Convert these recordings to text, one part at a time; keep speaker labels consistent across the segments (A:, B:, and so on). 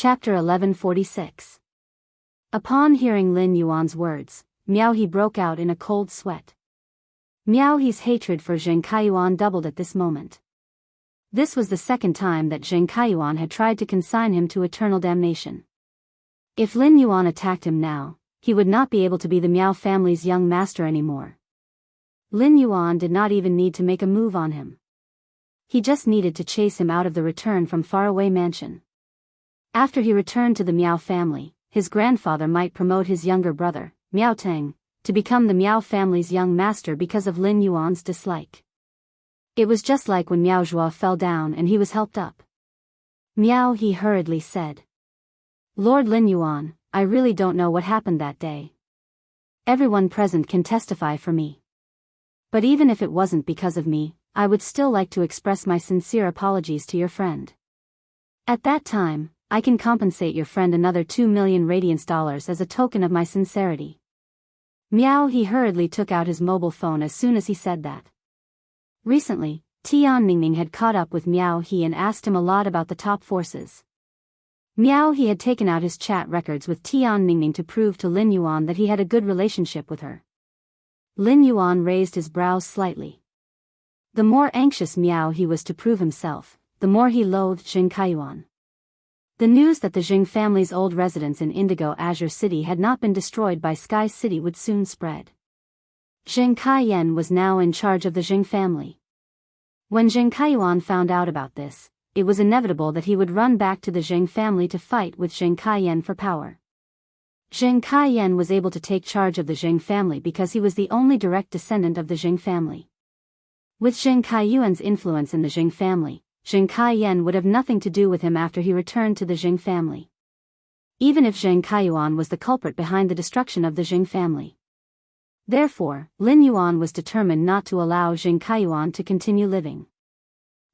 A: Chapter 1146. Upon hearing Lin Yuan's words, Miao He broke out in a cold sweat. Miao He's hatred for Zheng Kaiyuan doubled at this moment. This was the second time that Zheng Kaiyuan had tried to consign him to eternal damnation. If Lin Yuan attacked him now, he would not be able to be the Miao family's young master anymore. Lin Yuan did not even need to make a move on him. He just needed to chase him out of the return from faraway mansion. After he returned to the Miao family, his grandfather might promote his younger brother, Miao Teng, to become the Miao family's young master because of Lin Yuan's dislike. It was just like when Miao Zhuo fell down and he was helped up. Miao He hurriedly said, "Lord Lin Yuan, I really don't know what happened that day. Everyone present can testify for me. But even if it wasn't because of me, I would still like to express my sincere apologies to your friend. At that time, I can compensate your friend another 2 million radiance dollars as a token of my sincerity." Miao He hurriedly took out his mobile phone as soon as he said that. Recently, Tian Ningning had caught up with Miao He and asked him a lot about the top forces. Miao He had taken out his chat records with Tian Ningning to prove to Lin Yuan that he had a good relationship with her. Lin Yuan raised his brows slightly. The more anxious Miao He was to prove himself, the more he loathed Zheng Kaiyuan. The news that the Zheng family's old residence in Indigo Azure City had not been destroyed by Sky City would soon spread. Zheng Kaiyan was now in charge of the Zheng family. When Zheng Kaiyuan found out about this, it was inevitable that he would run back to the Zheng family to fight with Zheng Kaiyan for power. Zheng Kaiyan was able to take charge of the Zheng family because he was the only direct descendant of the Zheng family. With Zheng Kaiyuan's influence in the Zheng family, Zheng Kaiyan would have nothing to do with him after he returned to the Zheng family. Even if Zheng Kaiyuan was the culprit behind the destruction of the Zheng family. Therefore, Lin Yuan was determined not to allow Zheng Kaiyuan to continue living.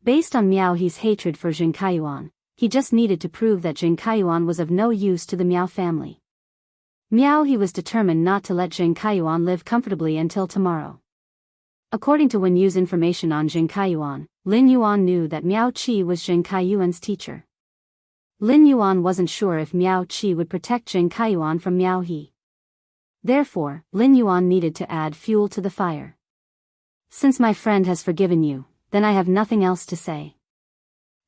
A: Based on Miao He's hatred for Zheng Kaiyuan, he just needed to prove that Zheng Kaiyuan was of no use to the Miao family. Miao He was determined not to let Zheng Kaiyuan live comfortably until tomorrow. According to Wen Yu's information on Zheng Kaiyuan, Lin Yuan knew that Miao Qi was Zheng Kaiyuan's teacher. Lin Yuan wasn't sure if Miao Qi would protect Zheng Kaiyuan from Miao He. Therefore, Lin Yuan needed to add fuel to the fire. "Since my friend has forgiven you, then I have nothing else to say.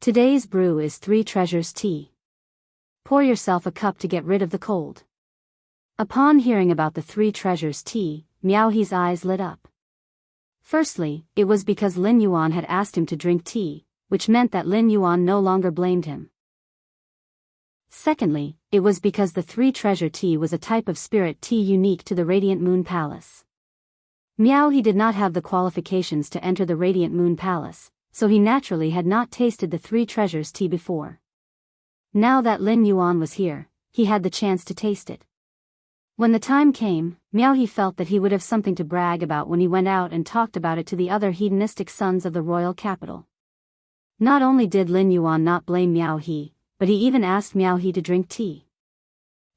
A: Today's brew is 3 treasures tea. Pour yourself a cup to get rid of the cold." Upon hearing about the 3 treasures tea, Miao He's eyes lit up. Firstly, it was because Lin Yuan had asked him to drink tea, which meant that Lin Yuan no longer blamed him. Secondly, it was because the 3 treasure tea was a type of spirit tea unique to the Radiant Moon Palace. Miao He did not have the qualifications to enter the Radiant Moon Palace, so he naturally had not tasted the 3 treasures tea before. Now that Lin Yuan was here, he had the chance to taste it. When the time came, Miao He felt that he would have something to brag about when he went out and talked about it to the other hedonistic sons of the royal capital. Not only did Lin Yuan not blame Miao He, but he even asked Miao He to drink tea.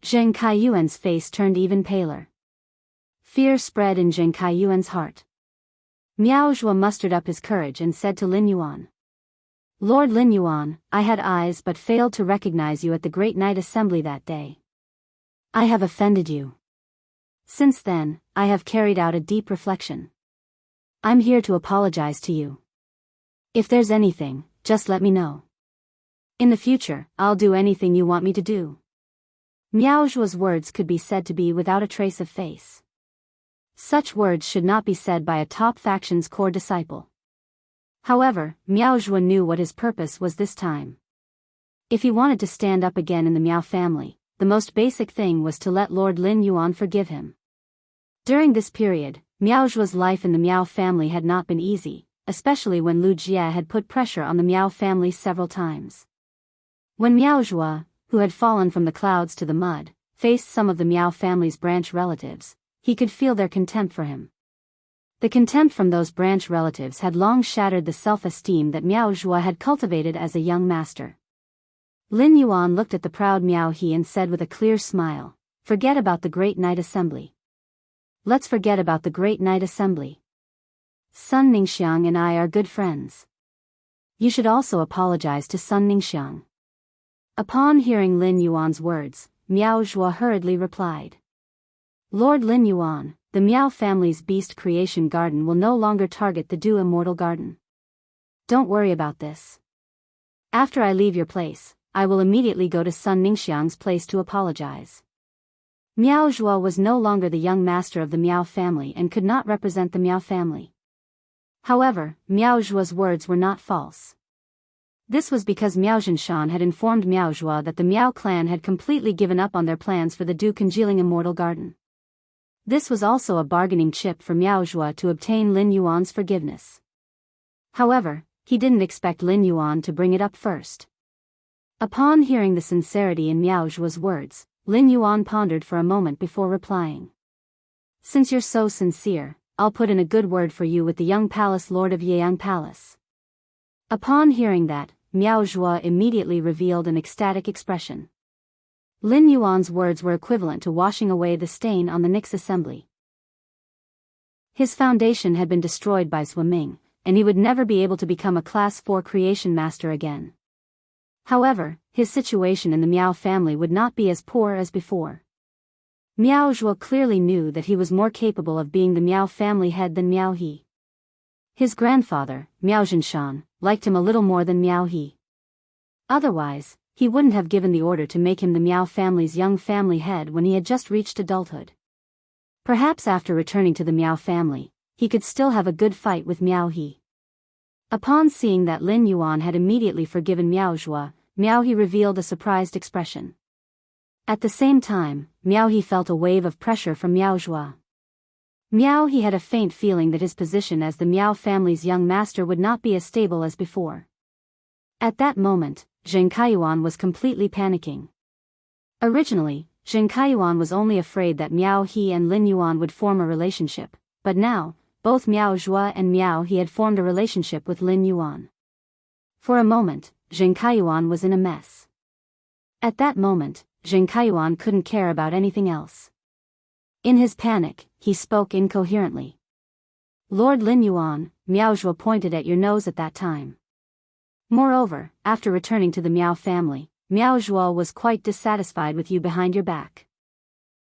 A: Zheng Kaiyuan's face turned even paler. Fear spread in Zheng Kaiyuan's heart. Miao Zhuo mustered up his courage and said to Lin Yuan, "Lord Lin Yuan, I had eyes but failed to recognize you at the Great Night Assembly that day. I have offended you. Since then, I have carried out a deep reflection. I'm here to apologize to you. If there's anything, just let me know. In the future, I'll do anything you want me to do." Miao Zhuo's words could be said to be without a trace of face. Such words should not be said by a top faction's core disciple. However, Miao Zhuo knew what his purpose was this time. If he wanted to stand up again in the Miao family, the most basic thing was to let Lord Lin Yuan forgive him. During this period, Miao Zhuo's life in the Miao family had not been easy, especially when Lu Jie had put pressure on the Miao family several times. When Miao Zhuo, who had fallen from the clouds to the mud, faced some of the Miao family's branch relatives, he could feel their contempt for him. The contempt from those branch relatives had long shattered the self-esteem that Miao Zhuo had cultivated as a young master. Lin Yuan looked at the proud Miao He and said with a clear smile, "Forget about the Great Night Assembly. Let's forget about the Great Night Assembly. Sun Ningxiang and I are good friends. You should also apologize to Sun Ningxiang. Upon hearing Lin Yuan's words, Miao Zhuo hurriedly replied. Lord Lin Yuan, the Miao family's beast creation garden will no longer target the Du Immortal Garden. Don't worry about this. After I leave your place, I will immediately go to Sun Ningxiang's place to apologize. Miao Zhuo was no longer the young master of the Miao family and could not represent the Miao family. However, Miao Zhuo's words were not false. This was because Miao Zhinshan had informed Miao Zhuo that the Miao clan had completely given up on their plans for the Du Congealing Immortal Garden. This was also a bargaining chip for Miao Zhuo to obtain Lin Yuan's forgiveness. However, he didn't expect Lin Yuan to bring it up first. Upon hearing the sincerity in Miao Zhuo's words, Lin Yuan pondered for a moment before replying. Since you're so sincere, I'll put in a good word for you with the young palace lord of Yeyang Palace. Upon hearing that, Miao Zhuo immediately revealed an ecstatic expression. Lin Yuan's words were equivalent to washing away the stain on the Nix assembly. His foundation had been destroyed by Sui Ming, and he would never be able to become a Class 4 creation master again. However, his situation in the Miao family would not be as poor as before. Miao Zhuo clearly knew that he was more capable of being the Miao family head than Miao He. His grandfather, Miao Zhinshan, liked him a little more than Miao He. Otherwise, he wouldn't have given the order to make him the Miao family's young family head when he had just reached adulthood. Perhaps after returning to the Miao family, he could still have a good fight with Miao He. Upon seeing that Lin Yuan had immediately forgiven Miao Zhuo, Miao He revealed a surprised expression. At the same time, Miao He felt a wave of pressure from Miao Zhuo. Miao He had a faint feeling that his position as the Miao family's young master would not be as stable as before. At that moment, Zheng Kaiyuan was completely panicking. Originally, Zheng Kaiyuan was only afraid that Miao He and Lin Yuan would form a relationship, but now, both Miao Zhuo and Miao He had formed a relationship with Lin Yuan. For a moment, Zheng Kaiyuan was in a mess. At that moment, Zheng Kaiyuan couldn't care about anything else. In his panic, he spoke incoherently. Lord Lin Yuan, Miao Zhuo pointed at your nose at that time. Moreover, after returning to the Miao family, Miao Zhuo was quite dissatisfied with you behind your back.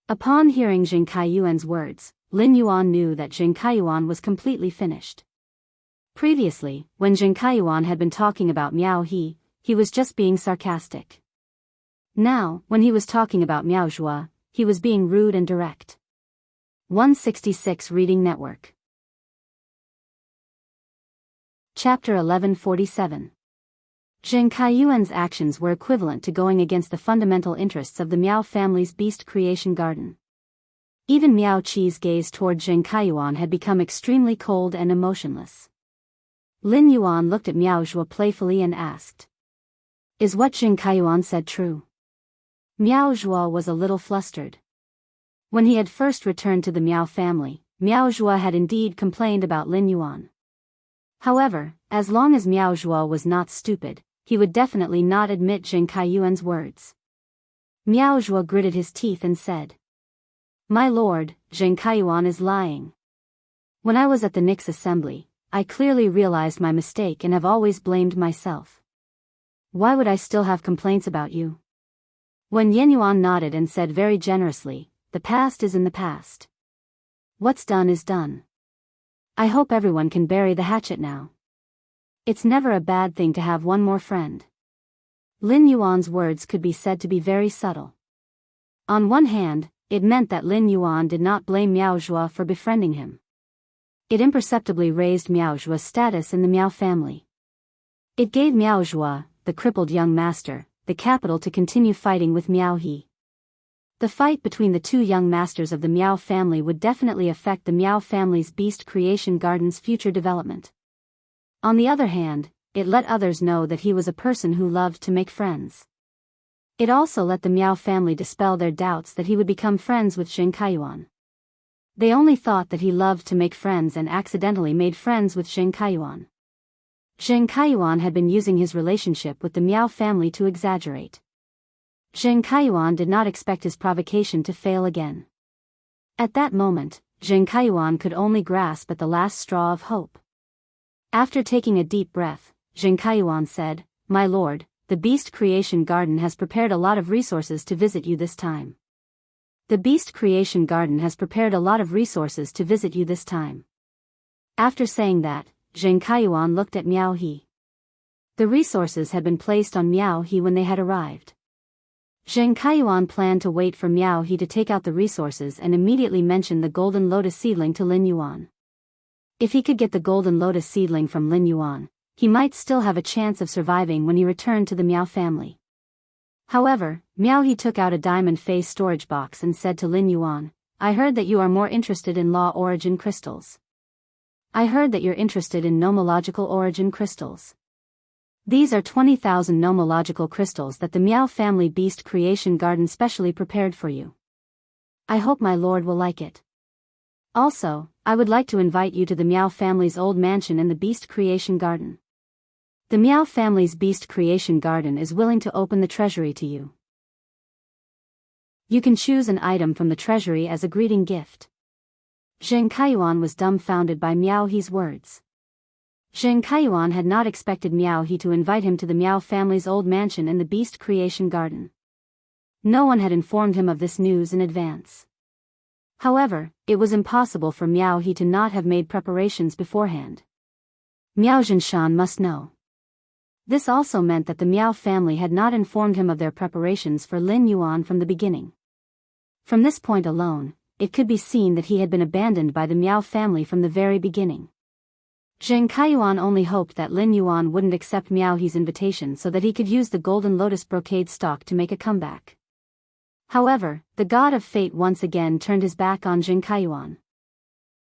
A: Upon hearing Zheng Kaiyuan's words, Lin Yuan knew that Zheng Kaiyuan was completely finished. Previously, when Zheng Kaiyuan had been talking about Miao He, he was just being sarcastic. Now, when he was talking about Miao Zhuo, he was being rude and direct. 166 Reading Network. Chapter 1147. Zheng Kaiyuan's actions were equivalent to going against the fundamental interests of the Miao family's beast creation garden. Even Miao Qi's gaze toward Zheng Kaiyuan had become extremely cold and emotionless. Lin Yuan looked at Miao Zhuo playfully and asked, Is what Zheng Kaiyuan said true? Miao Zhuo was a little flustered. When he had first returned to the Miao family, Miao Zhuo had indeed complained about Lin Yuan. However, as long as Miao Zhuo was not stupid, he would definitely not admit Zheng Kaiyuan's words. Miao Zhuo gritted his teeth and said, My lord, Zheng Kaiyuan is lying. When I was at the Nix assembly, I clearly realized my mistake and have always blamed myself. Why would I still have complaints about you? When Yen Yuan nodded and said very generously, The past is in the past. What's done is done. I hope everyone can bury the hatchet now. It's never a bad thing to have one more friend. Lin Yuan's words could be said to be very subtle. On one hand, it meant that Lin Yuan did not blame Miao Zhuo for befriending him. It imperceptibly raised Miao Zhuo's status in the Miao family. It gave Miao Zhuo, the crippled young master, the capital to continue fighting with Miao He. The fight between the two young masters of the Miao family would definitely affect the Miao family's beast creation garden's future development. On the other hand, it let others know that he was a person who loved to make friends. It also let the Miao family dispel their doubts that he would become friends with Zheng Kaiyuan. They only thought that he loved to make friends and accidentally made friends with Zheng Kaiyuan. Zheng Kaiyuan had been using his relationship with the Miao family to exaggerate. Zheng Kaiyuan did not expect his provocation to fail again. At that moment, Zheng Kaiyuan could only grasp at the last straw of hope. After taking a deep breath, Zheng Kaiyuan said, My lord, the Beast Creation Garden has prepared a lot of resources to visit you this time. The Beast Creation Garden has prepared a lot of resources to visit you this time. After saying that, Zheng Kaiyuan looked at Miao He. The resources had been placed on Miao He when they had arrived. Zheng Kaiyuan planned to wait for Miao He to take out the resources and immediately mention the golden lotus seedling to Lin Yuan. If he could get the golden lotus seedling from Lin Yuan, he might still have a chance of surviving when he returned to the Miao family. However, Miao He took out a diamond face storage box and said to Lin Yuan, "I heard that you are more interested in law origin crystals. I heard that you're interested in nomological origin crystals. These are 20,000 nomological crystals that the Miao family Beast Creation Garden specially prepared for you. I hope my lord will like it. Also, I would like to invite you to the Miao family's old mansion in the Beast Creation Garden. The Miao family's Beast Creation Garden is willing to open the treasury to you. You can choose an item from the treasury as a greeting gift." Zheng Kaiyuan was dumbfounded by Miao He's words. Zheng Kaiyuan had not expected Miao He to invite him to the Miao family's old mansion in the Beast Creation Garden. No one had informed him of this news in advance. However, it was impossible for Miao He to not have made preparations beforehand. Miao Zhinshan must know. This also meant that the Miao family had not informed him of their preparations for Lin Yuan from the beginning. From this point alone, it could be seen that he had been abandoned by the Miao family from the very beginning. Zheng Kaiyuan only hoped that Lin Yuan wouldn't accept Miao He's invitation so that he could use the golden lotus brocade stock to make a comeback. However, the god of fate once again turned his back on Zheng Kaiyuan.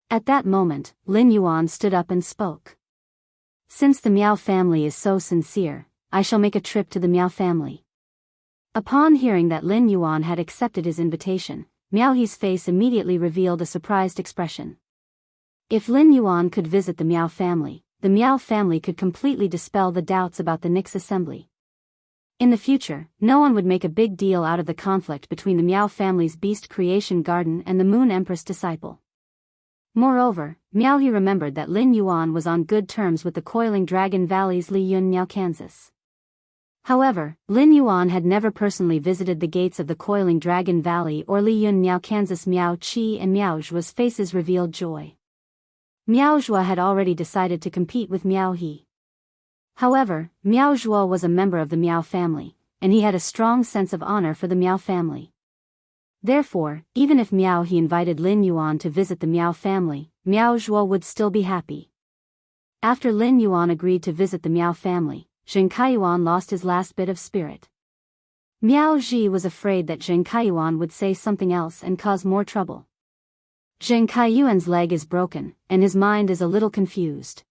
A: At that moment, Lin Yuan stood up and spoke. "Since the Miao family is so sincere, I shall make a trip to the Miao family." Upon hearing that Lin Yuan had accepted his invitation, Miao He's face immediately revealed a surprised expression. If Lin Yuan could visit the Miao family, the Miao family could completely dispel the doubts about the Nix assembly. In the future, no one would make a big deal out of the conflict between the Miao family's Beast Creation Garden and the Moon Empress disciple. Moreover, Miao He remembered that Lin Yuan was on good terms with the Coiling Dragon Valley's Li Yun Miao Kansas. However, Lin Yuan had never personally visited the gates of the Coiling Dragon Valley or Li Yun Miao Kansas. Miao Qi and Miao Zhua's faces revealed joy. Miao Zhua had already decided to compete with Miao He. However, Miao Zhua was a member of the Miao family, and he had a strong sense of honor for the Miao family. Therefore, even if Miao He invited Lin Yuan to visit the Miao family, Miao Zhua would still be happy. After Lin Yuan agreed to visit the Miao family, Zheng Kaiyuan lost his last bit of spirit. Miao Zhi was afraid that Zheng Kaiyuan would say something else and cause more trouble. Zheng Kaiyuan's leg is broken, and his mind is a little confused.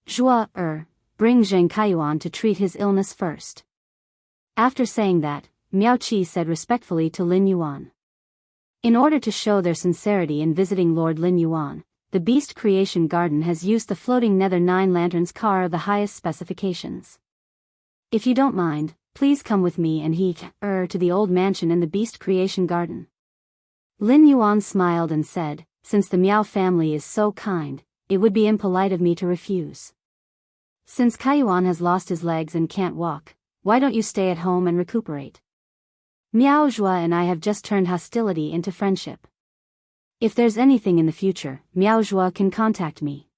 A: Zhua, bring Zheng Kaiyuan to treat his illness first. After saying that, Miao Qi said respectfully to Lin Yuan. In order to show their sincerity in visiting Lord Lin Yuan, the Beast Creation Garden has used the floating Nether 9 Lanterns car of the highest specifications. If you don't mind, please come with me and to the old mansion in the Beast Creation Garden. Lin Yuan smiled and said, "Since the Miao family is so kind, it would be impolite of me to refuse. Since Kaiyuan has lost his legs and can't walk, why don't you stay at home and recuperate? Miao Zhua and I have just turned hostility into friendship. If there's anything in the future, Miao Zhua can contact me.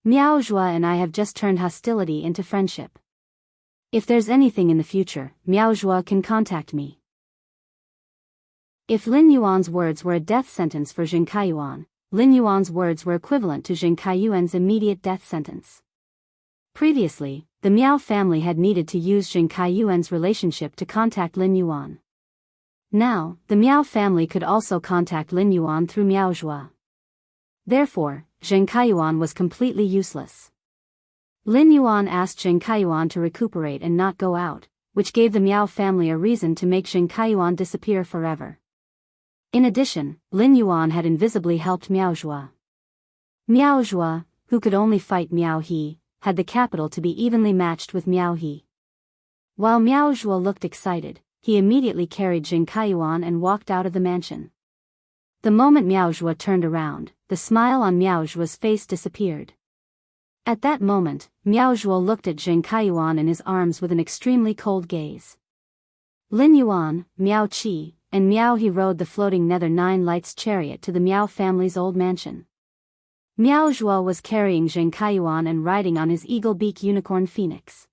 A: Miao Zhua and I have just turned hostility into friendship. If there's anything in the future, Miao Zhua can contact me." If Lin Yuan's words were a death sentence for Zheng Kaiyuan, Lin Yuan's words were equivalent to Zheng Kaiyuan's immediate death sentence. Previously, the Miao family had needed to use Zheng Kaiyuan's relationship to contact Lin Yuan. Now, the Miao family could also contact Lin Yuan through Miao Zhua. Therefore, Zheng Kaiyuan was completely useless. Lin Yuan asked Zheng Kaiyuan to recuperate and not go out, which gave the Miao family a reason to make Zheng Kaiyuan disappear forever. In addition, Lin Yuan had invisibly helped Miao Zhua. Miao Zhua, who could only fight Miao He, had the capital to be evenly matched with Miao He. While Miao Zhua looked excited, he immediately carried Zheng Kaiyuan and walked out of the mansion. The moment Miao Zhua turned around, the smile on Miao Zhua's face disappeared. At that moment, Miao Zhuo looked at Zheng Kaiyuan in his arms with an extremely cold gaze. Lin Yuan, Miao Qi, and Miao He rode the floating Nether Nine Lights chariot to the Miao family's old mansion. Miao Zhuo was carrying Zheng Kaiyuan and riding on his eagle-beak unicorn phoenix.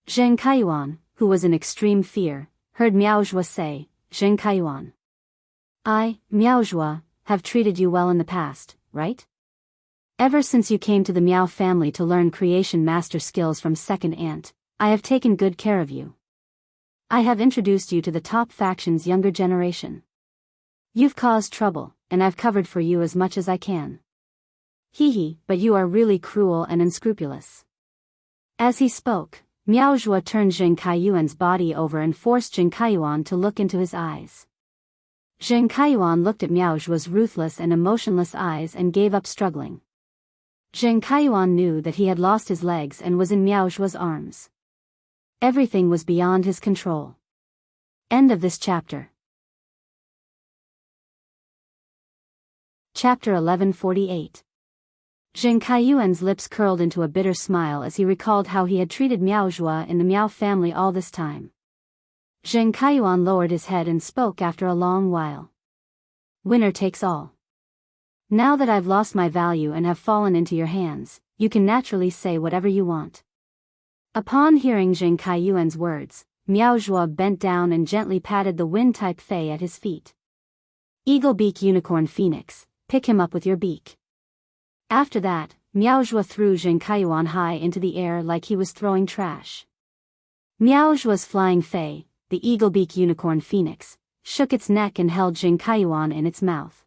A: Zheng Kaiyuan, who was in extreme fear, heard Miao Zhuo say, "Zheng Kaiyuan, I, Miao Zhuo, have treated you well in the past, right? Ever since you came to the Miao family to learn creation master skills from second aunt, I have taken good care of you. I have introduced you to the top faction's younger generation. You've caused trouble, and I've covered for you as much as I can. Hee, but you are really cruel and unscrupulous." As he spoke, Miao Zhuo turned Zheng Kaiyuan's body over and forced Zheng Kaiyuan to look into his eyes. Zheng Kaiyuan looked at Miao Zhuo's ruthless and emotionless eyes and gave up struggling. Zheng Kaiyuan knew that he had lost his legs and was in Miao Zhuo's arms. Everything was beyond his control. End of this chapter. Chapter 1148. Zheng Kaiyuan's lips curled into a bitter smile as he recalled how he had treated Miao Zhuo in the Miao family all this time. Zheng Kaiyuan lowered his head and spoke after a long while. "Winner takes all. Now that I've lost my value and have fallen into your hands, you can naturally say whatever you want." Upon hearing Zheng Kaiyuan's words, Miao Zhuo bent down and gently patted the wind-type Fei at his feet. "Eagle beak unicorn phoenix, pick him up with your beak." After that, Miao Zhuo threw Zheng Kaiyuan high into the air like he was throwing trash. Miao Zhuo's flying Fei, the eagle beak unicorn phoenix, shook its neck and held Zheng Kaiyuan in its mouth.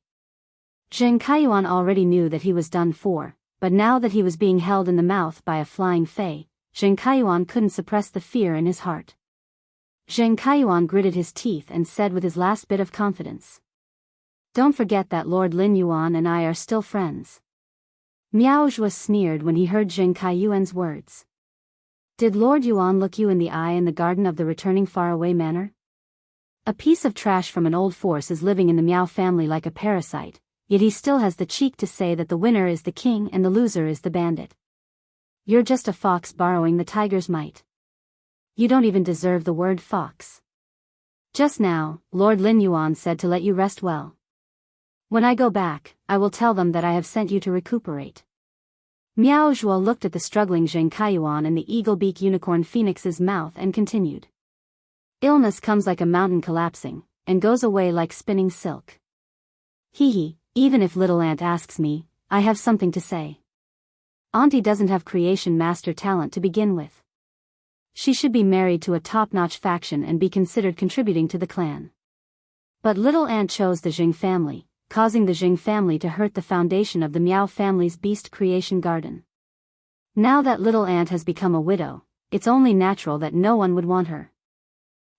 A: Zheng Kaiyuan already knew that he was done for, but now that he was being held in the mouth by a flying Fei, Zheng Kaiyuan couldn't suppress the fear in his heart. Zheng Kaiyuan gritted his teeth and said with his last bit of confidence, "Don't forget that Lord Lin Yuan and I are still friends." Miao Zhuo sneered when he heard Zheng Kaiyuan's words. "Did Lord Yuan look you in the eye in the garden of the returning faraway manor? A piece of trash from an old force is living in the Miao family like a parasite, yet he still has the cheek to say that the winner is the king and the loser is the bandit. You're just a fox borrowing the tiger's might. You don't even deserve the word fox. Just now, Lord Lin Yuan said to let you rest well. When I go back, I will tell them that I have sent you to recuperate." Miao Zhuo looked at the struggling Zheng Kaiyuan in the eagle-beak unicorn phoenix's mouth and continued. "Illness comes like a mountain collapsing, and goes away like spinning silk. Even if little aunt asks me, I have something to say. Auntie doesn't have creation master talent to begin with. She should be married to a top-notch faction and be considered contributing to the clan. But little aunt chose the Jing family, causing the Jing family to hurt the foundation of the Miao family's beast creation garden. Now that little aunt has become a widow, it's only natural that no one would want her.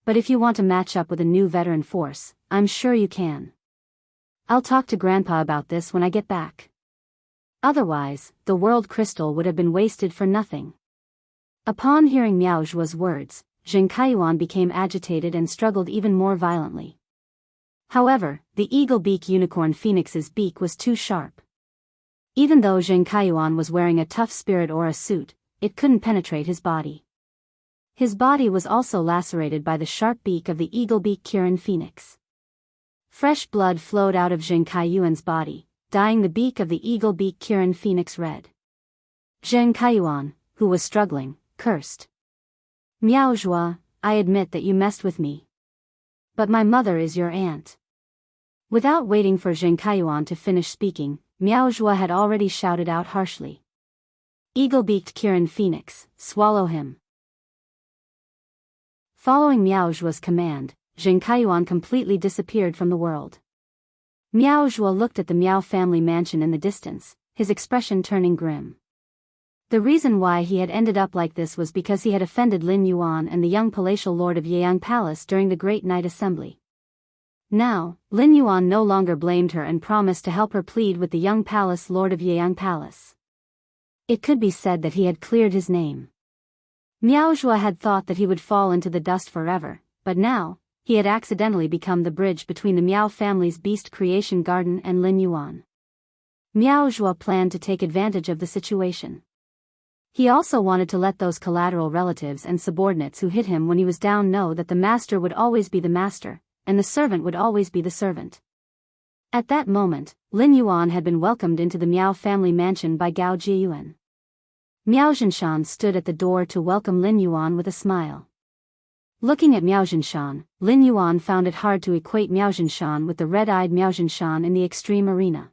A: But if you want to match up with a new veteran force, I'm sure you can. I'll talk to Grandpa about this when I get back. Otherwise, the world crystal would have been wasted for nothing." Upon hearing Miao Zhuo's words, Zheng Kaiyuan became agitated and struggled even more violently. However, the eagle-beak unicorn phoenix's beak was too sharp. Even though Zheng Kaiyuan was wearing a tough spirit aura suit, it couldn't penetrate his body. His body was also lacerated by the sharp beak of the eagle-beak Kirin phoenix. Fresh blood flowed out of Zheng Kaiyuan's body, dyeing the beak of the eagle-beak Kirin phoenix red. Zheng Kaiyuan, who was struggling, cursed. "Miao Zhuo, I admit that you messed with me. But my mother is your aunt." Without waiting for Zheng Kaiyuan to finish speaking, Miao Zhuo had already shouted out harshly. "Eagle-beaked Kirin phoenix, swallow him." Following Miao Zhuo's command, Zheng Kaiyuan completely disappeared from the world. Miao Zhuo looked at the Miao family mansion in the distance, his expression turning grim. The reason why he had ended up like this was because he had offended Lin Yuan and the young palatial lord of Yeyang Palace during the Great Night Assembly. Now, Lin Yuan no longer blamed her and promised to help her plead with the young palace lord of Yeyang Palace. It could be said that he had cleared his name. Miao Zhuo had thought that he would fall into the dust forever, but now, he had accidentally become the bridge between the Miao family's beast creation garden and Lin Yuan. Miao Zhuo planned to take advantage of the situation. He also wanted to let those collateral relatives and subordinates who hit him when he was down know that the master would always be the master, and the servant would always be the servant. At that moment, Lin Yuan had been welcomed into the Miao family mansion by Gao Jiyuan. Miao Zhinshan stood at the door to welcome Lin Yuan with a smile. Looking at Miao Zhinshan, Lin Yuan found it hard to equate Miao Zhinshan with the red-eyed Miao Zhinshan in the extreme arena.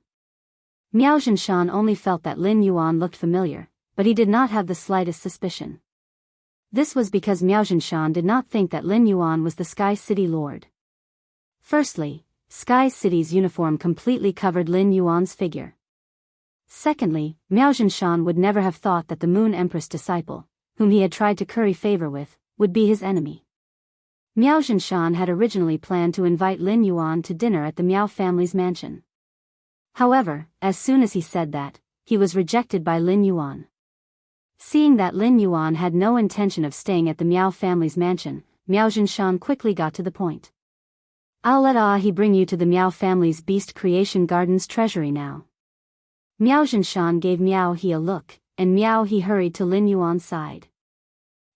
A: Miao Zhinshan only felt that Lin Yuan looked familiar, but he did not have the slightest suspicion. This was because Miao Zhinshan did not think that Lin Yuan was the Sky City Lord. Firstly, Sky City's uniform completely covered Lin Yuan's figure. Secondly, Miao Zhinshan would never have thought that the Moon Empress disciple, whom he had tried to curry favor with, would be his enemy. Miao Zhinshan had originally planned to invite Lin Yuan to dinner at the Miao family's mansion. However, as soon as he said that, he was rejected by Lin Yuan. Seeing that Lin Yuan had no intention of staying at the Miao family's mansion, Miao Zhinshan quickly got to the point. "I'll let he bring you to the Miao family's Beast Creation Garden's treasury now." Miao Zhinshan gave Miao He a look, and Miao He hurried to Lin Yuan's side.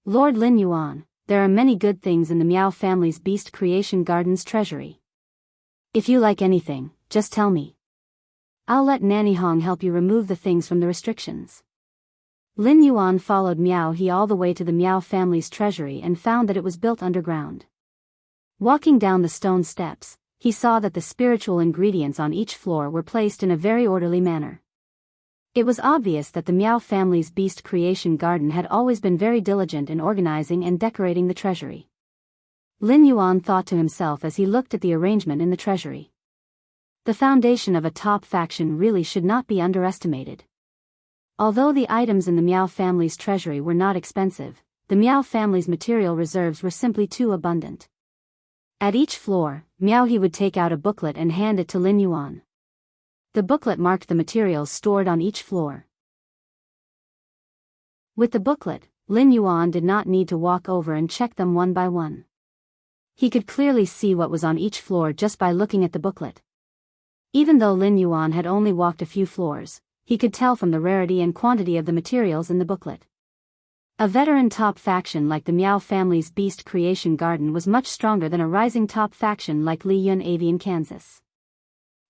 A: "Lord Lin Yuan, there are many good things in the Miao family's Beast Creation Garden's treasury. If you like anything, just tell me. I'll let Nanny Hong help you remove the things from the restrictions." Lin Yuan followed Miao He all the way to the Miao family's treasury and found that it was built underground. Walking down the stone steps, he saw that the spiritual ingredients on each floor were placed in a very orderly manner. It was obvious that the Miao family's Beast Creation Garden had always been very diligent in organizing and decorating the treasury. Lin Yuan thought to himself as he looked at the arrangement in the treasury. The foundation of a top faction really should not be underestimated. Although the items in the Miao family's treasury were not expensive, the Miao family's material reserves were simply too abundant. At each floor, Miao He would take out a booklet and hand it to Lin Yuan. The booklet marked the materials stored on each floor. With the booklet, Lin Yuan did not need to walk over and check them one by one. He could clearly see what was on each floor just by looking at the booklet. Even though Lin Yuan had only walked a few floors, he could tell from the rarity and quantity of the materials in the booklet. A veteran top faction like the Miao family's Beast Creation Garden was much stronger than a rising top faction like Li Yun Avian Kansas.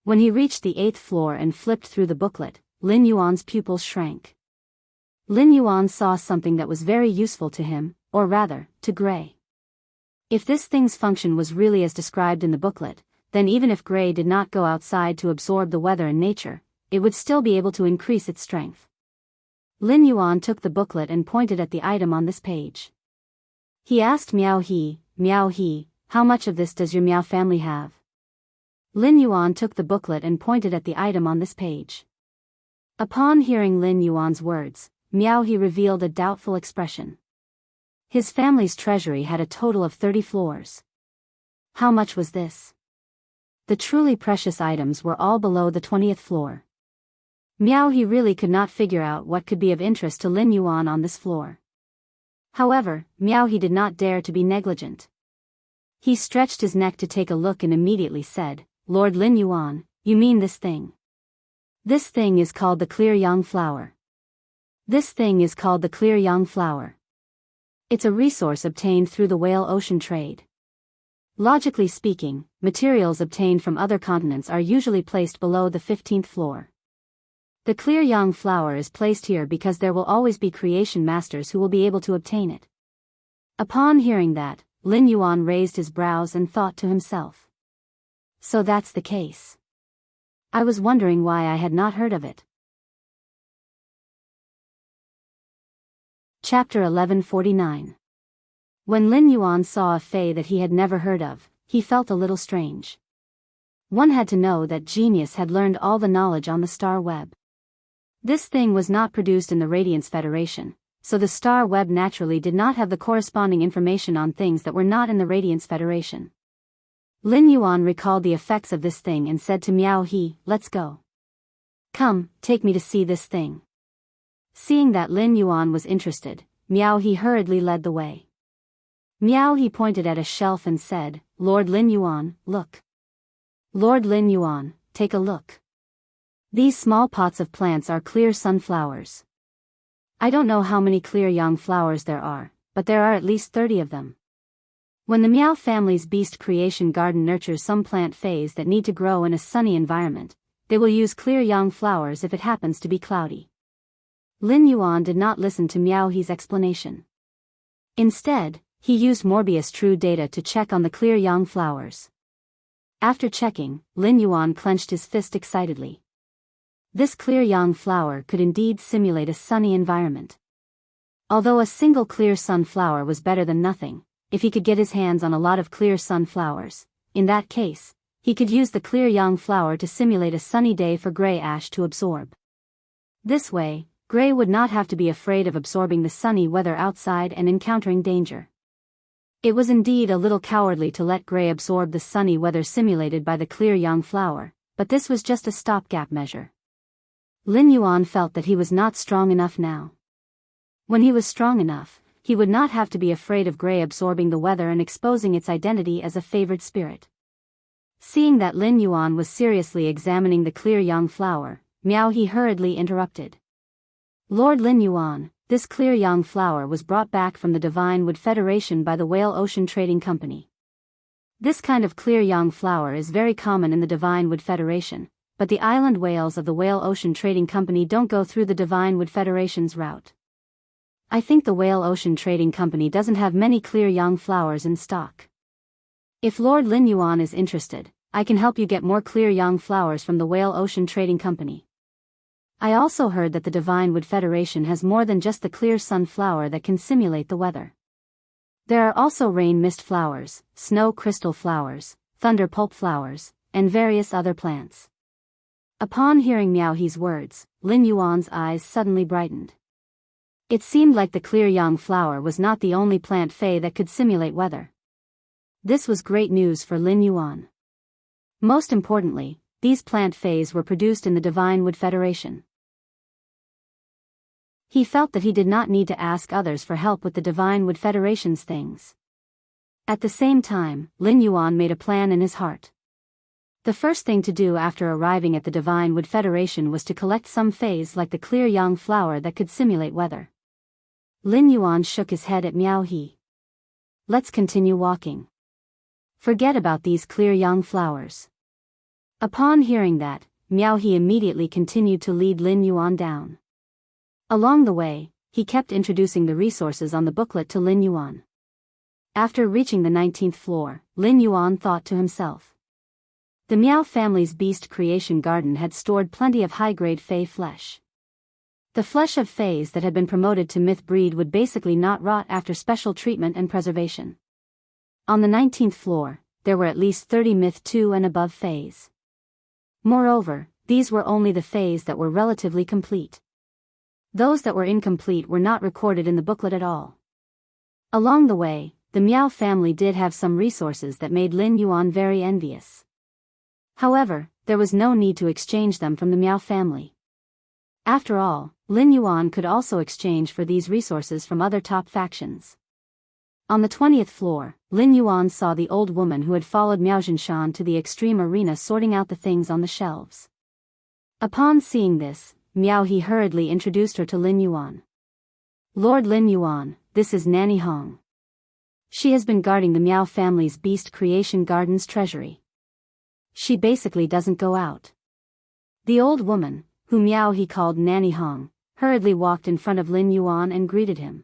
A: When he reached the 8th floor and flipped through the booklet, Lin Yuan's pupils shrank. Lin Yuan saw something that was very useful to him, or rather, to Gray. If this thing's function was really as described in the booklet, then even if Gray did not go outside to absorb the weather and nature, it would still be able to increase its strength. Lin Yuan took the booklet and pointed at the item on this page. He asked Miao He, "How much of this does your Miao family have?" Lin Yuan took the booklet and pointed at the item on this page. Upon hearing Lin Yuan's words, Miao He revealed a doubtful expression. His family's treasury had a total of 30 floors. How much was this? The truly precious items were all below the 20th floor. Miao He really could not figure out what could be of interest to Lin Yuan on this floor. However, Miao He did not dare to be negligent. He stretched his neck to take a look and immediately said, "Lord Lin Yuan, you mean this thing? This thing is called the clear young flower. This thing is called the clear young flower. It's a resource obtained through the whale ocean trade. Logically speaking, materials obtained from other continents are usually placed below the 15th floor. The clear young flower is placed here because there will always be creation masters who will be able to obtain it." Upon hearing that, Lin Yuan raised his brows and thought to himself. So that's the case. I was wondering why I had not heard of it. Chapter 1149. When Lin Yuan saw a fey that he had never heard of, he felt a little strange. One had to know that genius had learned all the knowledge on the star web. This thing was not produced in the Radiance Federation, so the star web naturally did not have the corresponding information on things that were not in the Radiance Federation. Lin Yuan recalled the effects of this thing and said to Miao He, "Let's go. Come, take me to see this thing." Seeing that Lin Yuan was interested, Miao He hurriedly led the way. Miao He pointed at a shelf and said, "Lord Lin Yuan, look. Lord Lin Yuan, take a look. These small pots of plants are clear sunflowers. I don't know how many clear young flowers there are, but there are at least 30 of them. When the Miao family's beast creation garden nurtures some plant phase that need to grow in a sunny environment, they will use clear young flowers if it happens to be cloudy. Lin Yuan did not listen to Miao He's explanation. Instead, he used Morbius True data to check on the clear young flowers. After checking, Lin Yuan clenched his fist excitedly. This clear young flower could indeed simulate a sunny environment. Although a single clear sunflower was better than nothing, if he could get his hands on a lot of clear sunflowers, in that case, he could use the clear young flower to simulate a sunny day for Gray Ash to absorb. This way, Gray would not have to be afraid of absorbing the sunny weather outside and encountering danger. It was indeed a little cowardly to let Gray absorb the sunny weather simulated by the clear young flower, but this was just a stopgap measure. Lin Yuan felt that he was not strong enough now. When he was strong enough, he would not have to be afraid of Gray absorbing the weather and exposing its identity as a favored spirit. Seeing that Lin Yuan was seriously examining the clear young flower, Miao He hurriedly interrupted. Lord Lin Yuan, this clear young flower was brought back from the Divine Wood Federation by the Whale Ocean Trading Company. This kind of clear young flower is very common in the Divine Wood Federation, but the island whales of the Whale Ocean Trading Company don't go through the Divine Wood Federation's route. I think the Whale Ocean Trading Company doesn't have many clear young flowers in stock. If Lord Lin Yuan is interested, I can help you get more clear young flowers from the Whale Ocean Trading Company. I also heard that the Divine Wood Federation has more than just the clear sunflower that can simulate the weather. There are also rain mist flowers, snow crystal flowers, thunder pulp flowers, and various other plants. Upon hearing Miao He's words, Lin Yuan's eyes suddenly brightened. It seemed like the clear young flower was not the only plant fey that could simulate weather. This was great news for Lin Yuan. Most importantly, these plant feys were produced in the Divine Wood Federation. He felt that he did not need to ask others for help with the Divine Wood Federation's things. At the same time, Lin Yuan made a plan in his heart. The first thing to do after arriving at the Divine Wood Federation was to collect some feys like the clear young flower that could simulate weather. Lin Yuan shook his head at Miao He. Let's continue walking. Forget about these clear young flowers. Upon hearing that, Miao He immediately continued to lead Lin Yuan down. Along the way, he kept introducing the resources on the booklet to Lin Yuan. After reaching the 19th floor, Lin Yuan thought to himself. The Miao family's beast creation garden had stored plenty of high-grade fey flesh. The flesh of feys that had been promoted to myth breed would basically not rot after special treatment and preservation. On the 19th floor, there were at least 30 myth 2 and above feys. Moreover, these were only the feys that were relatively complete. Those that were incomplete were not recorded in the booklet at all. Along the way, the Miao family did have some resources that made Lin Yuan very envious. However, there was no need to exchange them from the Miao family. After all, Lin Yuan could also exchange for these resources from other top factions. On the 20th floor, Lin Yuan saw the old woman who had followed Miao Zhinshan to the extreme arena sorting out the things on the shelves. Upon seeing this, Miao He hurriedly introduced her to Lin Yuan. Lord Lin Yuan, this is Nanny Hong. She has been guarding the Miao family's beast creation garden's treasury. She basically doesn't go out. The old woman, who Miao He called Nanny Hong, hurriedly walked in front of Lin Yuan and greeted him.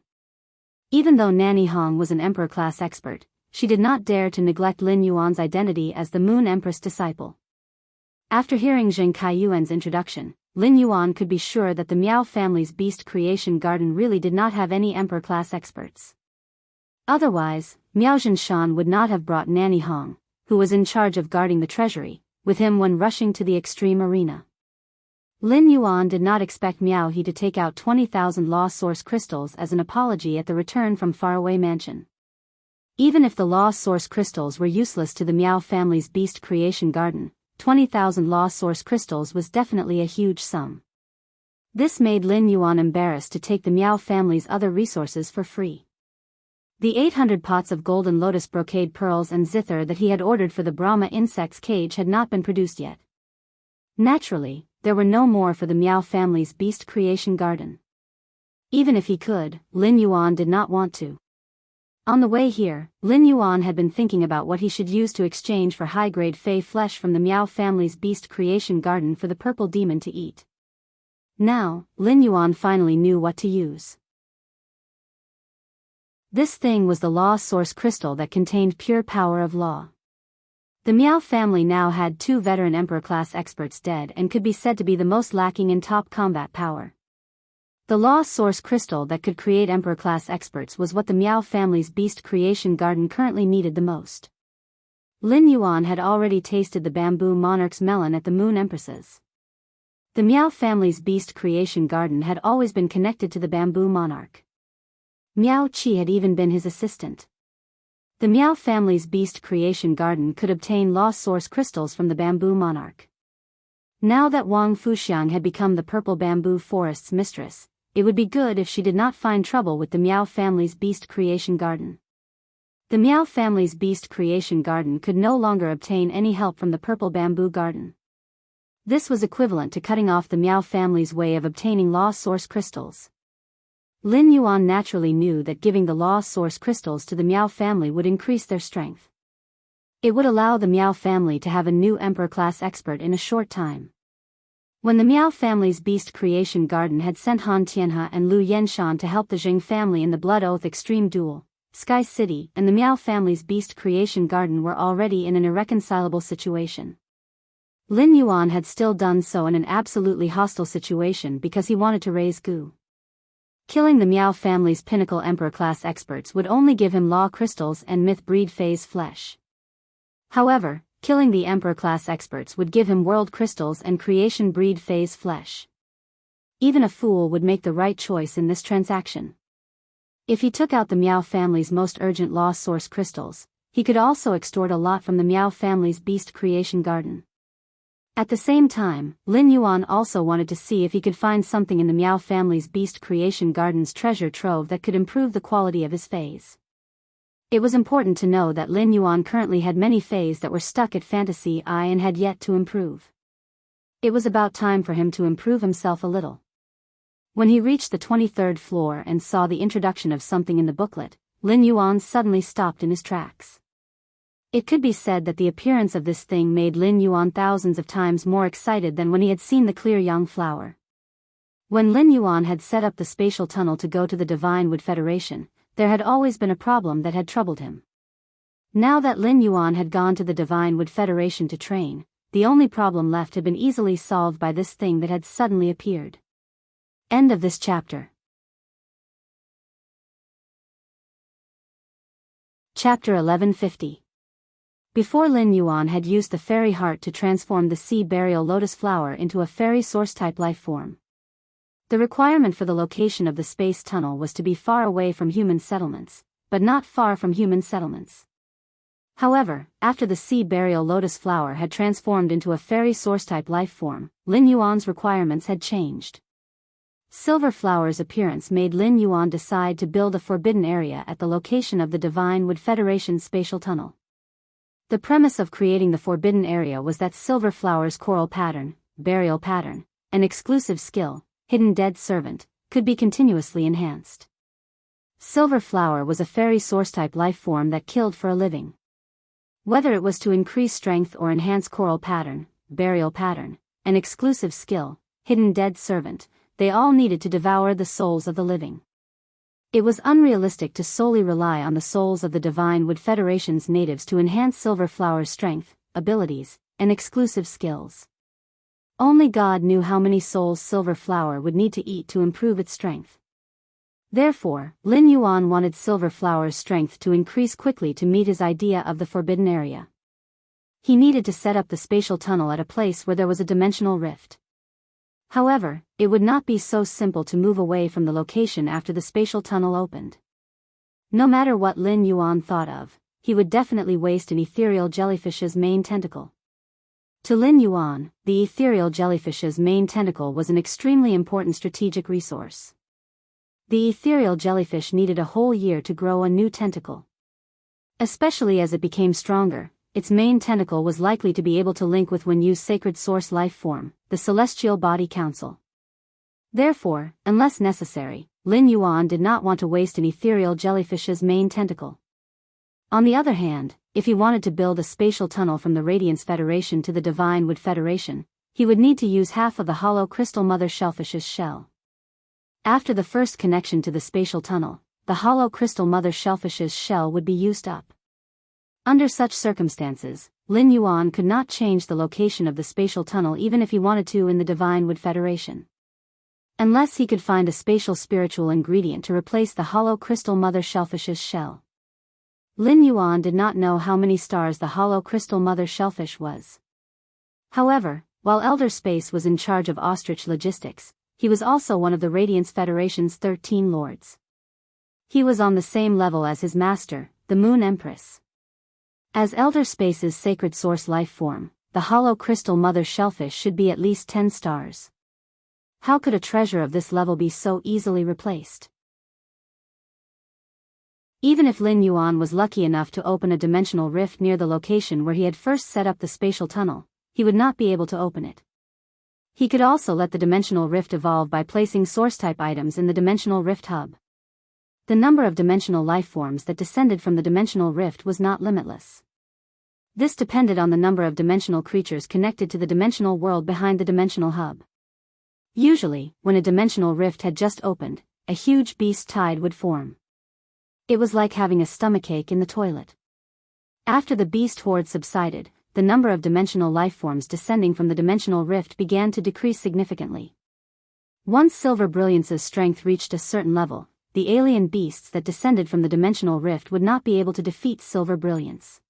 A: Even though Nanny Hong was an emperor-class expert, she did not dare to neglect Lin Yuan's identity as the Moon Empress disciple. After hearing Zheng Kaiyuan's introduction, Lin Yuan could be sure that the Miao family's beast creation garden really did not have any emperor-class experts. Otherwise, Miao Zhinshan would not have brought Nanny Hong, who was in charge of guarding the treasury, with him when rushing to the extreme arena. Lin Yuan did not expect Miao He to take out 20,000 law source crystals as an apology at the return from faraway mansion. Even if the law source crystals were useless to the Miao family's beast creation garden, 20,000 law source crystals was definitely a huge sum. This made Lin Yuan embarrassed to take the Miao family's other resources for free. The 800 pots of golden lotus brocade pearls and zither that he had ordered for the Brahma insect's cage had not been produced yet. Naturally, there were no more for the Miao family's beast creation garden. Even if he could, Lin Yuan did not want to. On the way here, Lin Yuan had been thinking about what he should use to exchange for high-grade fey flesh from the Miao family's beast creation garden for the purple demon to eat. Now, Lin Yuan finally knew what to use. This thing was the law source crystal that contained pure power of law. The Miao family now had 2 veteran emperor-class experts dead and could be said to be the most lacking in top combat power. The law source crystal that could create emperor-class experts was what the Miao family's beast creation garden currently needed the most. Lin Yuan had already tasted the bamboo monarch's melon at the Moon Empress's. The Miao family's beast creation garden had always been connected to the bamboo monarch. Miao Qi had even been his assistant. The Miao family's beast creation garden could obtain law source crystals from the bamboo monarch. Now that Wang Fuxiang had become the purple bamboo forest's mistress, it would be good if she did not find trouble with the Miao family's beast creation garden. The Miao family's beast creation garden could no longer obtain any help from the purple bamboo garden. This was equivalent to cutting off the Miao family's way of obtaining law source crystals. Lin Yuan naturally knew that giving the law source crystals to the Miao family would increase their strength. It would allow the Miao family to have a new emperor-class expert in a short time. When the Miao family's beast creation garden had sent Han Tianhe and Lu Yenshan to help the Jing family in the Blood Oath Extreme Duel, Sky City and the Miao family's beast creation garden were already in an irreconcilable situation. Lin Yuan had still done so in an absolutely hostile situation because he wanted to raise Gu. Killing the Miao family's pinnacle emperor-class experts would only give him law crystals and myth-breed phase flesh. However, killing the emperor-class experts would give him world crystals and creation breed phase flesh. Even a fool would make the right choice in this transaction. If he took out the Miao family's most urgent law source crystals, he could also extort a lot from the Miao family's beast creation garden. At the same time, Lin Yuan also wanted to see if he could find something in the Miao family's beast creation garden's treasure trove that could improve the quality of his phase. It was important to know that Lin Yuan currently had many phase that were stuck at Fantasy I and had yet to improve. It was about time for him to improve himself a little. When he reached the 23rd floor and saw the introduction of something in the booklet, Lin Yuan suddenly stopped in his tracks. It could be said that the appearance of this thing made Lin Yuan thousands of times more excited than when he had seen the clear young flower. When Lin Yuan had set up the spatial tunnel to go to the Divine Wood Federation, there had always been a problem that had troubled him. Now that Lin Yuan had gone to the Divine Wood Federation to train, the only problem left had been easily solved by this thing that had suddenly appeared. End of this chapter. Chapter 1150. Before Lin Yuan had used the fairy heart to transform the sea burial lotus flower into a fairy source-type life form. The requirement for the location of the space tunnel was to be far away from human settlements, but not far from human settlements. However, after the sea burial lotus flower had transformed into a fairy source-type life form, Lin Yuan's requirements had changed. Silver flower's appearance made Lin Yuan decide to build a forbidden area at the location of the Divine Wood Federation's spatial tunnel. The premise of creating the forbidden area was that silver flower's coral pattern, burial pattern, an exclusive skill, Hidden Dead Servant, could be continuously enhanced. Silver flower was a fairy source-type life form that killed for a living. Whether it was to increase strength or enhance coral pattern, burial pattern, an exclusive skill, Hidden Dead Servant, they all needed to devour the souls of the living. It was unrealistic to solely rely on the souls of the Divine Wood Federation's natives to enhance silver flower's strength, abilities, and exclusive skills. Only God knew how many souls silver flower would need to eat to improve its strength. Therefore, Lin Yuan wanted silver flower's strength to increase quickly to meet his idea of the forbidden area. He needed to set up the spatial tunnel at a place where there was a dimensional rift. However, it would not be so simple to move away from the location after the spatial tunnel opened. No matter what Lin Yuan thought of, he would definitely waste an ethereal jellyfish's main tentacle. To Lin Yuan, the ethereal jellyfish's main tentacle was an extremely important strategic resource. The ethereal jellyfish needed a whole year to grow a new tentacle. Especially as it became stronger, its main tentacle was likely to be able to link with Wenyu's sacred source life form, the Celestial Body Council. Therefore, unless necessary, Lin Yuan did not want to waste an ethereal jellyfish's main tentacle. On the other hand, if he wanted to build a spatial tunnel from the Radiance Federation to the Divine Wood Federation, he would need to use half of the hollow crystal mother shellfish's shell. After the first connection to the spatial tunnel, the hollow crystal mother shellfish's shell would be used up. Under such circumstances, Lin Yuan could not change the location of the spatial tunnel even if he wanted to in the Divine Wood Federation. Unless he could find a spatial spiritual ingredient to replace the hollow crystal mother shellfish's shell. Lin Yuan did not know how many stars the hollow crystal mother shellfish was. However, while Elder Space was in charge of ostrich logistics, he was also one of the Radiance Federation's 13 lords. He was on the same level as his master, the Moon Empress. As Elder Space's sacred source life form, the hollow crystal mother shellfish should be at least 10 stars. How could a treasure of this level be so easily replaced? Even if Lin Yuan was lucky enough to open a dimensional rift near the location where he had first set up the spatial tunnel, he would not be able to open it. He could also let the dimensional rift evolve by placing source-type items in the dimensional rift hub. The number of dimensional life forms that descended from the dimensional rift was not limitless. This depended on the number of dimensional creatures connected to the dimensional world behind the dimensional hub. Usually, when a dimensional rift had just opened, a huge beast tide would form. It was like having a stomachache in the toilet. After the beast horde subsided, the number of dimensional life forms descending from the dimensional rift began to decrease significantly. Once Silver Brilliance's strength reached a certain level, the alien beasts that descended from the dimensional rift would not be able to defeat Silver Brilliance.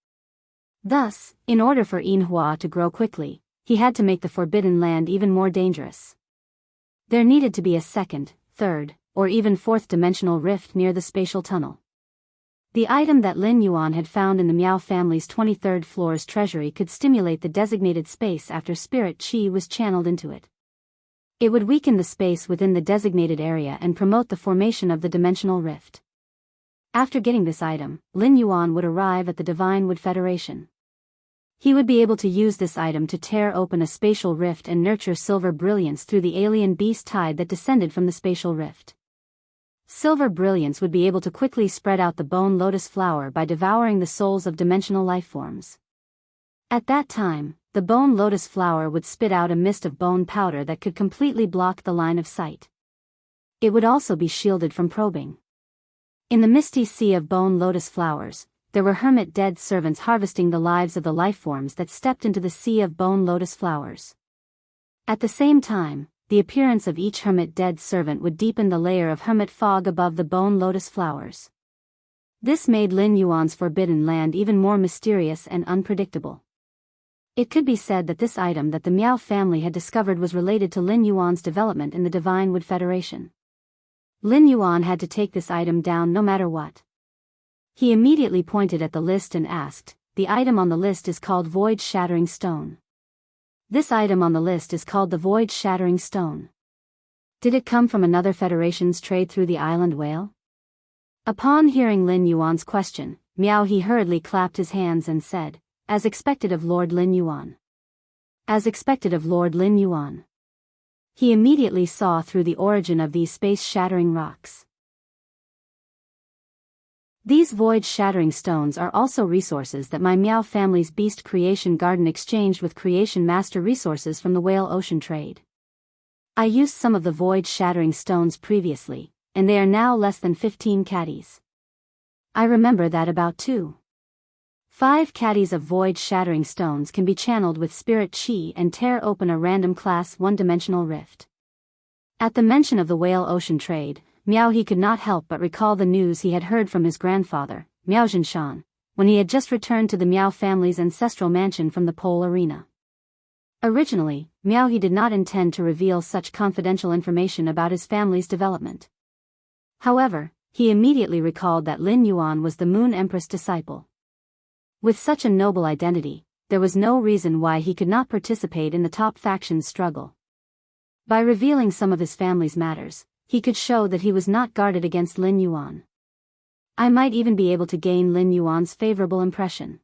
A: Thus, in order for Yinhua to grow quickly, he had to make the Forbidden Land even more dangerous. There needed to be a second, third, or even fourth dimensional rift near the spatial tunnel. The item that Lin Yuan had found in the Miao family's 23rd floor's treasury could stimulate the designated space after spirit qi was channeled into it. It would weaken the space within the designated area and promote the formation of the dimensional rift. After getting this item, Lin Yuan would arrive at the Divine Wood Federation. He would be able to use this item to tear open a spatial rift and nurture Silver Brilliance through the alien beast tide that descended from the spatial rift. Silver Brilliance would be able to quickly spread out the bone lotus flower by devouring the souls of dimensional life forms. At that time, the bone lotus flower would spit out a mist of bone powder that could completely block the line of sight. It would also be shielded from probing. In the misty sea of bone lotus flowers, there were hermit dead servants harvesting the lives of the life forms that stepped into the sea of bone lotus flowers. At the same time, the appearance of each hermit dead servant would deepen the layer of hermit fog above the bone lotus flowers. This made Lin Yuan's Forbidden Land even more mysterious and unpredictable. It could be said that this item that the Miao family had discovered was related to Lin Yuan's development in the Divine Wood Federation. Lin Yuan had to take this item down no matter what. He immediately pointed at the list and asked, "The item on the list is called Void Shattering Stone. This item on the list is called the Void Shattering Stone. Did it come from another federation's trade through the island whale?" Upon hearing Lin Yuan's question, Miao He hurriedly clapped his hands and said, "As expected of Lord Lin Yuan. As expected of Lord Lin Yuan." He immediately saw through the origin of these space-shattering rocks. These void-shattering stones are also resources that my Miao family's Beast Creation Garden exchanged with Creation Master resources from the Whale Ocean trade. I used some of the void-shattering stones previously, and they are now less than 15 caddies. I remember that about 5 caddies of void-shattering stones can be channeled with spirit qi and tear open a random class one-dimensional rift. At the mention of the Whale Ocean trade, Miao He could not help but recall the news he had heard from his grandfather, Miao Zhinshan, when he had just returned to the Miao family's ancestral mansion from the pole arena. Originally, Miao He did not intend to reveal such confidential information about his family's development. However, he immediately recalled that Lin Yuan was the Moon Empress disciple. With such a noble identity, there was no reason why he could not participate in the top faction's struggle. By revealing some of his family's matters, he could show that he was not guarded against Lin Yuan. I might even be able to gain Lin Yuan's favorable impression.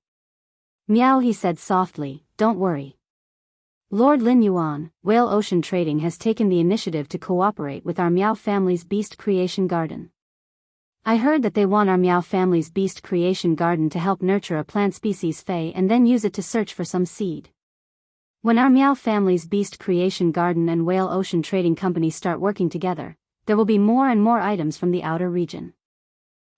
A: Miao He said softly, "Don't worry. Lord Lin Yuan, Whale Ocean Trading has taken the initiative to cooperate with our Miao family's beast creation garden. I heard that they want our Miao family's beast creation garden to help nurture a plant species Fei and then use it to search for some seed. When our Miao family's beast creation garden and Whale Ocean Trading Company start working together, there will be more and more items from the outer region.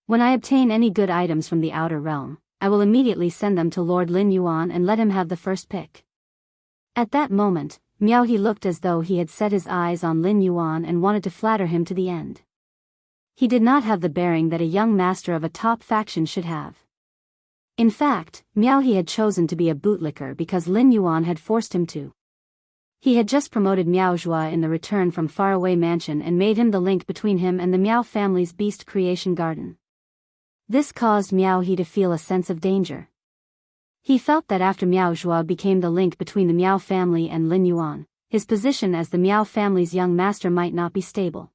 A: When I obtain any good items from the outer realm, I will immediately send them to Lord Lin Yuan and let him have the first pick. At that moment, Miao He looked as though he had set his eyes on Lin Yuan and wanted to flatter him to the end. He did not have the bearing that a young master of a top faction should have. In fact, Miao He had chosen to be a bootlicker because Lin Yuan had forced him to. He had just promoted Miao Zhua in the return from faraway mansion and made him the link between him and the Miao family's beast creation garden. This caused Miao He to feel a sense of danger. He felt that after Miao Zhua became the link between the Miao family and Lin Yuan, his position as the Miao family's young master might not be stable.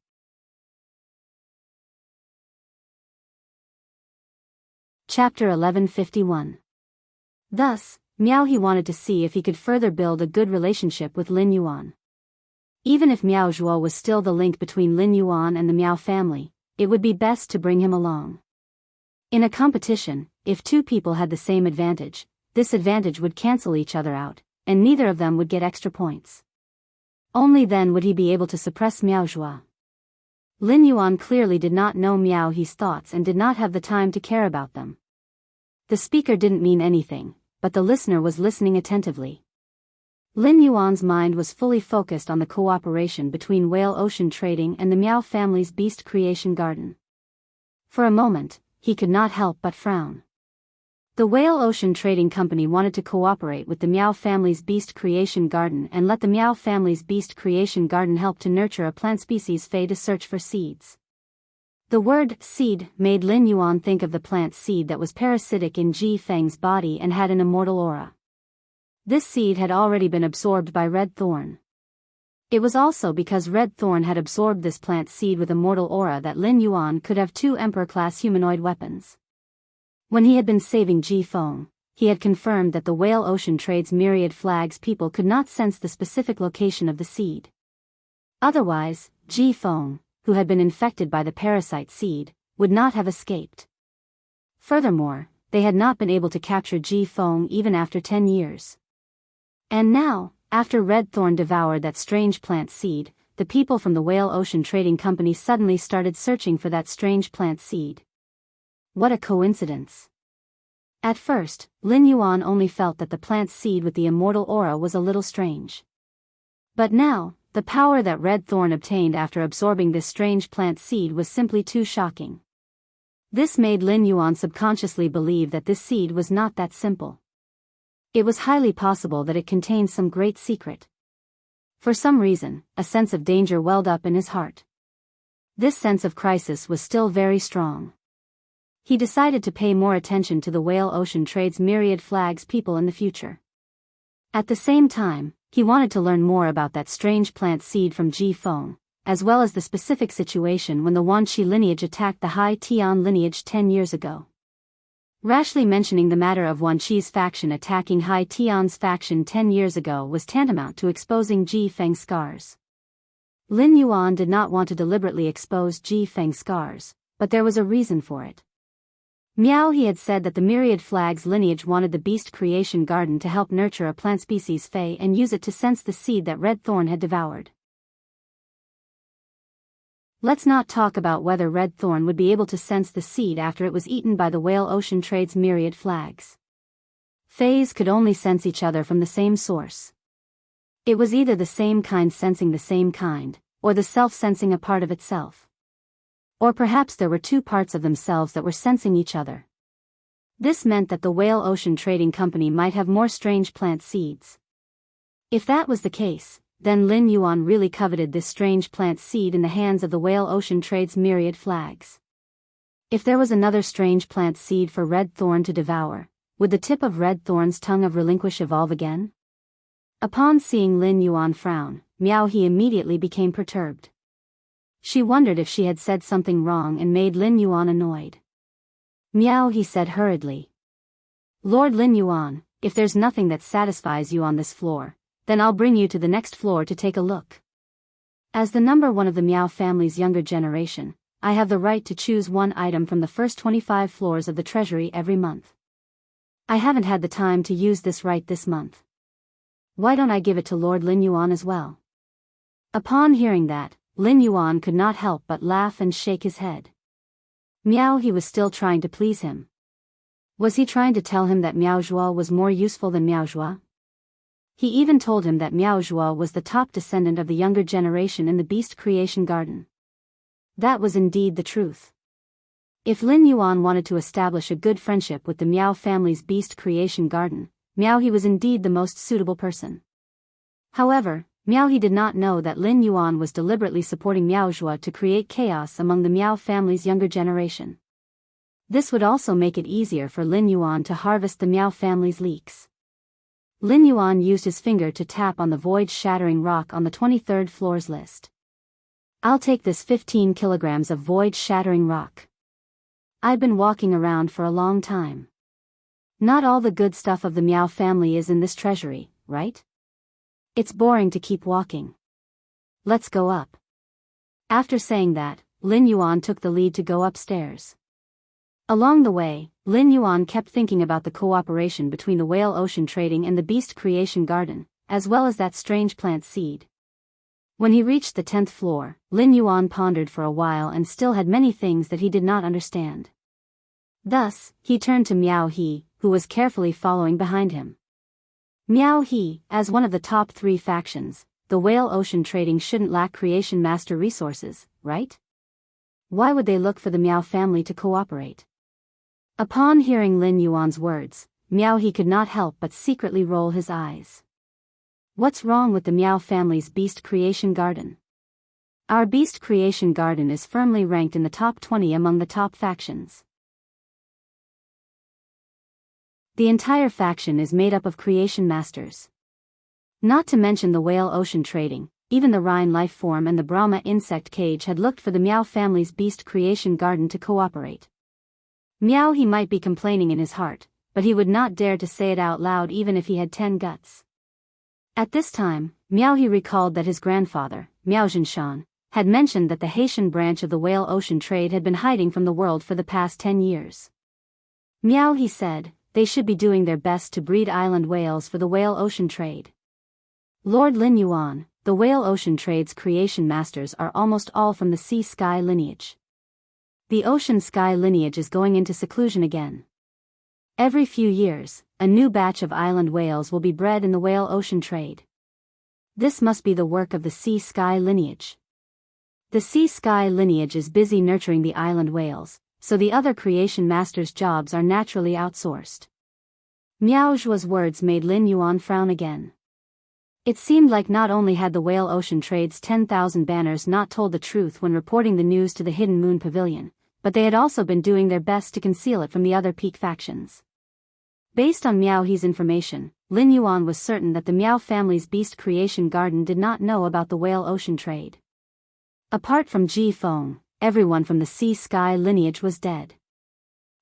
A: Chapter 1151. Thus, Miao He wanted to see if he could further build a good relationship with Lin Yuan. Even if Miao Zhua was still the link between Lin Yuan and the Miao family, it would be best to bring him along. In a competition, if two people had the same advantage, this advantage would cancel each other out, and neither of them would get extra points. Only then would he be able to suppress Miao Zhua. Lin Yuan clearly did not know Miao He's thoughts and did not have the time to care about them. The speaker didn't mean anything, but the listener was listening attentively. Lin Yuan's mind was fully focused on the cooperation between Whale Ocean Trading and the Miao family's beast creation garden. For a moment, he could not help but frown. The Whale Ocean Trading Company wanted to cooperate with the Miao family's beast creation garden and let the Miao family's beast creation garden help to nurture a plant species Fei to search for seeds. The word seed made Lin Yuan think of the plant seed that was parasitic in Ji Feng's body and had an immortal aura. This seed had already been absorbed by Red Thorn. It was also because Red Thorn had absorbed this plant seed with immortal aura that Lin Yuan could have two Emperor-class humanoid weapons. When he had been saving Ji Feng, he had confirmed that the Whale Ocean Trade's myriad flags people could not sense the specific location of the seed. Otherwise, Ji Feng, who had been infected by the parasite seed, would not have escaped. Furthermore, they had not been able to capture Ji Feng even after 10 years. And now, after Red Thorn devoured that strange plant seed, the people from the Whale Ocean Trading Company suddenly started searching for that strange plant seed. What a coincidence. At first, Lin Yuan only felt that the plant seed with the immortal aura was a little strange. But now, the power that Red Thorn obtained after absorbing this strange plant seed was simply too shocking. This made Lin Yuan subconsciously believe that this seed was not that simple. It was highly possible that it contained some great secret. For some reason, a sense of danger welled up in his heart. This sense of crisis was still very strong. He decided to pay more attention to the Whale Ocean Trade's myriad flags people in the future. At the same time, he wanted to learn more about that strange plant seed from Ji Feng, as well as the specific situation when the Wanqi lineage attacked the Hai Tian lineage 10 years ago. Rashly mentioning the matter of Wanqi's faction attacking Hai Tian's faction 10 years ago was tantamount to exposing Ji Feng's scars. Lin Yuan did not want to deliberately expose Ji Feng's scars, but there was a reason for it. Miao He had said that the myriad flags lineage wanted the beast creation garden to help nurture a plant species Fei and use it to sense the seed that Red Thorn had devoured. Let's not talk about whether Red Thorn would be able to sense the seed after it was eaten by the Whale Ocean Trade's myriad flags. Feis could only sense each other from the same source. It was either the same kind sensing the same kind, or the self sensing a part of itself. Or perhaps there were two parts of themselves that were sensing each other. This meant that the Whale Ocean Trading Company might have more strange plant seeds. If that was the case, then Lin Yuan really coveted this strange plant seed in the hands of the Whale Ocean Trade's myriad flags. If there was another strange plant seed for Red Thorn to devour, would the tip of Red Thorn's tongue of relinquish evolve again? Upon seeing Lin Yuan frown, Miao He immediately became perturbed. She wondered if she had said something wrong and made Lin Yuan annoyed. Miao He said hurriedly. Lord Lin Yuan, if there's nothing that satisfies you on this floor, then I'll bring you to the next floor to take a look. As the number one of the Miao family's younger generation, I have the right to choose one item from the first 25 floors of the treasury every month. I haven't had the time to use this right this month. Why don't I give it to Lord Lin Yuan as well? Upon hearing that, Lin Yuan could not help but laugh and shake his head. Miao He was still trying to please him. Was he trying to tell him that Miao Zhuo was more useful than Miao Zhuo? He even told him that Miao Zhuo was the top descendant of the younger generation in the Beast Creation Garden. That was indeed the truth. If Lin Yuan wanted to establish a good friendship with the Miao family's Beast Creation Garden, Miao He was indeed the most suitable person. However, Miao He did not know that Lin Yuan was deliberately supporting Miao Zhuo to create chaos among the Miao family's younger generation. This would also make it easier for Lin Yuan to harvest the Miao family's leaks. Lin Yuan used his finger to tap on the void-shattering rock on the 23rd floor's list. I'll take this 15 kilograms of void-shattering rock. I've been walking around for a long time. Not all the good stuff of the Miao family is in this treasury, right? It's boring to keep walking. Let's go up. After saying that, Lin Yuan took the lead to go upstairs. Along the way, Lin Yuan kept thinking about the cooperation between the whale ocean trading and the Beast Creation Garden, as well as that strange plant seed. When he reached the 10th floor, Lin Yuan pondered for a while and still had many things that he did not understand. Thus, he turned to Miao He, who was carefully following behind him. Miao He, as one of the top 3 factions, the whale ocean trading shouldn't lack creation master resources, right? Why would they look for the Miao family to cooperate? Upon hearing Lin Yuan's words, Miao He could not help but secretly roll his eyes. What's wrong with the Miao family's Beast Creation Garden? Our Beast Creation Garden is firmly ranked in the top 20 among the top factions. The entire faction is made up of creation masters. Not to mention the whale ocean trading, even the Rhine life form and the Brahma insect cage had looked for the Miao family's Beast Creation Garden to cooperate. Miao He might be complaining in his heart, but he would not dare to say it out loud even if he had 10 guts. At this time, Miao He recalled that his grandfather, Miao Zhinshan, had mentioned that the Haitian branch of the whale ocean trade had been hiding from the world for the past 10 years. Miao He said, they should be doing their best to breed island whales for the whale ocean trade. Lord Lin Yuan, the whale ocean trade's creation masters are almost all from the sea-sky lineage. The ocean-sky lineage is going into seclusion again. Every few years, a new batch of island whales will be bred in the whale ocean trade. This must be the work of the sea-sky lineage. The sea-sky lineage is busy nurturing the island whales, so the other creation masters' jobs are naturally outsourced. Miao Zhuo's words made Lin Yuan frown again. It seemed like not only had the whale ocean trade's 10,000 banners not told the truth when reporting the news to the Hidden Moon Pavilion, but they had also been doing their best to conceal it from the other peak factions. Based on Miao He's information, Lin Yuan was certain that the Miao family's Beast Creation Garden did not know about the whale ocean trade. Apart from Ji Feng, everyone from the sea-sky lineage was dead.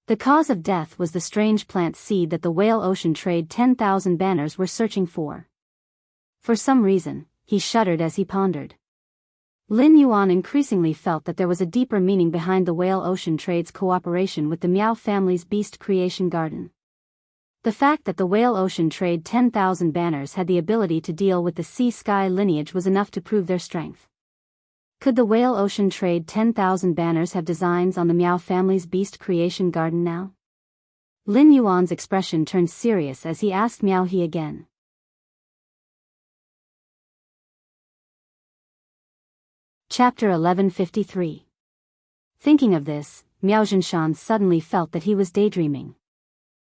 A: The cause of death was the strange plant seed that the whale ocean trade 10,000 banners were searching for. For some reason, he shuddered as he pondered. Lin Yuan increasingly felt that there was a deeper meaning behind the whale ocean trade's cooperation with the Miao family's Beast Creation Garden. The fact that the whale ocean trade 10,000 banners had the ability to deal with the sea-sky lineage was enough to prove their strength. Could the whale ocean trade 10,000 banners have designs on the Miao family's Beast Creation Garden now? Lin Yuan's expression turned serious as he asked Miao He again. Chapter 1153. Thinking of this, Miao Zhinshan suddenly felt that he was daydreaming.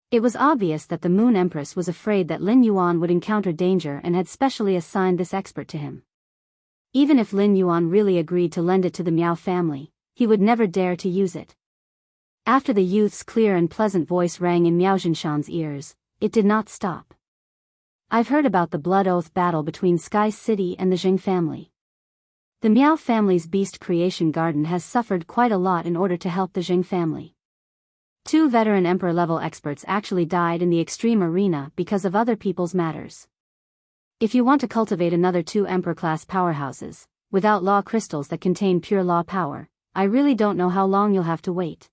A: It was obvious that the Moon Empress was afraid that Lin Yuan would encounter danger and had specially assigned this expert to him. Even if Lin Yuan really agreed to lend it to the Miao family, he would never dare to use it. After the youth's clear and pleasant voice rang in Miao Zhinshan's ears, it did not stop. I've heard about the Blood Oath battle between Sky City and the Jing family. The Miao family's Beast Creation Garden has suffered quite a lot in order to help the Jing family. 2 veteran emperor-level experts actually died in the extreme arena because of other people's matters. If you want to cultivate another 2 Emperor-class powerhouses, without law crystals that contain pure law power, I really don't know how long you'll have to wait.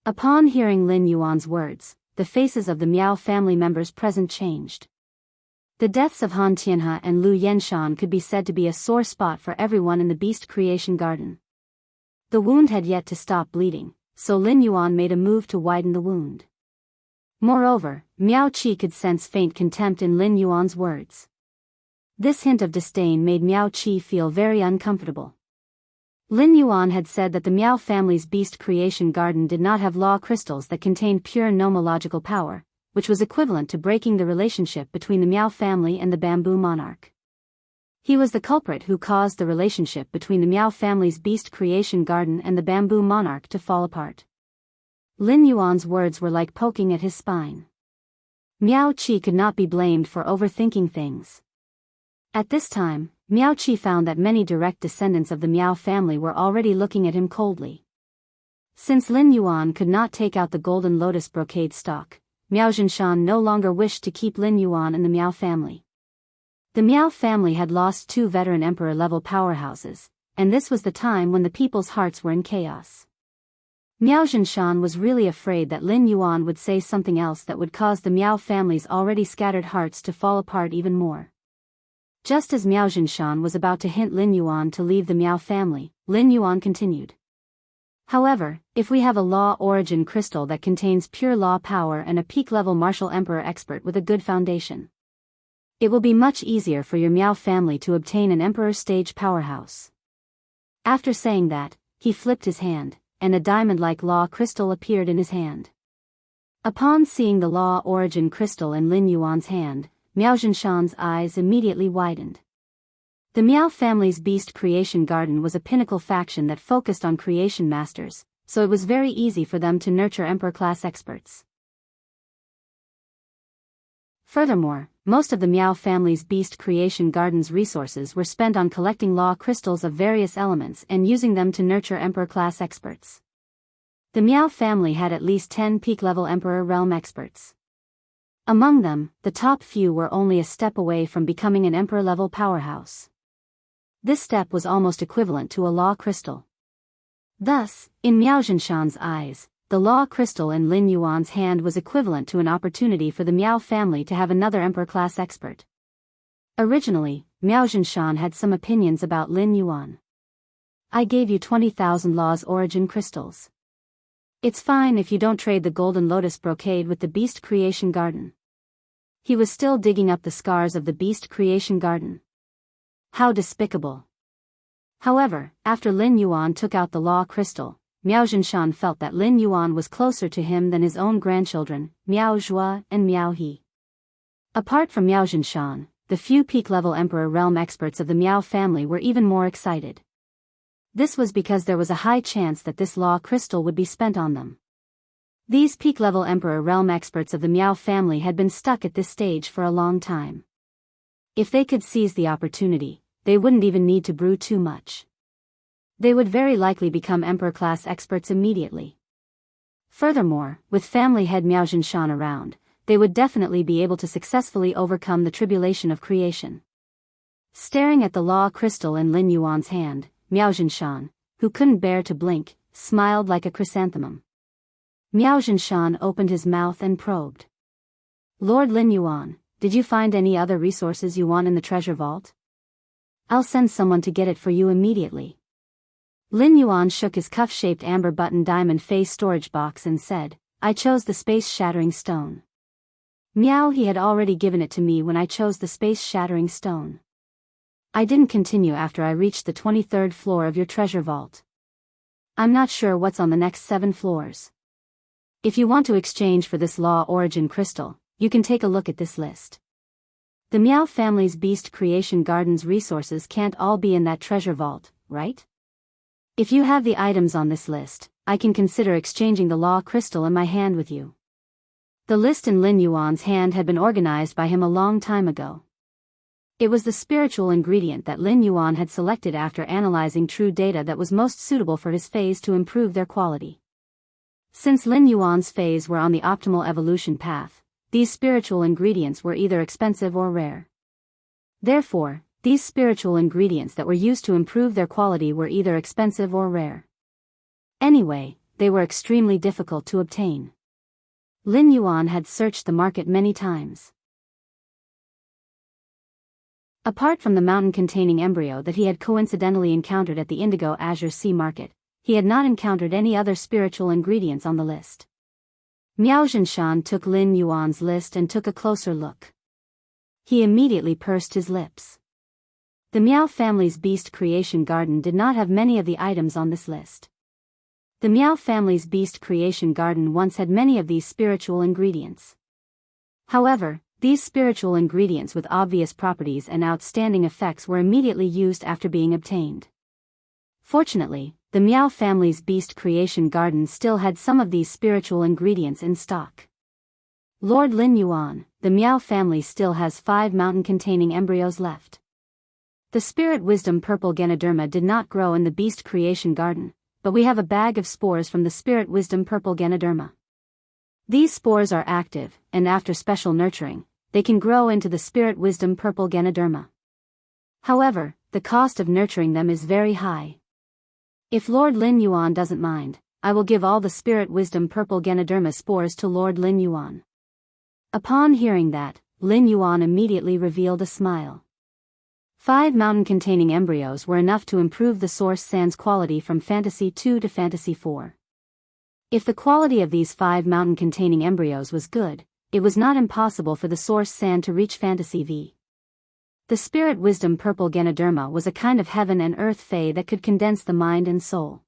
A: Upon hearing Lin Yuan's words, the faces of the Miao family members present changed. The deaths of Han Tianhe and Lu Yenshan could be said to be a sore spot for everyone in the Beast Creation Garden. The wound had yet to stop bleeding, so Lin Yuan made a move to widen the wound. Moreover, Miao Qi could sense faint contempt in Lin Yuan's words. This hint of disdain made Miao Qi feel very uncomfortable. Lin Yuan had said that the Miao family's Beast Creation Garden did not have law crystals that contained pure nomological power, which was equivalent to breaking the relationship between the Miao family and the Bamboo Monarch. He was the culprit who caused the relationship between the Miao family's Beast Creation Garden and the Bamboo Monarch to fall apart. Lin Yuan's words were like poking at his spine. Miao Qi could not be blamed for overthinking things. At this time, Miao Qi found that many direct descendants of the Miao family were already looking at him coldly. Since Lin Yuan could not take out the golden lotus brocade stock, Miao Zhinshan no longer wished to keep Lin Yuan in the Miao family. The Miao family had lost 2 veteran emperor-level powerhouses, and this was the time when the people's hearts were in chaos. Miao Zhinshan was really afraid that Lin Yuan would say something else that would cause the Miao family's already scattered hearts to fall apart even more. Just as Miao Zhinshan was about to hint Lin Yuan to leave the Miao family, Lin Yuan continued. However, if we have a law origin crystal that contains pure law power and a peak-level martial emperor expert with a good foundation, it will be much easier for your Miao family to obtain an emperor stage powerhouse. After saying that, he flipped his hand, and a diamond-like law crystal appeared in his hand. Upon seeing the law origin crystal in Lin Yuan's hand, Miao Zhinshan's eyes immediately widened. The Miao family's Beast Creation Garden was a pinnacle faction that focused on creation masters, so it was very easy for them to nurture emperor-class experts. Furthermore, most of the Miao family's Beast Creation Garden's resources were spent on collecting law crystals of various elements and using them to nurture emperor-class experts. The Miao family had at least 10 peak-level emperor realm experts. Among them, the top few were only a step away from becoming an emperor-level powerhouse. This step was almost equivalent to a law crystal. Thus, in Miao Zhinshan's eyes, the law crystal in Lin Yuan's hand was equivalent to an opportunity for the Miao family to have another emperor-class expert. Originally, Miao Zhinshan had some opinions about Lin Yuan. I gave you 20,000 law's origin crystals. It's fine if you don't trade the golden lotus brocade with the Beast Creation Garden. He was still digging up the scars of the Beast Creation Garden. How despicable. However, after Lin Yuan took out the law crystal, Miao Zhinshan felt that Lin Yuan was closer to him than his own grandchildren, Miao Zhua and Miao He. Apart from Miao Zhinshan, the few peak-level emperor realm experts of the Miao family were even more excited. This was because there was a high chance that this law crystal would be spent on them. These peak-level emperor realm experts of the Miao family had been stuck at this stage for a long time. If they could seize the opportunity, they wouldn't even need to brew too much. They would very likely become emperor-class experts immediately. Furthermore, with family head Miao Zhinshan around, they would definitely be able to successfully overcome the tribulation of creation. Staring at the law crystal in Lin Yuan's hand, Miao Zhinshan, who couldn't bear to blink, smiled like a chrysanthemum. Miao Zhinshan opened his mouth and probed. Lord Lin Yuan, did you find any other resources you want in the treasure vault? I'll send someone to get it for you immediately. Lin Yuan shook his cuff-shaped amber button diamond face storage box and said, I chose the space-shattering stone. Miao, he had already given it to me when I chose the space-shattering stone. I didn't continue after I reached the 23rd floor of your treasure vault. I'm not sure what's on the next 7 floors. If you want to exchange for this law origin crystal, you can take a look at this list. The Miao family's Beast Creation Garden's resources can't all be in that treasure vault, right? If you have the items on this list, I can consider exchanging the law crystal in my hand with you. The list in Lin Yuan's hand had been organized by him a long time ago. It was the spiritual ingredient that Lin Yuan had selected after analyzing true data that was most suitable for his phase to improve their quality. Since Lin Yuan's phase were on the optimal evolution path, these spiritual ingredients were either expensive or rare. Therefore, these spiritual ingredients that were used to improve their quality were either expensive or rare. Anyway, they were extremely difficult to obtain. Lin Yuan had searched the market many times. Apart from the mountain-containing embryo that he had coincidentally encountered at the Indigo Azure Sea Market, he had not encountered any other spiritual ingredients on the list. Miao Zhinshan took Lin Yuan's list and took a closer look. He immediately pursed his lips. The Miao family's beast creation garden did not have many of the items on this list. The Miao family's beast creation garden once had many of these spiritual ingredients. However, these spiritual ingredients with obvious properties and outstanding effects were immediately used after being obtained. Fortunately, the Miao family's beast creation garden still had some of these spiritual ingredients in stock. Lord Lin Yuan, the Miao family still has 5 mountain-containing embryos left. The spirit wisdom purple Ganoderma did not grow in the beast creation garden, but we have a bag of spores from the spirit wisdom purple Ganoderma. These spores are active, and after special nurturing, they can grow into the spirit wisdom purple Ganoderma. However, the cost of nurturing them is very high. If Lord Lin Yuan doesn't mind, I will give all the spirit wisdom purple Ganoderma spores to Lord Lin Yuan. Upon hearing that, Lin Yuan immediately revealed a smile. 5 mountain-containing embryos were enough to improve the source sand's quality from Fantasy 2 to Fantasy 4. If the quality of these 5 mountain-containing embryos was good, it was not impossible for the source sand to reach Fantasy V. The spirit wisdom purple Ganoderma was a kind of heaven and earth fae that could condense the mind and soul.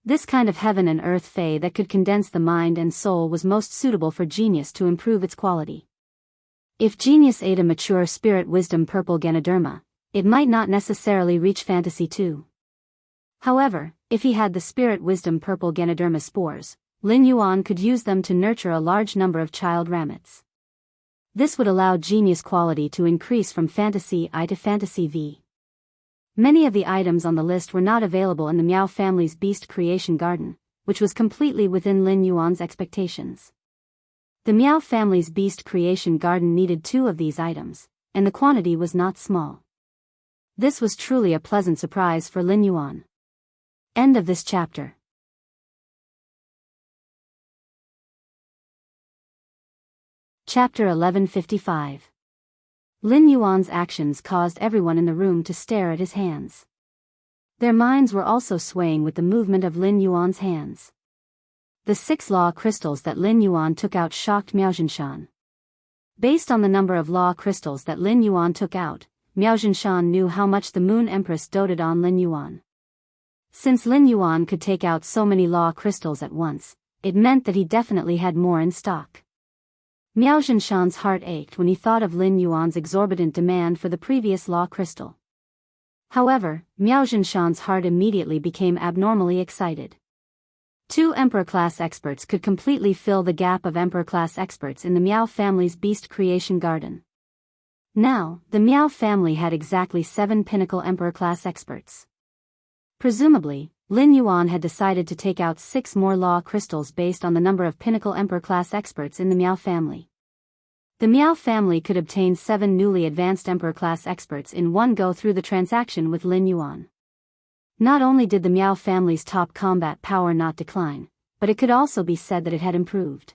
A: This kind of heaven and earth fae that could condense the mind and soul was most suitable for genius to improve its quality. If genius ate a mature spirit wisdom purple Ganoderma, it might not necessarily reach Fantasy 2. However, if he had the spirit wisdom purple Ganoderma spores, Lin Yuan could use them to nurture a large number of child rabbits. This would allow genius quality to increase from Fantasy I to Fantasy V. Many of the items on the list were not available in the Miao family's beast creation garden, which was completely within Lin Yuan's expectations. The Miao family's beast creation garden needed 2 of these items, and the quantity was not small. This was truly a pleasant surprise for Lin Yuan. End of this chapter. Chapter 1155. Lin Yuan's actions caused everyone in the room to stare at his hands. Their minds were also swaying with the movement of Lin Yuan's hands. The 6 law crystals that Lin Yuan took out shocked Miao Zhinshan. Based on the number of law crystals that Lin Yuan took out, Miao Zhinshan knew how much the Moon Empress doted on Lin Yuan. Since Lin Yuan could take out so many law crystals at once, it meant that he definitely had more in stock. Miao Zhinshan's heart ached when he thought of Lin Yuan's exorbitant demand for the previous law crystal. However, Miao Zhinshan's heart immediately became abnormally excited. 2 Emperor-class experts could completely fill the gap of Emperor-class experts in the Miao family's beast creation garden. Now, the Miao family had exactly 7 pinnacle Emperor-class experts. Presumably, Lin Yuan had decided to take out 6 more law crystals based on the number of pinnacle Emperor-class experts in the Miao family. The Miao family could obtain 7 newly advanced Emperor-class experts in one go through the transaction with Lin Yuan. Not only did the Miao family's top combat power not decline, but it could also be said that it had improved.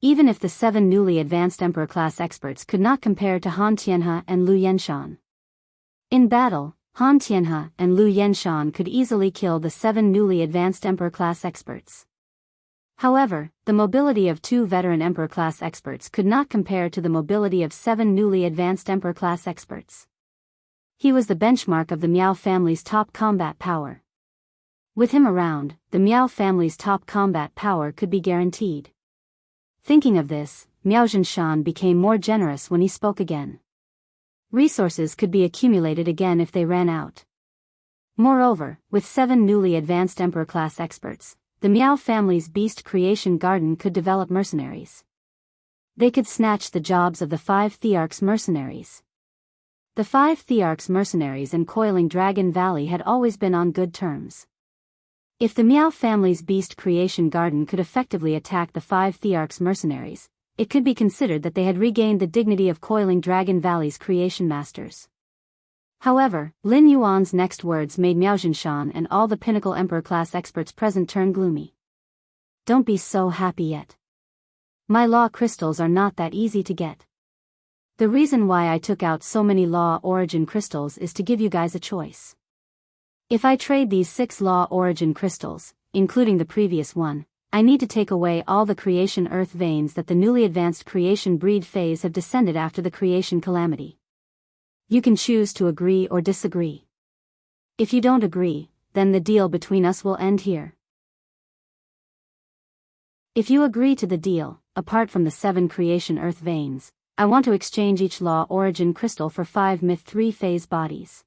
A: Even if the 7 newly advanced Emperor-class experts could not compare to Han Tianhe and Lu Yenshan. In battle, Han Tianhe and Lu Yenshan could easily kill the 7 newly advanced Emperor-class experts. However, the mobility of 2 veteran Emperor-class experts could not compare to the mobility of 7 newly advanced Emperor-class experts. He was the benchmark of the Miao family's top combat power. With him around, the Miao family's top combat power could be guaranteed. Thinking of this, Miao Zhinshan became more generous when he spoke again. Resources could be accumulated again if they ran out. Moreover, with 7 newly advanced Emperor-class experts, the Miao family's beast creation garden could develop mercenaries. They could snatch the jobs of the 5 Thearchs mercenaries. The 5 Thearchs mercenaries in Coiling Dragon Valley had always been on good terms. If the Miao family's beast creation garden could effectively attack the 5 Thearchs mercenaries, it could be considered that they had regained the dignity of Coiling Dragon Valley's creation masters. However, Lin Yuan's next words made Miao Zhinshan and all the Pinnacle Emperor-class experts present turn gloomy. Don't be so happy yet. My law crystals are not that easy to get. The reason why I took out so many law origin crystals is to give you guys a choice. If I trade these 6 law origin crystals, including the previous one, I need to take away all the creation earth veins that the newly advanced creation breed phase have descended after the creation calamity. You can choose to agree or disagree. If you don't agree, then the deal between us will end here. If you agree to the deal, apart from the 7 creation earth veins, I want to exchange each law origin crystal for 5 myth 3 phase bodies.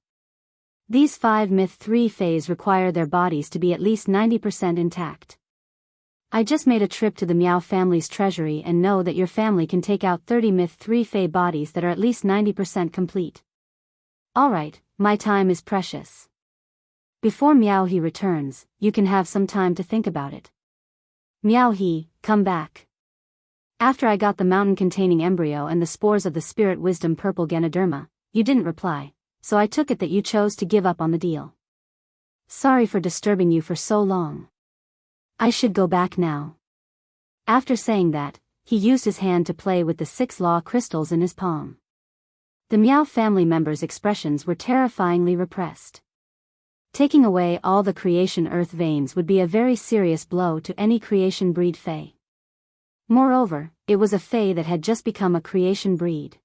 A: These 5 myth 3 phase require their bodies to be at least 90% intact. I just made a trip to the Miao family's treasury and know that your family can take out 30 myth 3 phase bodies that are at least 90% complete. Alright, my time is precious. Before Miao He returns, you can have some time to think about it. Miao He, come back. After I got the mountain-containing embryo and the spores of the spirit wisdom purple Ganoderma, you didn't reply, so I took it that you chose to give up on the deal. Sorry for disturbing you for so long. I should go back now. After saying that, he used his hand to play with the 6 law crystals in his palm. The Miao family members' expressions were terrifyingly repressed. Taking away all the creation earth veins would be a very serious blow to any creation breed fae. Moreover, it was a fae that had just become a creation breed.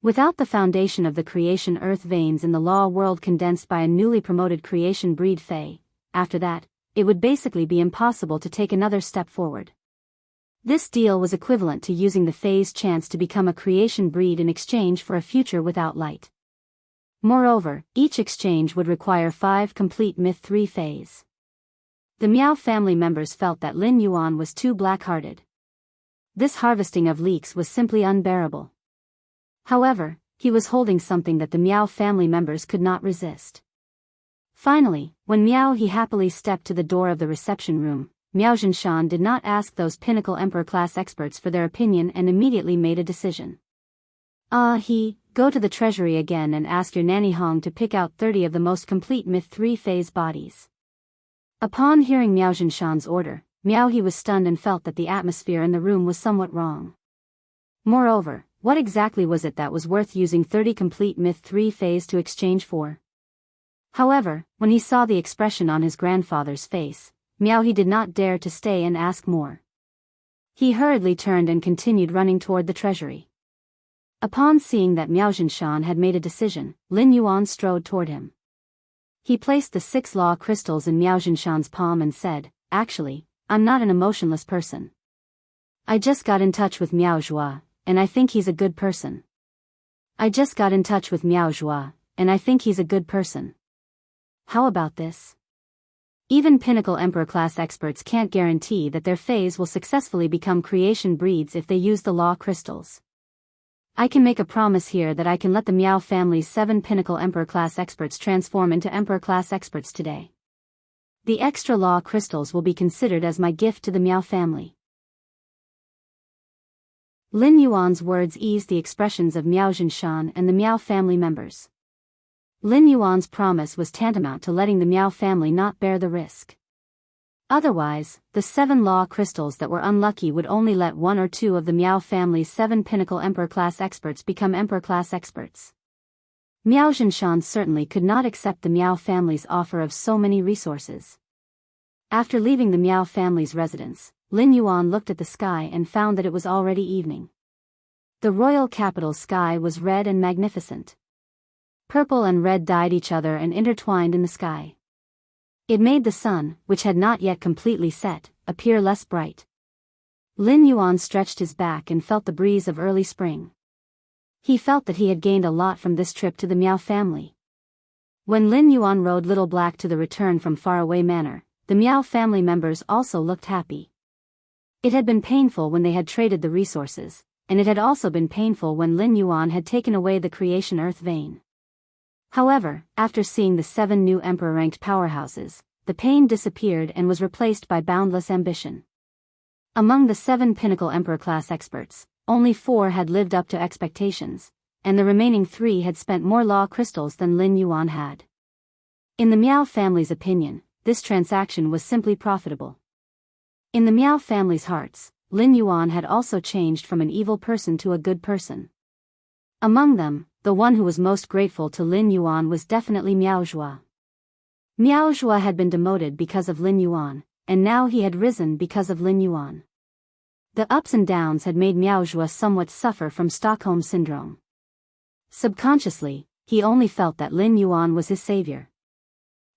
A: Without the foundation of the creation earth veins in the law world condensed by a newly promoted creation breed fae, after that, it would basically be impossible to take another step forward. This deal was equivalent to using the fae's chance to become a creation breed in exchange for a future without light. Moreover, each exchange would require 5 complete myth 3 faes. The Miao family members felt that Lin Yuan was too black-hearted. This harvesting of leeks was simply unbearable. However, he was holding something that the Miao family members could not resist. Finally, when Miao He happily stepped to the door of the reception room, Miao Zhinshan did not ask those Pinnacle Emperor-class experts for their opinion and immediately made a decision. Go to the treasury again and ask your nanny Hong to pick out 30 of the most complete myth 3 phase bodies. Upon hearing Miao Zhinshan's order, Miao He was stunned and felt that the atmosphere in the room was somewhat wrong. Moreover, what exactly was it that was worth using 30 complete myth 3 phase to exchange for? However, when he saw the expression on his grandfather's face, Miao He did not dare to stay and ask more. He hurriedly turned and continued running toward the treasury. Upon seeing that Miao Zhinshan had made a decision, Lin Yuan strode toward him. He placed the 6 law crystals in Miao Zhinshan's palm and said, "Actually, I'm not an emotionless person. I just got in touch with Miao Zhua, and I think he's a good person. I just got in touch with Miao Zhua, and I think he's a good person. How about this? Even Pinnacle Emperor-class experts can't guarantee that their phase will successfully become creation breeds if they use the law crystals. I can make a promise here that I can let the Miao family's 7 Pinnacle Emperor-class experts transform into Emperor-class experts today. The extra law crystals will be considered as my gift to the Miao family." Lin Yuan's words eased the expressions of Miao Zhinshan and the Miao family members. Lin Yuan's promise was tantamount to letting the Miao family not bear the risk. Otherwise, the 7 law crystals that were unlucky would only let 1 or 2 of the Miao family's 7 Pinnacle Emperor-class experts become Emperor-class experts. Miao Zhinshan certainly could not accept the Miao family's offer of so many resources. After leaving the Miao family's residence, Lin Yuan looked at the sky and found that it was already evening. The royal capital's sky was red and magnificent. Purple and red dyed each other and intertwined in the sky. It made the sun, which had not yet completely set, appear less bright. Lin Yuan stretched his back and felt the breeze of early spring. He felt that he had gained a lot from this trip to the Miao family. When Lin Yuan rode Little Black to the return from Faraway Manor, the Miao family members also looked happy. It had been painful when they had traded the resources, and it had also been painful when Lin Yuan had taken away the creation earth vein. However, after seeing the 7 new emperor-ranked powerhouses, the pain disappeared and was replaced by boundless ambition. Among the 7 pinnacle emperor-class experts, only 4 had lived up to expectations, and the remaining 3 had spent more law crystals than Lin Yuan had. In the Miao family's opinion, this transaction was simply profitable. In the Miao family's hearts, Lin Yuan had also changed from an evil person to a good person. Among them, the one who was most grateful to Lin Yuan was definitely Miao Zhua. Miao Zhua had been demoted because of Lin Yuan, and now he had risen because of Lin Yuan. The ups and downs had made Miao Zhua somewhat suffer from Stockholm Syndrome. Subconsciously, he only felt that Lin Yuan was his savior.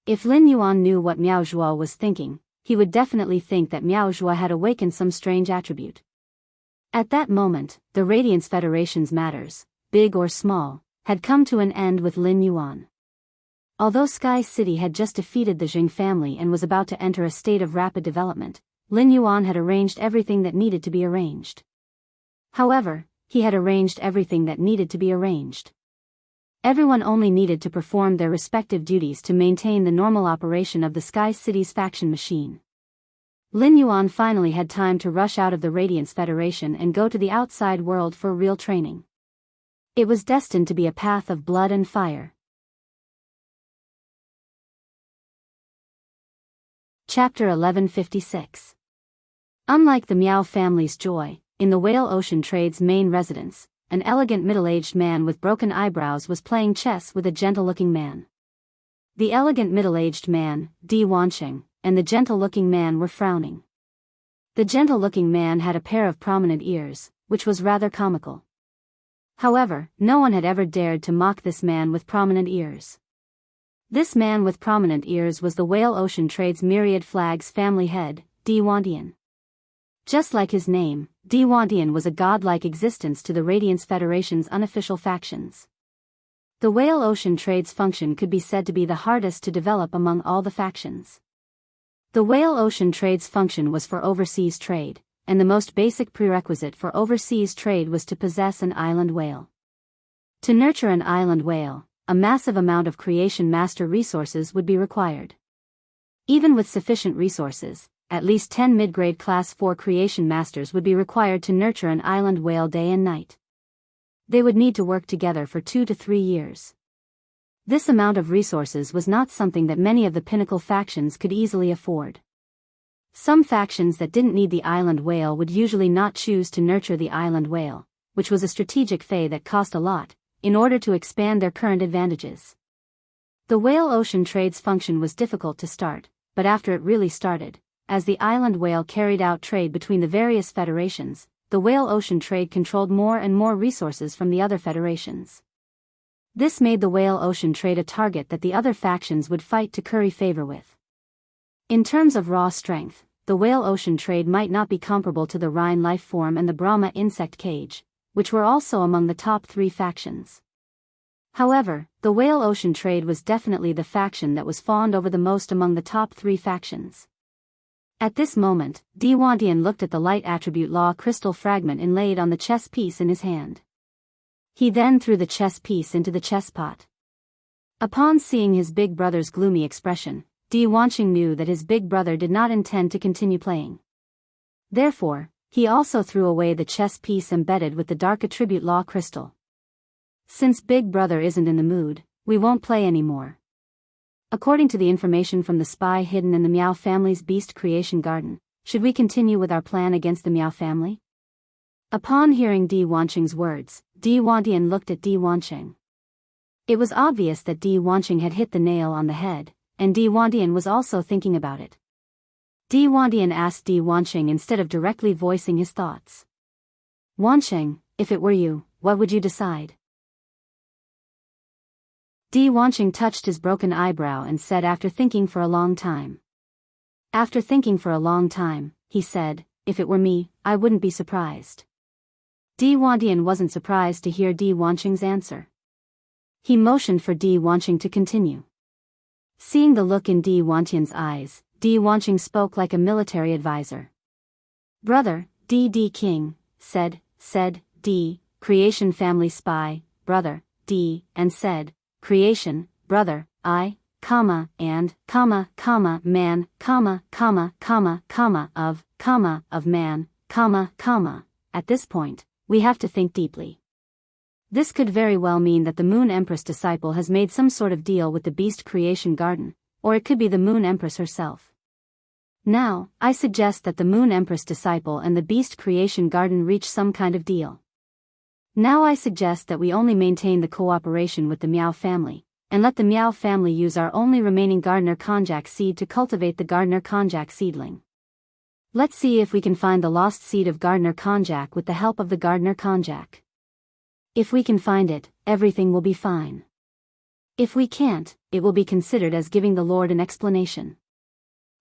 A: If Lin Yuan knew what Miao Zhua was thinking, he would definitely think that Miao Zhua had awakened some strange attribute. At that moment, the Radiance Federation's matters, big or small, had come to an end with Lin Yuan. Although Sky City had just defeated the Jing family and was about to enter a state of rapid development, Lin Yuan had arranged everything that needed to be arranged. However, he had arranged everything that needed to be arranged. Everyone only needed to perform their respective duties to maintain the normal operation of the Sky City's faction machine. Lin Yuan finally had time to rush out of the Radiance Federation and go to the outside world for real training. It was destined to be a path of blood and fire. Chapter 1156. Unlike the Miao family's joy, in the Whale Ocean Trade's main residence, an elegant middle-aged man with broken eyebrows was playing chess with a gentle-looking man. The elegant middle-aged man, Di Wanqing, and the gentle-looking man were frowning. The gentle-looking man had a pair of prominent ears, which was rather comical. However, no one had ever dared to mock this man with prominent ears. This man with prominent ears was the Whale Ocean Trade's Myriad Flags family head, Di Wandian. Just like his name, Di Wandian was a godlike existence to the Radiance Federation's unofficial factions. The Whale Ocean Trade's function could be said to be the hardest to develop among all the factions. The Whale Ocean Trade's function was for overseas trade, and the most basic prerequisite for overseas trade was to possess an island whale. To nurture an island whale, a massive amount of creation master resources would be required. Even with sufficient resources, at least 10 mid-grade class 4 creation masters would be required to nurture an island whale day and night. They would need to work together for 2 to 3 years. This amount of resources was not something that many of the pinnacle factions could easily afford. Some factions that didn't need the island whale would usually not choose to nurture the island whale, which was a strategic fey that cost a lot, in order to expand their current advantages. The Whale Ocean Trade's function was difficult to start, but after it really started, as the island whale carried out trade between the various federations, the Whale Ocean Trade controlled more and more resources from the other federations. This made the Whale Ocean Trade a target that the other factions would fight to curry favor with. In terms of raw strength, the Whale Ocean Trade might not be comparable to the Rhine life form and the Brahma insect cage, which were also among the top 3 factions. However, the Whale Ocean Trade was definitely the faction that was fawned over the most among the top 3 factions. At this moment, Di Wandian looked at the light attribute law crystal fragment inlaid on the chess piece in his hand. He then threw the chess piece into the chess pot. Upon seeing his big brother's gloomy expression, Di Wanqing knew that his big brother did not intend to continue playing. Therefore, he also threw away the chess piece embedded with the dark attribute law crystal. Since big brother isn't in the mood, we won't play anymore. According to the information from the spy hidden in the Miao family's beast creation garden, should we continue with our plan against the Miao family? Upon hearing Di Wanqing's words, Di Wandian looked at Di Wanqing. It was obvious that Di Wanqing had hit the nail on the head, and Di Wandian was also thinking about it. Di Wandian asked Di Wanqing instead of directly voicing his thoughts. Wanqing, if it were you, what would you decide? Di Wanqing touched his broken eyebrow and said after thinking for a long time. After thinking for a long time, he said, if it were me, I wouldn't be surprised. Di Wandian wasn't surprised to hear Di Wanqing's answer. He motioned for Di Wanqing to continue. Seeing the look in Di Wanqian's eyes, Di Wanqing spoke like a military advisor. Brother, D. King, said, D, creation family spy, brother, D, and said, creation, brother, I, and, man, of man, At this point, we have to think deeply. This could very well mean that the Moon Empress disciple has made some sort of deal with the Beast Creation Garden, or it could be the Moon Empress herself. Now, I suggest that the Moon Empress disciple and the Beast Creation Garden reach some kind of deal. Now I suggest that we only maintain the cooperation with the Miao family, and let the Miao family use our only remaining Gardener Konjac seed to cultivate the Gardener Konjac seedling. Let's see if we can find the lost seed of Gardener Konjac with the help of the Gardener Konjac. If we can find it, everything will be fine. If we can't, it will be considered as giving the Lord an explanation.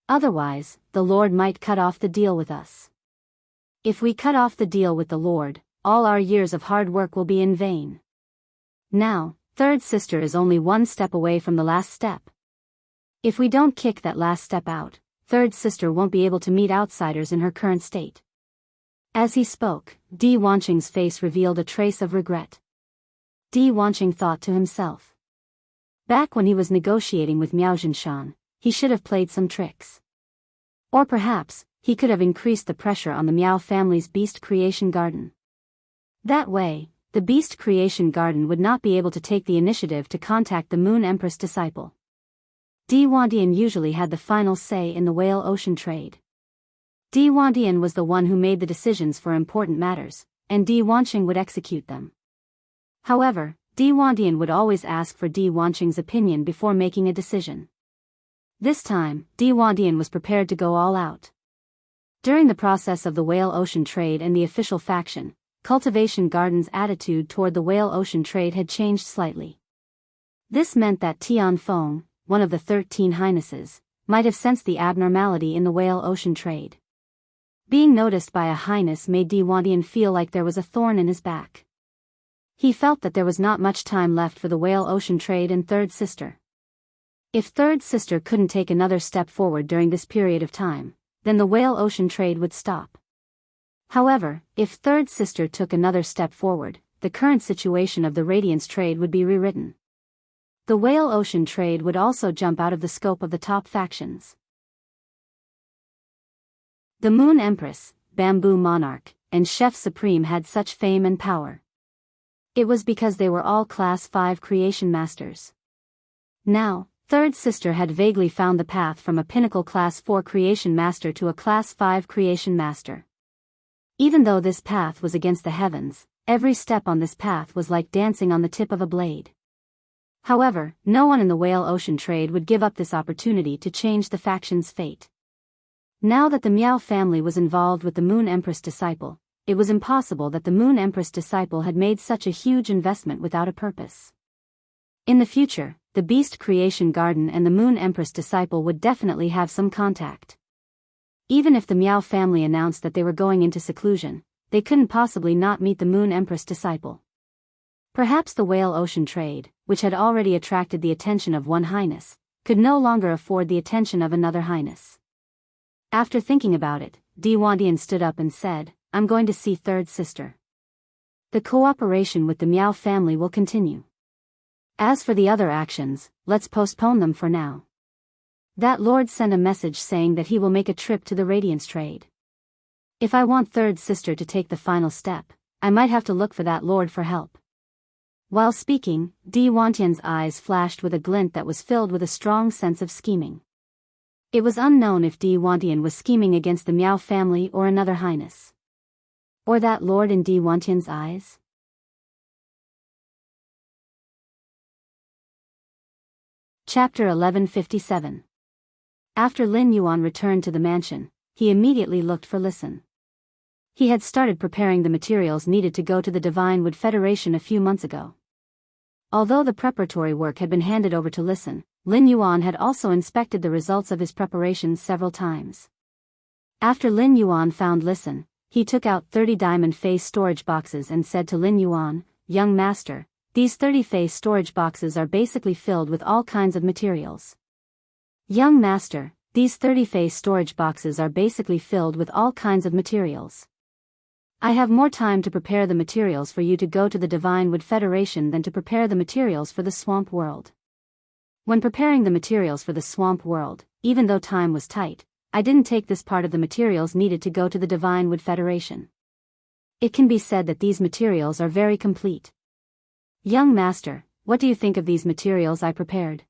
A: Otherwise, the Lord might cut off the deal with us. If we cut off the deal with the Lord, all our years of hard work will be in vain. Now, third sister is only one step away from the last step. If we don't kick that last step out, third sister won't be able to meet outsiders in her current state. As he spoke, Di Wanqing's face revealed a trace of regret. Di Wanqing thought to himself. Back when he was negotiating with Miao Zhinshan, he should have played some tricks. Or perhaps, he could have increased the pressure on the Miao family's Beast Creation Garden. That way, the Beast Creation Garden would not be able to take the initiative to contact the Moon Empress disciple. Di Wandian usually had the final say in the whale ocean trade. Di Wandian was the one who made the decisions for important matters, and Di Wanqing would execute them. However, Di Wandian would always ask for Di Wanqing's opinion before making a decision. This time, Di Wandian was prepared to go all out. During the process of the whale ocean trade and the official faction, Cultivation Garden's attitude toward the whale ocean trade had changed slightly. This meant that Tian Feng, one of the 13 highnesses, might have sensed the abnormality in the whale ocean trade. Being noticed by a highness made Di Wandian feel like there was a thorn in his back. He felt that there was not much time left for the whale ocean trade and third sister. If third sister couldn't take another step forward during this period of time, then the whale ocean trade would stop. However, if third sister took another step forward, the current situation of the radiance trade would be rewritten. The whale ocean trade would also jump out of the scope of the top factions. The Moon Empress, Bamboo Monarch, and Chef Supreme had such fame and power. It was because they were all Class 5 creation masters. Now, third sister had vaguely found the path from a pinnacle Class 4 creation master to a Class 5 creation master. Even though this path was against the heavens, every step on this path was like dancing on the tip of a blade. However, no one in the whale ocean trade would give up this opportunity to change the faction's fate. Now that the Miao family was involved with the Moon Empress disciple, it was impossible that the Moon Empress disciple had made such a huge investment without a purpose. In the future, the Beast Creation Garden and the Moon Empress disciple would definitely have some contact. Even if the Miao family announced that they were going into seclusion, they couldn't possibly not meet the Moon Empress disciple. Perhaps the whale ocean trade, which had already attracted the attention of one highness, could no longer afford the attention of another highness. After thinking about it, Di Wandian stood up and said, "I'm going to see third sister. The cooperation with the Miao family will continue. As for the other actions, let's postpone them for now." That lord sent a message saying that he will make a trip to the radiance trade. If I want third sister to take the final step, I might have to look for that lord for help. While speaking, Di Wantian's eyes flashed with a glint that was filled with a strong sense of scheming. It was unknown if Di Wantian was scheming against the Miao family or another highness. Or that lord in Di Wantian's eyes? Chapter 1157. After Lin Yuan returned to the mansion, he immediately looked for Listen. He had started preparing the materials needed to go to the Divine Wood Federation a few months ago. Although the preparatory work had been handed over to Listen, Lin Yuan had also inspected the results of his preparations several times. After Lin Yuan found Listen, he took out 30 diamond face storage boxes and said to Lin Yuan, "Young master, these 30 face storage boxes are basically filled with all kinds of materials." Young master, these 30 face storage boxes are basically filled with all kinds of materials. I have more time to prepare the materials for you to go to the Divine Wood Federation than to prepare the materials for the Swamp World. When preparing the materials for the Swamp World, even though time was tight, I didn't take this part of the materials needed to go to the Divine Wood Federation. It can be said that these materials are very complete. Young master, what do you think of these materials I prepared?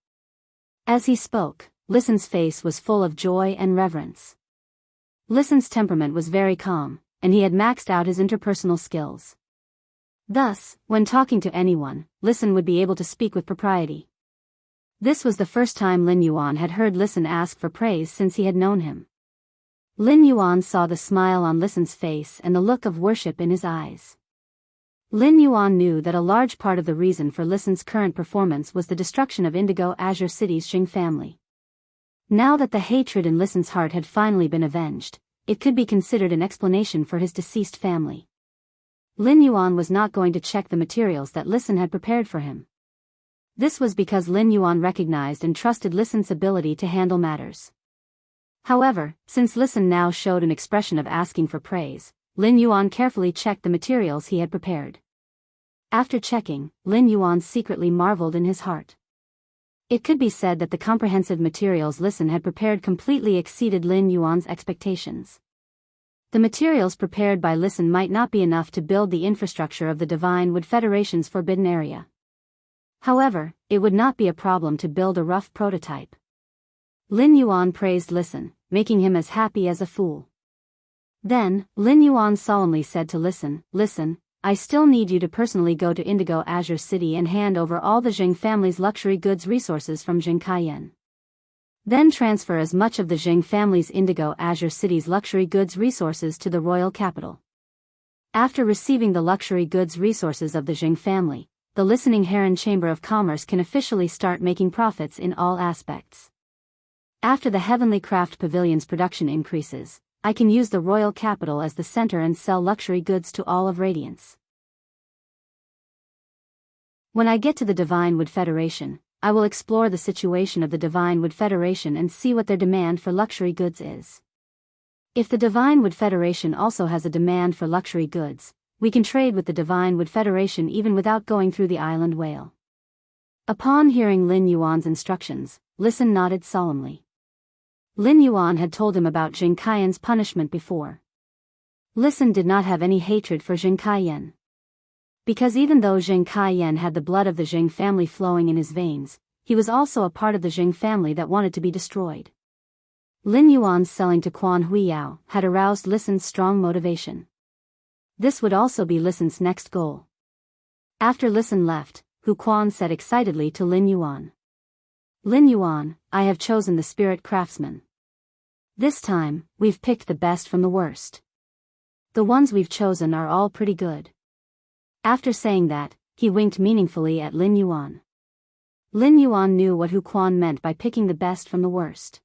A: As he spoke, Listen's face was full of joy and reverence. Listen's temperament was very calm, and he had maxed out his interpersonal skills. Thus, when talking to anyone, Listen would be able to speak with propriety. This was the first time Lin Yuan had heard Listen ask for praise since he had known him. Lin Yuan saw the smile on Listen's face and the look of worship in his eyes. Lin Yuan knew that a large part of the reason for Listen's current performance was the destruction of Indigo Azure City's Jing family. Now that the hatred in Listen's heart had finally been avenged, it could be considered an explanation for his deceased family. Lin Yuan was not going to check the materials that Listen had prepared for him. This was because Lin Yuan recognized and trusted Listen's ability to handle matters. However, since Listen now showed an expression of asking for praise, Lin Yuan carefully checked the materials he had prepared. After checking, Lin Yuan secretly marveled in his heart. It could be said that the comprehensive materials Listen had prepared completely exceeded Lin Yuan's expectations. The materials prepared by Listen might not be enough to build the infrastructure of the Divine Wood Federation's forbidden area. However, it would not be a problem to build a rough prototype. Lin Yuan praised Listen, making him as happy as a fool. Then, Lin Yuan solemnly said to Listen, "Listen, I still need you to personally go to Indigo Azure City and hand over all the Jing family's luxury goods resources from Jing Kaiyan. Then transfer as much of the Jing family's Indigo Azure City's luxury goods resources to the royal capital." After receiving the luxury goods resources of the Jing family, the Listening Heron Chamber of Commerce can officially start making profits in all aspects. After the Heavenly Craft Pavilion's production increases, I can use the royal capital as the center and sell luxury goods to all of Radiance. When I get to the Divine Wood Federation, I will explore the situation of the Divine Wood Federation and see what their demand for luxury goods is. If the Divine Wood Federation also has a demand for luxury goods, we can trade with the Divine Wood Federation even without going through the Island Whale. Upon hearing Lin Yuan's instructions, Listen nodded solemnly. Lin Yuan had told him about Jing Kaiyan's punishment before. Listen did not have any hatred for Jing Kaiyan. Because even though Jing Kaiyan had the blood of the Jing family flowing in his veins, he was also a part of the Jing family that wanted to be destroyed. Lin Yuan's selling to Quan Huiyao had aroused Listen's strong motivation. This would also be Listen's next goal. After Listen left, Hu Quan said excitedly to Lin Yuan, "Lin Yuan, I have chosen the spirit craftsman. This time, we've picked the best from the worst. The ones we've chosen are all pretty good." After saying that, he winked meaningfully at Lin Yuan. Lin Yuan knew what Hu Quan meant by picking the best from the worst.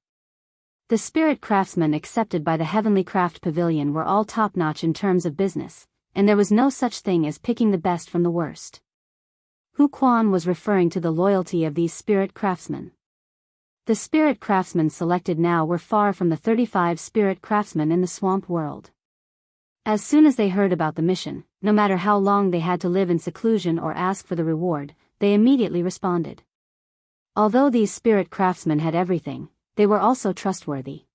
A: The spirit craftsmen accepted by the Heavenly Craft Pavilion were all top-notch in terms of business, and there was no such thing as picking the best from the worst. Hu Quan was referring to the loyalty of these spirit craftsmen. The spirit craftsmen selected now were far from the 35 spirit craftsmen in the swamp world. As soon as they heard about the mission, no matter how long they had to live in seclusion or ask for the reward, they immediately responded. Although these spirit craftsmen had everything, they were also trustworthy.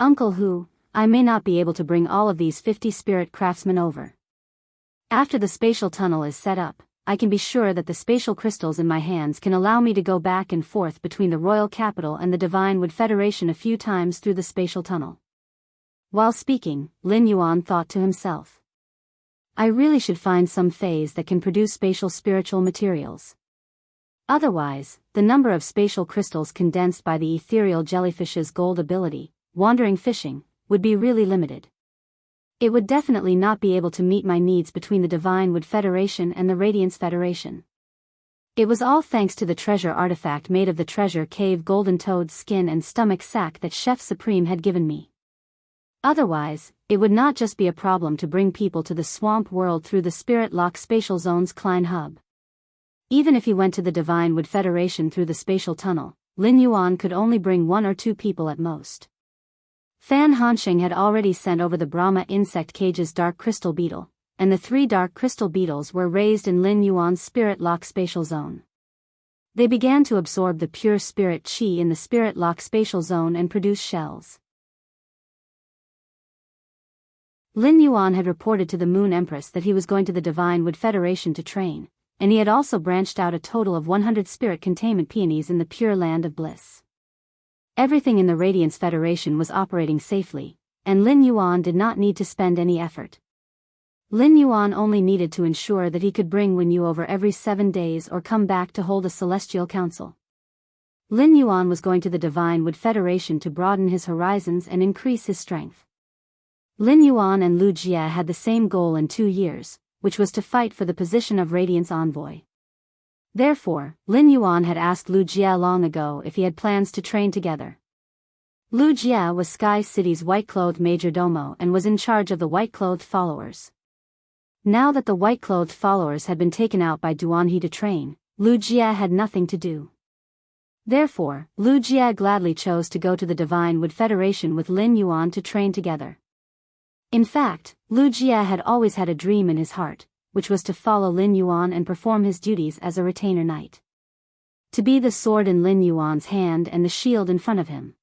A: "Uncle Hu, I may not be able to bring all of these 50 spirit craftsmen over. After the spatial tunnel is set up, I can be sure that the spatial crystals in my hands can allow me to go back and forth between the royal capital and the Divine Wood Federation a few times through the spatial tunnel." While speaking, Lin Yuan thought to himself, "I really should find some phase that can produce spatial spiritual materials. Otherwise, the number of spatial crystals condensed by the ethereal jellyfish's gold ability, wandering fishing, would be really limited. It would definitely not be able to meet my needs between the Divine Wood Federation and the Radiance Federation. It was all thanks to the treasure artifact made of the treasure cave golden toad's skin and stomach sac that Chef Supreme had given me. Otherwise, it would not just be a problem to bring people to the swamp world through the Spirit Lock Spatial Zone's Klein Hub. Even if he went to the Divine Wood Federation through the spatial tunnel, Lin Yuan could only bring 1 or 2 people at most. Fan Hansheng had already sent over the Brahma insect cage's dark crystal beetle, and the 3 dark crystal beetles were raised in Lin Yuan's Spirit Lock Spatial Zone. They began to absorb the pure spirit chi in the Spirit Lock Spatial Zone and produce shells. Lin Yuan had reported to the Moon Empress that he was going to the Divine Wood Federation to train, and he had also branched out a total of 100 spirit containment peonies in the Pure Land of Bliss. Everything in the Radiance Federation was operating safely, and Lin Yuan did not need to spend any effort. Lin Yuan only needed to ensure that he could bring Wen Yu over every 7 days or come back to hold a celestial council. Lin Yuan was going to the Divine Wood Federation to broaden his horizons and increase his strength. Lin Yuan and Lu Jie had the same goal in 2 years, which was to fight for the position of Radiance Envoy. Therefore, Lin Yuan had asked Lu Jie long ago if he had plans to train together. Lu Jie was Sky City's white-clothed majordomo and was in charge of the white-clothed followers. Now that the white-clothed followers had been taken out by Duanhe to train, Lu Jie had nothing to do. Therefore, Lu Jie gladly chose to go to the Divine Wood Federation with Lin Yuan to train together. In fact, Lu Jie had always had a dream in his heart, which was to follow Lin Yuan and perform his duties as a retainer knight. To be the sword in Lin Yuan's hand and the shield in front of him.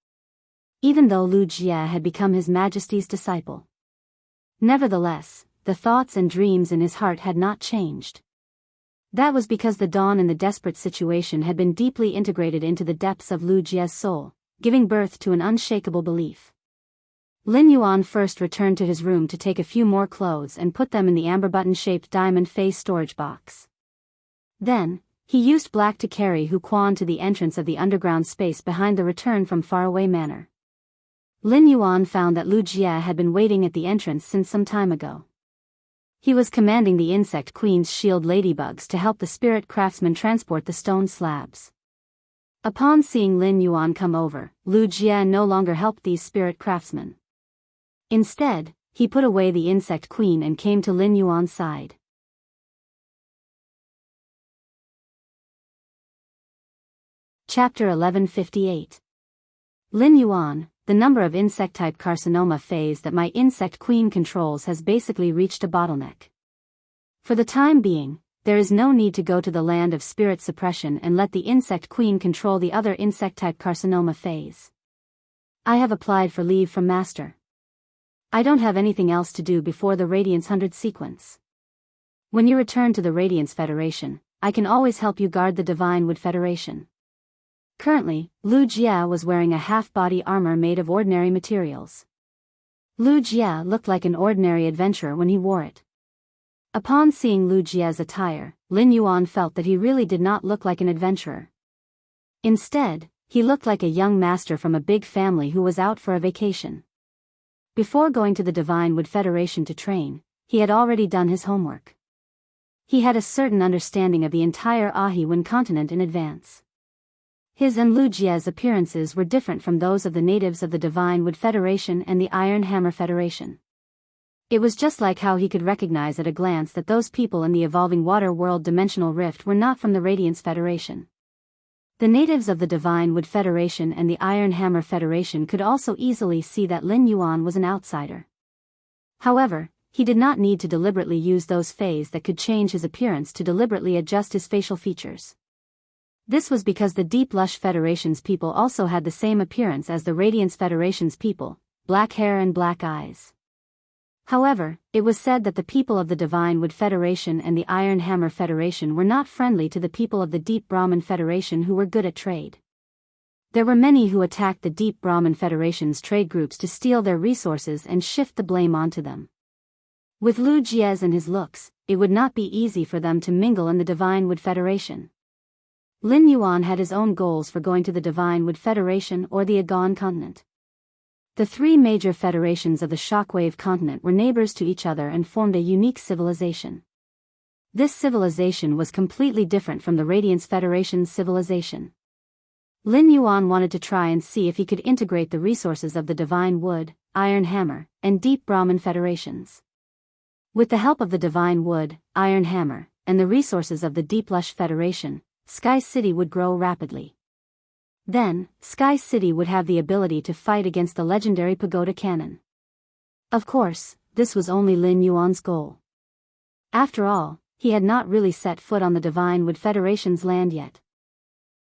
A: Even though Lu Jie had become His Majesty's disciple. Nevertheless, the thoughts and dreams in his heart had not changed. That was because the dawn in the desperate situation had been deeply integrated into the depths of Lu Jie's soul, giving birth to an unshakable belief. Lin Yuan first returned to his room to take a few more clothes and put them in the amber button-shaped diamond face storage box. Then, he used black to carry Hu Quan to the entrance of the underground space behind the return from faraway manor. Lin Yuan found that Lu Jie had been waiting at the entrance since some time ago. He was commanding the Insect Queen's shield ladybugs to help the spirit craftsman transport the stone slabs. Upon seeing Lin Yuan come over, Lu Jie no longer helped these spirit craftsmen. Instead, he put away the Insect Queen and came to Lin Yuan's side. Chapter 1158. Lin Yuan, the number of insect-type carcinoma phase that my Insect Queen controls has basically reached a bottleneck. For the time being, there is no need to go to the land of spirit suppression and let the Insect Queen control the other insect-type carcinoma phase. I have applied for leave from Master. I don't have anything else to do before the Radiance 100 sequence. When you return to the Radiance Federation, I can always help you guard the Divine Wood Federation. Currently, Lu Jie was wearing a half-body armor made of ordinary materials. Lu Jie looked like an ordinary adventurer when he wore it. Upon seeing Lu Jie's attire, Lin Yuan felt that he really did not look like an adventurer. Instead, he looked like a young master from a big family who was out for a vacation. Before going to the Divine Wood Federation to train, he had already done his homework. He had a certain understanding of the entire Ahiwen continent in advance. His and Lu Jie's appearances were different from those of the natives of the Divine Wood Federation and the Iron Hammer Federation. It was just like how he could recognize at a glance that those people in the evolving water world dimensional rift were not from the Radiance Federation. The natives of the Divine Wood Federation and the Iron Hammer Federation could also easily see that Lin Yuan was an outsider. However, he did not need to deliberately use those phase that could change his appearance to deliberately adjust his facial features. This was because the Deep Lush Federation's people also had the same appearance as the Radiance Federation's people, black hair and black eyes. However, it was said that the people of the Divine Wood Federation and the Iron Hammer Federation were not friendly to the people of the Deep Brahmin Federation who were good at trade. There were many who attacked the Deep Brahmin Federation's trade groups to steal their resources and shift the blame onto them. With Lu Jie and his looks, it would not be easy for them to mingle in the Divine Wood Federation. Lin Yuan had his own goals for going to the Divine Wood Federation or the Agon continent. The 3 major federations of the Shockwave continent were neighbors to each other and formed a unique civilization. This civilization was completely different from the Radiance Federation's civilization. Lin Yuan wanted to try and see if he could integrate the resources of the Divine Wood, Iron Hammer, and Deep Brahmin Federations. With the help of the Divine Wood, Iron Hammer, and the resources of the Deep Lush Federation, Sky City would grow rapidly. Then, Sky City would have the ability to fight against the legendary Pagoda Cannon. Of course, this was only Lin Yuan's goal. After all, he had not really set foot on the Divine Wood Federation's land yet.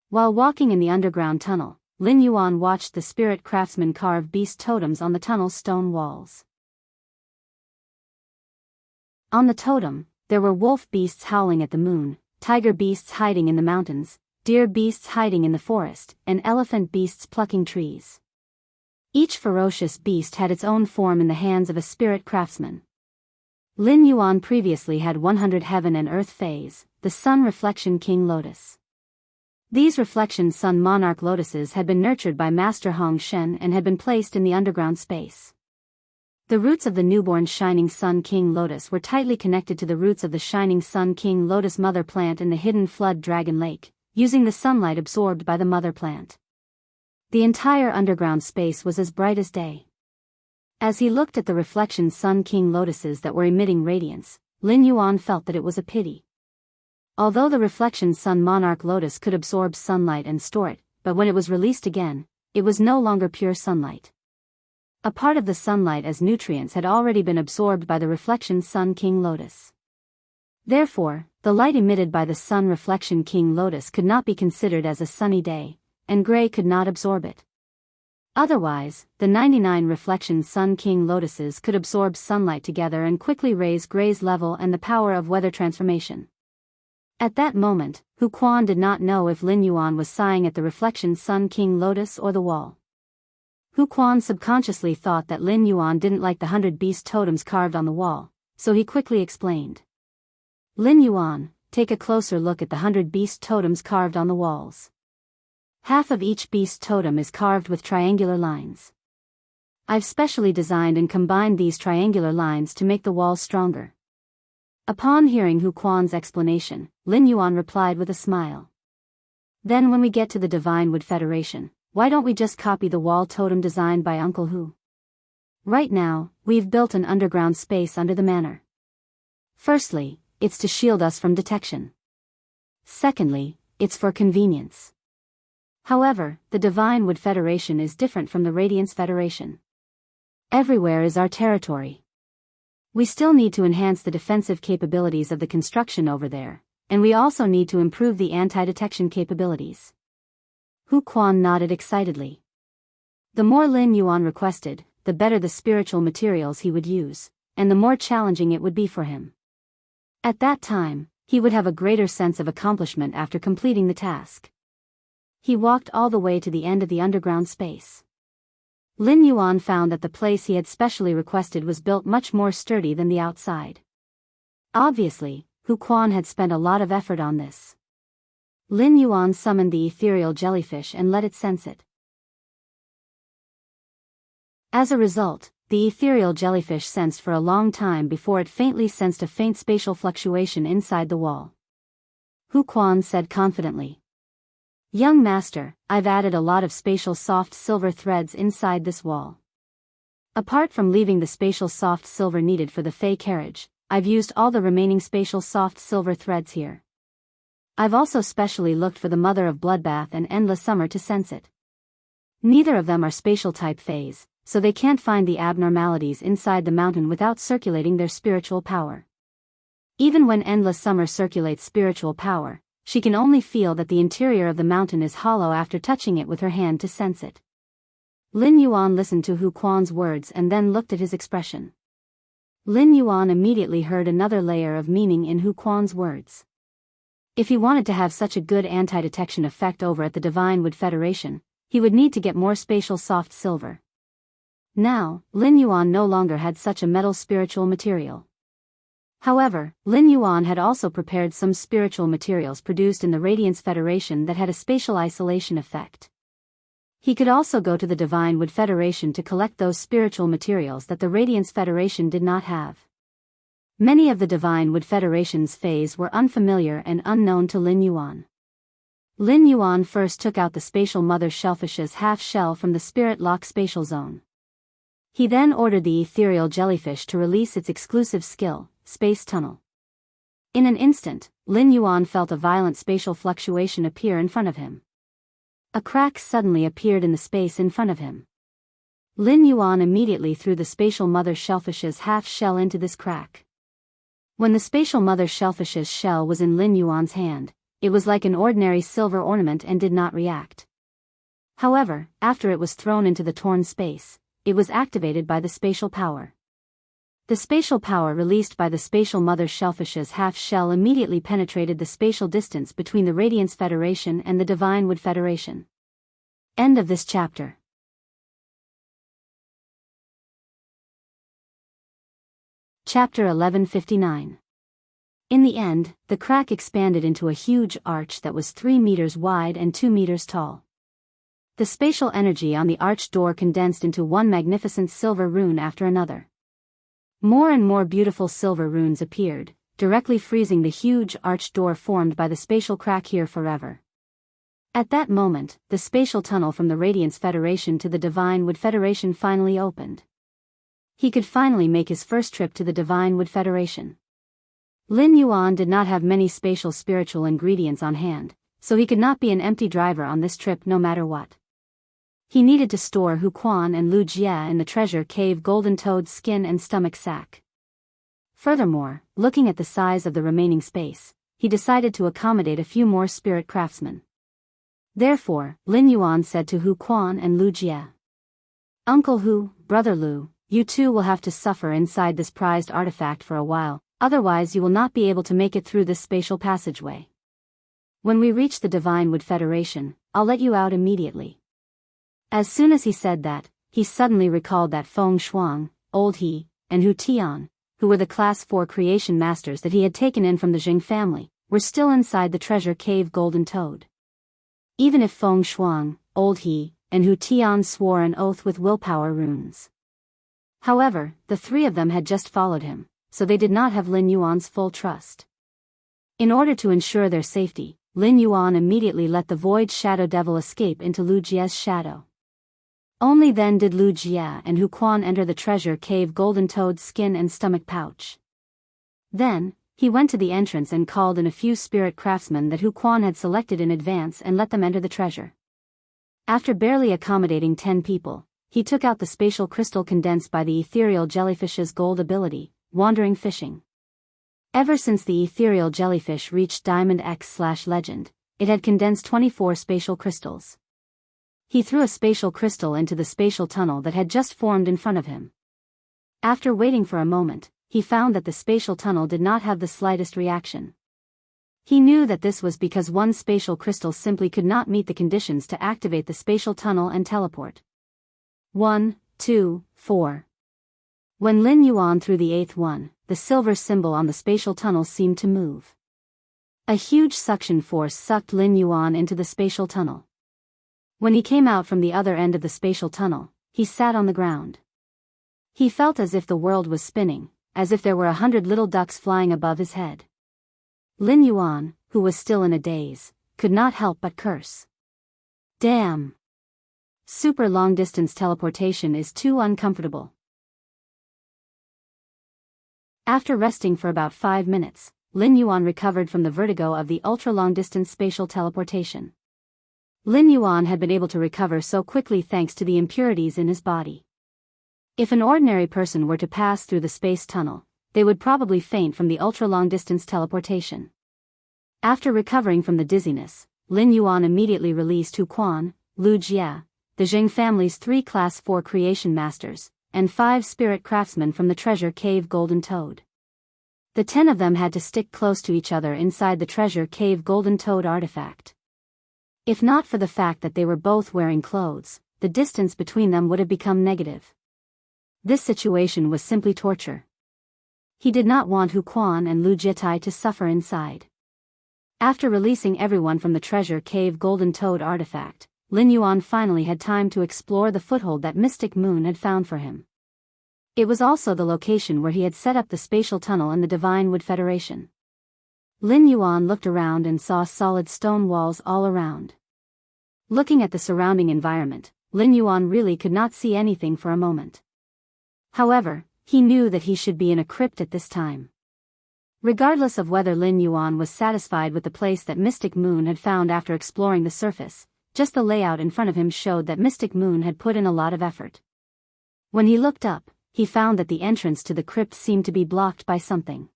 A: While walking in the underground tunnel, Lin Yuan watched the spirit craftsmen carve beast totems on the tunnel's stone walls. On the totem, there were wolf beasts howling at the moon, tiger beasts hiding in the mountains, deer beasts hiding in the forest, and elephant beasts plucking trees. Each ferocious beast had its own form in the hands of a spirit craftsman. Lin Yuan previously had 100 heaven and earth fays, the sun reflection king lotus. These reflection sun monarch lotuses had been nurtured by Master Hong Shen and had been placed in the underground space. The roots of the newborn Shining Sun King Lotus were tightly connected to the roots of the Shining Sun King Lotus mother plant in the hidden flood Dragon Lake, using the sunlight absorbed by the mother plant. The entire underground space was as bright as day. As he looked at the reflection Sun King Lotuses that were emitting radiance, Lin Yuan felt that it was a pity. Although the reflection Sun Monarch Lotus could absorb sunlight and store it, but when it was released again, it was no longer pure sunlight. A part of the sunlight as nutrients had already been absorbed by the reflection Sun King Lotus. Therefore, the light emitted by the Sun Reflection King Lotus could not be considered as a sunny day, and gray could not absorb it. Otherwise, the 99 reflection Sun King Lotuses could absorb sunlight together and quickly raise gray's level and the power of weather transformation. At that moment, Hu Quan did not know if Lin Yuan was sighing at the reflection Sun King Lotus or the wall. Hu Quan subconsciously thought that Lin Yuan didn't like the 100 beast totems carved on the wall, so he quickly explained. Lin Yuan, take a closer look at the 100 beast totems carved on the walls. Half of each beast totem is carved with triangular lines. I've specially designed and combined these triangular lines to make the walls stronger. Upon hearing Hu Quan's explanation, Lin Yuan replied with a smile. Then when we get to the Divine Wood Federation, why don't we just copy the wall totem designed by Uncle Hu? Right now, we've built an underground space under the manor. Firstly, it's to shield us from detection. Secondly, it's for convenience. However, the Divine Wood Federation is different from the Radiance Federation. Everywhere is our territory. We still need to enhance the defensive capabilities of the construction over there, and we also need to improve the anti-detection capabilities. Hu Quan nodded excitedly. The more Lin Yuan requested, the better the spiritual materials he would use, and the more challenging it would be for him. At that time, he would have a greater sense of accomplishment after completing the task. He walked all the way to the end of the underground space. Lin Yuan found that the place he had specially requested was built much more sturdy than the outside. Obviously, Hu Quan had spent a lot of effort on this. Lin Yuan summoned the ethereal jellyfish and let it sense it. As a result, the ethereal jellyfish sensed for a long time before it faintly sensed a faint spatial fluctuation inside the wall. Hu Quan said confidently. Young master, I've added a lot of spatial soft silver threads inside this wall. Apart from leaving the spatial soft silver needed for the Fey carriage, I've used all the remaining spatial soft silver threads here. I've also specially looked for the Mother of Bloodbath and Endless Summer to sense it. Neither of them are spatial type Fays, so they can't find the abnormalities inside the mountain without circulating their spiritual power. Even when Endless Summer circulates spiritual power, she can only feel that the interior of the mountain is hollow after touching it with her hand to sense it. Lin Yuan listened to Hu Quan's words and then looked at his expression. Lin Yuan immediately heard another layer of meaning in Hu Quan's words. If he wanted to have such a good anti-detection effect over at the Divine Wood Federation, he would need to get more spatial soft silver. Now, Lin Yuan no longer had such a metal spiritual material. However, Lin Yuan had also prepared some spiritual materials produced in the Radiance Federation that had a spatial isolation effect. He could also go to the Divine Wood Federation to collect those spiritual materials that the Radiance Federation did not have. Many of the Divine Wood Federation's Fays were unfamiliar and unknown to Lin Yuan. Lin Yuan first took out the spatial mother shellfish's half shell from the spirit lock spatial zone. He then ordered the ethereal jellyfish to release its exclusive skill, Space Tunnel. In an instant, Lin Yuan felt a violent spatial fluctuation appear in front of him. A crack suddenly appeared in the space in front of him. Lin Yuan immediately threw the spatial mother shellfish's half shell into this crack. When the spatial mother shellfish's shell was in Lin Yuan's hand, it was like an ordinary silver ornament and did not react. However, after it was thrown into the torn space, it was activated by the spatial power. The spatial power released by the spatial mother shellfish's half-shell immediately penetrated the spatial distance between the Radiance Federation and the Divine Wood Federation. End of this chapter. Chapter 1159. In the end, the crack expanded into a huge arch that was 3 meters wide and 2 meters tall. The spatial energy on the arch door condensed into one magnificent silver rune after another. More and more beautiful silver runes appeared, directly freezing the huge arch door formed by the spatial crack here forever. At that moment, the spatial tunnel from the Radiance Federation to the Divine Wood Federation finally opened. He could finally make his first trip to the Divine Wood Federation. Lin Yuan did not have many spatial spiritual ingredients on hand, so he could not be an empty driver on this trip no matter what. He needed to store Hu Quan and Lu Jie in the treasure cave golden toad skin and stomach sack. Furthermore, looking at the size of the remaining space, he decided to accommodate a few more spirit craftsmen. Therefore, Lin Yuan said to Hu Quan and Lu Jie, "Uncle Hu, Brother Lu, you two will have to suffer inside this prized artifact for a while, otherwise you will not be able to make it through this spatial passageway. When we reach the Divine Wood Federation, I'll let you out immediately." As soon as he said that, he suddenly recalled that Feng Shuang, Old He, and Hu Tian, who were the Class 4 creation masters that he had taken in from the Jing family, were still inside the treasure cave Golden Toad. Even if Feng Shuang, Old He, and Hu Tian swore an oath with willpower runes. However, the three of them had just followed him, so they did not have Lin Yuan's full trust. In order to ensure their safety, Lin Yuan immediately let the Void Shadow Devil escape into Lu Jie's shadow. Only then did Lu Jie and Hu Quan enter the treasure cave Golden Toad's skin and stomach pouch. Then, he went to the entrance and called in a few spirit craftsmen that Hu Quan had selected in advance and let them enter the treasure. After barely accommodating 10 people, he took out the spatial crystal condensed by the ethereal jellyfish's gold ability, Wandering Fishing. Ever since the ethereal jellyfish reached Diamond X/Legend, it had condensed 24 spatial crystals. He threw a spatial crystal into the spatial tunnel that had just formed in front of him. After waiting for a moment, he found that the spatial tunnel did not have the slightest reaction. He knew that this was because one spatial crystal simply could not meet the conditions to activate the spatial tunnel and teleport. 1, 2, 4. When Lin Yuan threw the 8th one, the silver symbol on the spatial tunnel seemed to move. A huge suction force sucked Lin Yuan into the spatial tunnel. When he came out from the other end of the spatial tunnel, he sat on the ground. He felt as if the world was spinning, as if there were 100 little ducks flying above his head. Lin Yuan, who was still in a daze, could not help but curse. Damn! Super long-distance teleportation is too uncomfortable. After resting for about 5 minutes, Lin Yuan recovered from the vertigo of the ultra-long-distance spatial teleportation. Lin Yuan had been able to recover so quickly thanks to the impurities in his body. If an ordinary person were to pass through the space tunnel, they would probably faint from the ultra-long-distance teleportation. After recovering from the dizziness, Lin Yuan immediately released Hu Quan, Lu Jie, the Jing family's 3 Class 4 creation masters, and 5 spirit craftsmen from the treasure cave Golden Toad. The 10 of them had to stick close to each other inside the treasure cave Golden Toad artifact. If not for the fact that they were both wearing clothes, the distance between them would have become negative. This situation was simply torture. He did not want Hu Quan and Lu Jietai to suffer inside. After releasing everyone from the treasure cave Golden Toad artifact, Lin Yuan finally had time to explore the foothold that Mystic Moon had found for him. It was also the location where he had set up the spatial tunnel in the Divine Wood Federation. Lin Yuan looked around and saw solid stone walls all around. Looking at the surrounding environment, Lin Yuan really could not see anything for a moment. However, he knew that he should be in a crypt at this time. Regardless of whether Lin Yuan was satisfied with the place that Mystic Moon had found after exploring the surface, just the layout in front of him showed that Mystic Moon had put in a lot of effort. When he looked up, he found that the entrance to the crypt seemed to be blocked by something.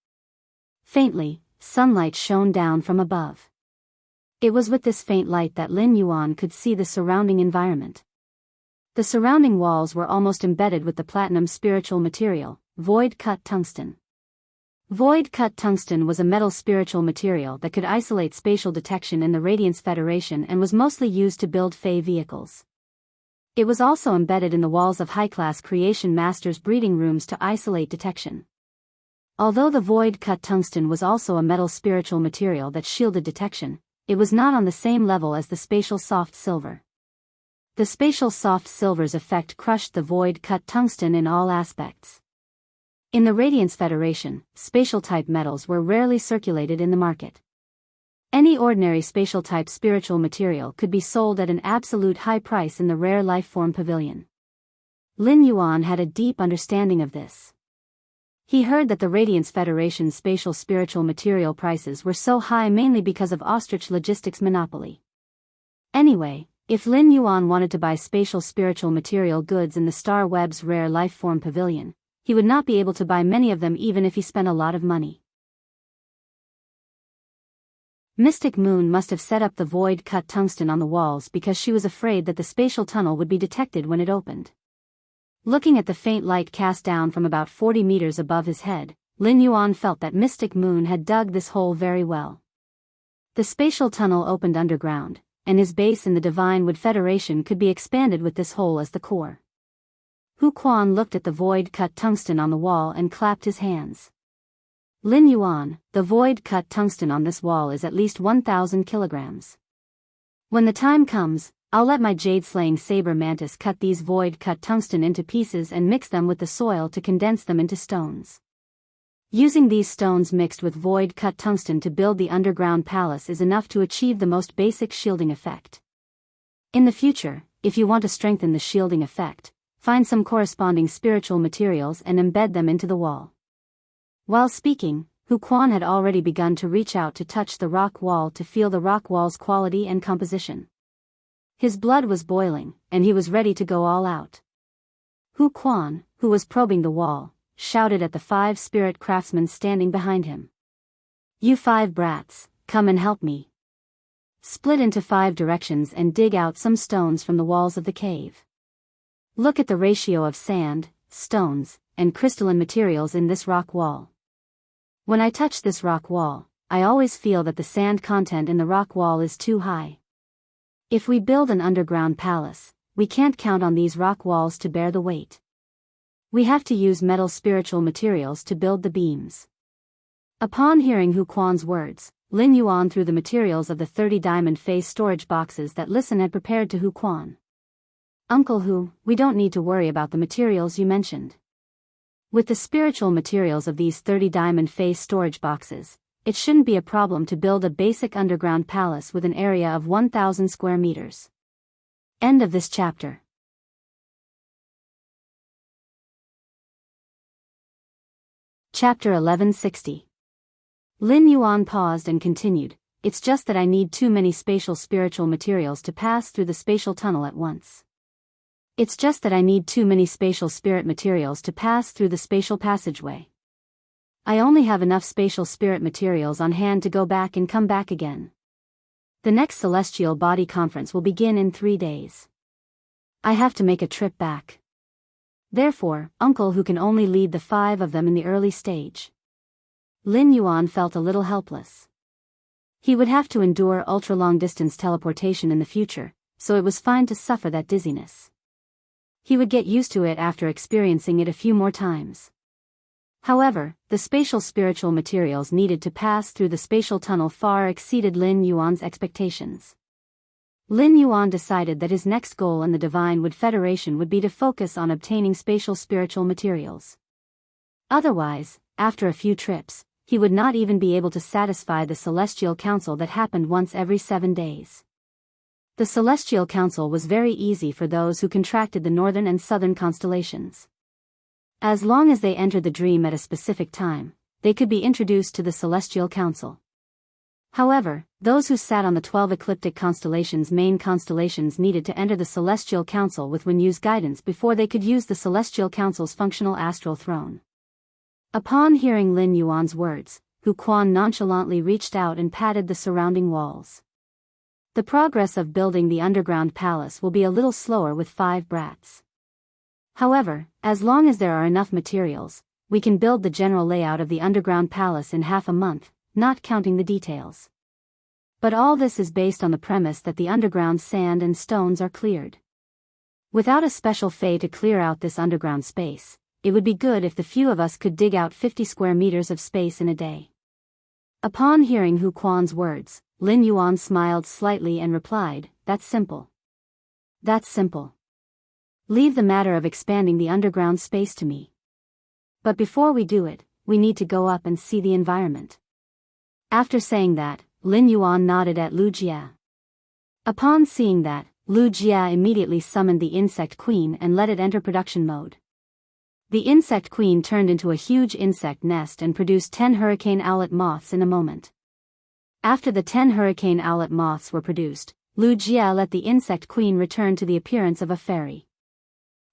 A: Faintly, sunlight shone down from above. It was with this faint light that Lin Yuan could see the surrounding environment. The surrounding walls were almost embedded with the platinum spiritual material, void-cut tungsten. Void-cut tungsten was a metal spiritual material that could isolate spatial detection in the Radiance Federation and was mostly used to build Fey vehicles. It was also embedded in the walls of high-class creation masters' breeding rooms to isolate detection. Although the void-cut tungsten was also a metal spiritual material that shielded detection, it was not on the same level as the spatial soft silver. The spatial soft silver's effect crushed the void-cut tungsten in all aspects. In the Radiance Federation, spatial-type metals were rarely circulated in the market. Any ordinary spatial-type spiritual material could be sold at an absolute high price in the rare life-form pavilion. Lin Yuan had a deep understanding of this. He heard that the Radiance Federation's spatial spiritual material prices were so high mainly because of Ostrich Logistics' monopoly. Anyway, if Lin Yuan wanted to buy spatial spiritual material goods in the Star Web's rare life-form pavilion, he would not be able to buy many of them even if he spent a lot of money. Mystic Moon must have set up the void-cut tungsten on the walls because she was afraid that the spatial tunnel would be detected when it opened. Looking at the faint light cast down from about 40 meters above his head, Lin Yuan felt that Mystic Moon had dug this hole very well. The spatial tunnel opened underground, and his base in the Divine Wood Federation could be expanded with this hole as the core. Hu Quan looked at the void-cut tungsten on the wall and clapped his hands. Lin Yuan, the void-cut tungsten on this wall is at least 1,000 kilograms. When the time comes, I'll let my jade-slaying saber mantis cut these void-cut tungsten into pieces and mix them with the soil to condense them into stones. Using these stones mixed with void-cut tungsten to build the underground palace is enough to achieve the most basic shielding effect. In the future, if you want to strengthen the shielding effect, find some corresponding spiritual materials and embed them into the wall. While speaking, Hu Quan had already begun to reach out to touch the rock wall to feel the rock wall's quality and composition. His blood was boiling, and he was ready to go all out. Hu Quan, who was probing the wall, shouted at the 5 spirit craftsmen standing behind him. "You 5 brats, come and help me. Split into 5 directions and dig out some stones from the walls of the cave. Look at the ratio of sand, stones, and crystalline materials in this rock wall. When I touch this rock wall, I always feel that the sand content in the rock wall is too high. If we build an underground palace, we can't count on these rock walls to bear the weight. We have to use metal spiritual materials to build the beams." Upon hearing Hu Quan's words, Lin Yuan threw the materials of the 30 diamond face storage boxes that Listen had prepared to Hu Quan. "Uncle Hu, we don't need to worry about the materials you mentioned. With the spiritual materials of these 30 diamond face storage boxes, it shouldn't be a problem to build a basic underground palace with an area of 1,000 square meters." End of this chapter. Chapter 1160. Lin Yuan paused and continued, "It's just that I need too many spatial spiritual materials to pass through the spatial tunnel at once. It's just that I need too many spatial spirit materials to pass through the spatial passageway. I only have enough spatial spirit materials on hand to go back and come back again. The next Celestial Body Conference will begin in 3 days. I have to make a trip back. Therefore, Uncle Hu can only lead the 5 of them in the early stage." Lin Yuan felt a little helpless. He would have to endure ultra-long distance teleportation in the future, so it was fine to suffer that dizziness. He would get used to it after experiencing it a few more times. However, the spatial spiritual materials needed to pass through the spatial tunnel far exceeded Lin Yuan's expectations. Lin Yuan decided that his next goal in the Divine Wood Federation would be to focus on obtaining spatial spiritual materials. Otherwise, after a few trips, he would not even be able to satisfy the Celestial Council that happened once every 7 days. The Celestial Council was very easy for those who contracted the northern and southern constellations. As long as they entered the dream at a specific time, they could be introduced to the Celestial Council. However, those who sat on the 12 ecliptic constellations' main constellations needed to enter the Celestial Council with Wenyu's guidance before they could use the Celestial Council's functional astral throne. Upon hearing Lin Yuan's words, Hu Quan nonchalantly reached out and patted the surrounding walls. The progress of building the underground palace will be a little slower with 5 brats. However, as long as there are enough materials, we can build the general layout of the underground palace in half a month, not counting the details. But all this is based on the premise that the underground sand and stones are cleared. Without a special fay to clear out this underground space, it would be good if the few of us could dig out 50 square meters of space in a day. Upon hearing Hu Quan's words, Lin Yuan smiled slightly and replied, "That's simple. That's simple. Leave the matter of expanding the underground space to me. But before we do it, we need to go up and see the environment." After saying that, Lin Yuan nodded at Lu Jia. Upon seeing that, Lu Jia immediately summoned the insect queen and let it enter production mode. The insect queen turned into a huge insect nest and produced 10 hurricane owlet moths in a moment. After the 10 hurricane owlet moths were produced, Lu Jia let the insect queen return to the appearance of a fairy.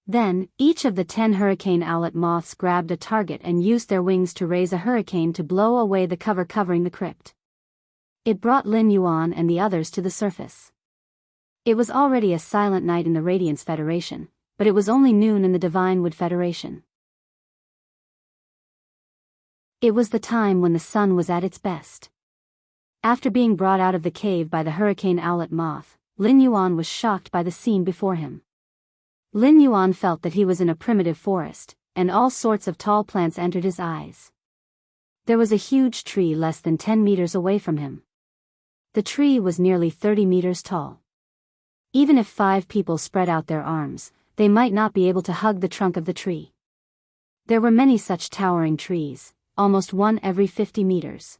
A: Then, each of the 10 hurricane owlet moths grabbed a target and used their wings to raise a hurricane to blow away the cover covering the crypt. It brought Lin Yuan and the others to the surface. It was already a silent night in the Radiance Federation, but it was only noon in the Divine Wood Federation. It was the time when the sun was at its best. After being brought out of the cave by the hurricane owlet moth, Lin Yuan was shocked by the scene before him. Lin Yuan felt that he was in a primitive forest, and all sorts of tall plants entered his eyes. There was a huge tree less than 10 meters away from him. The tree was nearly 30 meters tall. Even if 5 people spread out their arms, they might not be able to hug the trunk of the tree. There were many such towering trees, almost one every 50 meters.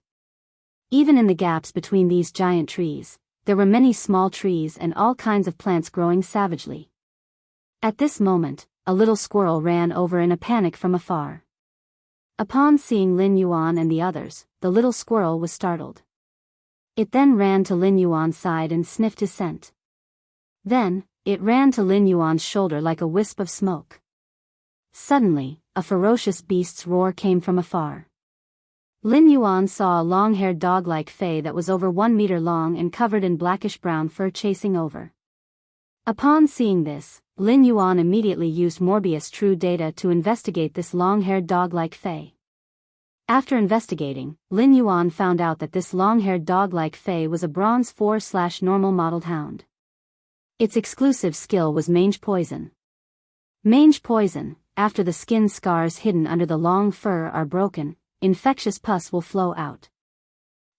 A: Even in the gaps between these giant trees, there were many small trees and all kinds of plants growing savagely. At this moment, a little squirrel ran over in a panic from afar. Upon seeing Lin Yuan and the others, the little squirrel was startled. It then ran to Lin Yuan's side and sniffed his scent. Then, it ran to Lin Yuan's shoulder like a wisp of smoke. Suddenly, a ferocious beast's roar came from afar. Lin Yuan saw a long-haired dog-like fay that was over 1 meter long and covered in blackish-brown fur chasing over. Upon seeing this, Lin Yuan immediately used Morbius True Data to investigate this long-haired dog-like fay. After investigating, Lin Yuan found out that this long-haired dog-like fay was a bronze 4/normal mottled hound. Its exclusive skill was mange poison. Mange poison, after the skin scars hidden under the long fur are broken, infectious pus will flow out.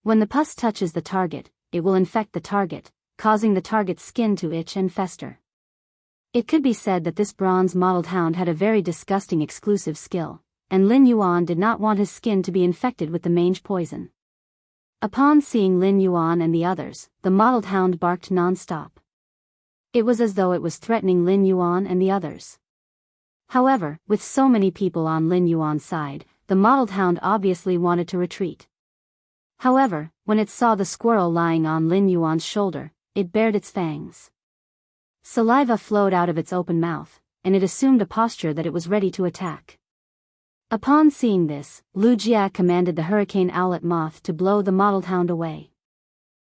A: When the pus touches the target, it will infect the target, causing the target's skin to itch and fester. It could be said that this bronze mottled hound had a very disgusting exclusive skill, and Lin Yuan did not want his skin to be infected with the mange poison. Upon seeing Lin Yuan and the others, the mottled hound barked non-stop. It was as though it was threatening Lin Yuan and the others. However, with so many people on Lin Yuan's side, the mottled hound obviously wanted to retreat. However, when it saw the squirrel lying on Lin Yuan's shoulder, it bared its fangs. Saliva flowed out of its open mouth, and it assumed a posture that it was ready to attack. Upon seeing this, Lu Jia commanded the hurricane owlet moth to blow the mottled hound away.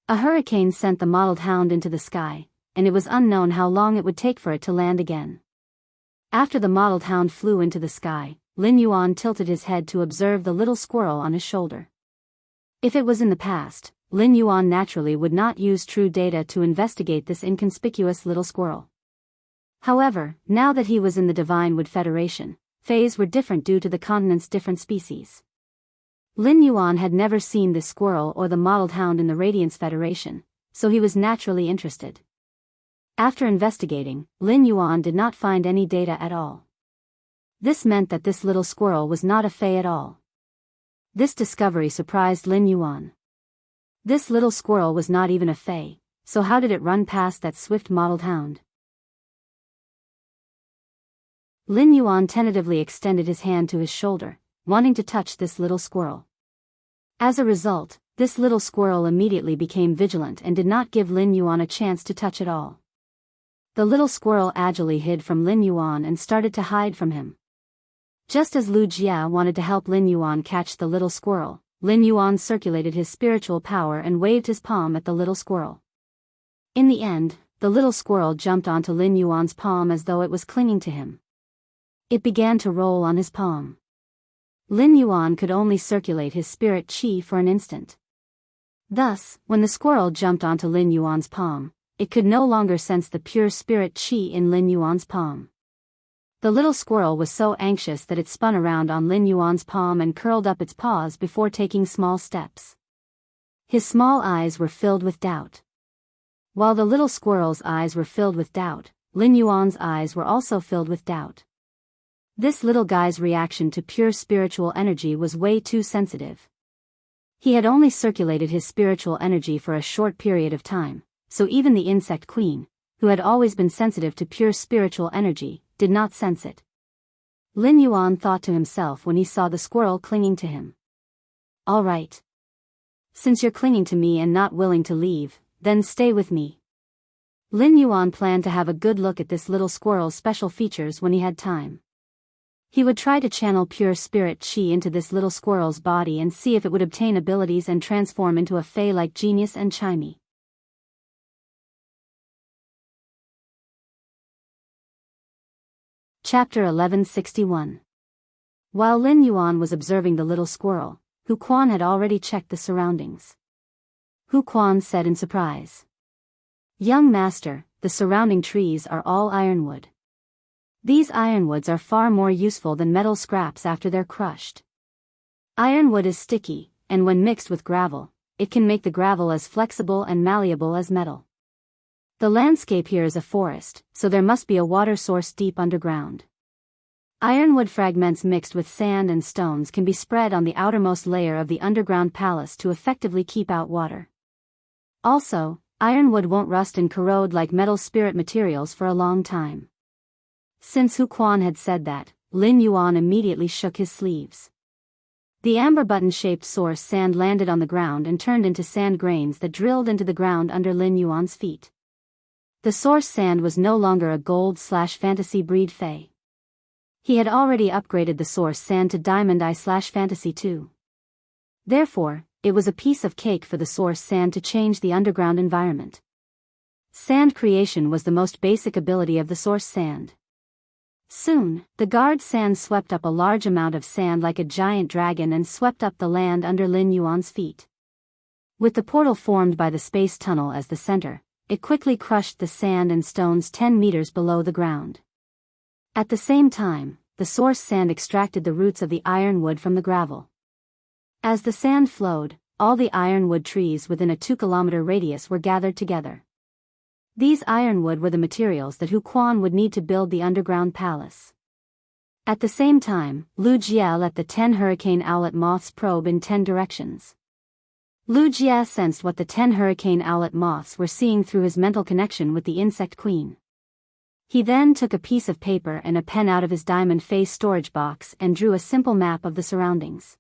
A: A hurricane sent the mottled hound into the sky, and it was unknown how long it would take for it to land again. After the mottled hound flew into the sky, Lin Yuan tilted his head to observe the little squirrel on his shoulder. If it was in the past, Lin Yuan naturally would not use True Data to investigate this inconspicuous little squirrel. However, now that he was in the Divine Wood Federation, fays were different due to the continent's different species. Lin Yuan had never seen this squirrel or the mottled hound in the Radiance Federation, so he was naturally interested. After investigating, Lin Yuan did not find any data at all. This meant that this little squirrel was not a fay at all. This discovery surprised Lin Yuan. This little squirrel was not even a fay, so how did it run past that swift mottled hound? Lin Yuan tentatively extended his hand to his shoulder, wanting to touch this little squirrel. As a result, this little squirrel immediately became vigilant and did not give Lin Yuan a chance to touch at all. The little squirrel agilely hid from Lin Yuan and started to hide from him. Just as Lu Jia wanted to help Lin Yuan catch the little squirrel, Lin Yuan circulated his spiritual power and waved his palm at the little squirrel. In the end, the little squirrel jumped onto Lin Yuan's palm as though it was clinging to him. It began to roll on his palm. Lin Yuan could only circulate his spirit qi for an instant. Thus, when the squirrel jumped onto Lin Yuan's palm, it could no longer sense the pure spirit qi in Lin Yuan's palm. The little squirrel was so anxious that it spun around on Lin Yuan's palm and curled up its paws before taking small steps. His small eyes were filled with doubt. While the little squirrel's eyes were filled with doubt, Lin Yuan's eyes were also filled with doubt. This little guy's reaction to pure spiritual energy was way too sensitive. He had only circulated his spiritual energy for a short period of time, so even the insect queen, who had always been sensitive to pure spiritual energy, did not sense it. Lin Yuan thought to himself when he saw the squirrel clinging to him. All right. Since you're clinging to me and not willing to leave, then stay with me. Lin Yuan planned to have a good look at this little squirrel's special features when he had time. He would try to channel pure spirit qi into this little squirrel's body and see if it would obtain abilities and transform into a fey-like genius and chimey. Chapter 1161. While Lin Yuan was observing the little squirrel, Hu Quan had already checked the surroundings. Hu Quan said in surprise, "Young master, the surrounding trees are all ironwood. These ironwoods are far more useful than metal scraps after they're crushed. Ironwood is sticky, and when mixed with gravel, it can make the gravel as flexible and malleable as metal. The landscape here is a forest, so there must be a water source deep underground. Ironwood fragments mixed with sand and stones can be spread on the outermost layer of the underground palace to effectively keep out water. Also, ironwood won't rust and corrode like metal spirit materials for a long time." Since Hu Quan had said that, Lin Yuan immediately shook his sleeves. The amber button-shaped source sand landed on the ground and turned into sand grains that drilled into the ground under Lin Yuan's feet. The source sand was no longer a gold/fantasy breed fey. He had already upgraded the source sand to diamond eye/fantasy 2. Therefore, it was a piece of cake for the source sand to change the underground environment. Sand creation was the most basic ability of the source sand. Soon, the guard sand swept up a large amount of sand like a giant dragon and swept up the land under Lin Yuan's feet. With the portal formed by the space tunnel as the center, it quickly crushed the sand and stones 10 meters below the ground. At the same time, the source sand extracted the roots of the ironwood from the gravel. As the sand flowed, all the ironwood trees within a 2-kilometer radius were gathered together. These ironwood were the materials that Hu Quan would need to build the underground palace. At the same time, Lu Jie let the 10 hurricane owlet moths probe in 10 directions. Lu Jie sensed what the 10 hurricane owlet moths were seeing through his mental connection with the insect queen. He then took a piece of paper and a pen out of his diamond face storage box and drew a simple map of the surroundings.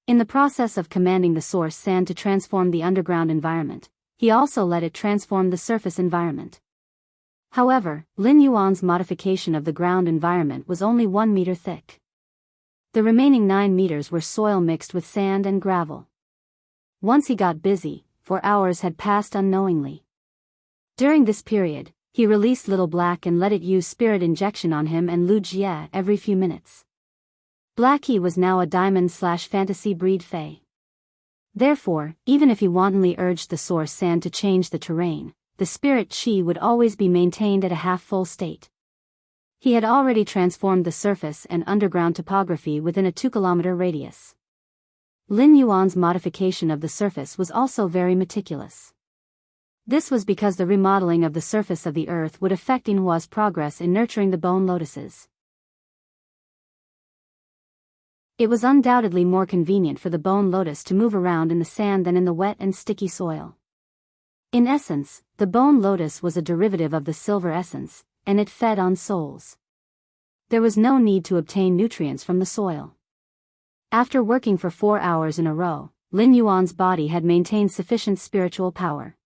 A: In the process of commanding the source sand to transform the underground environment, he also let it transform the surface environment. However, Lin Yuan's modification of the ground environment was only 1 meter thick. The remaining 9 meters were soil mixed with sand and gravel. Once he got busy, 4 hours had passed unknowingly. During this period, he released Little Black and let it use spirit injection on him and Lu Jie every few minutes. Blackie was now a diamond/fantasy breed fey. Therefore, even if he wantonly urged the source sand to change the terrain, the spirit qi would always be maintained at a half-full state. He had already transformed the surface and underground topography within a 2-kilometer radius. Lin Yuan's modification of the surface was also very meticulous. This was because the remodeling of the surface of the earth would affect Inhua's progress in nurturing the bone lotuses. It was undoubtedly more convenient for the bone lotus to move around in the sand than in the wet and sticky soil. In essence, the bone lotus was a derivative of the silver essence, and it fed on souls. There was no need to obtain nutrients from the soil. After working for 4 hours in a row, Lin Yuan's body had maintained sufficient spiritual power.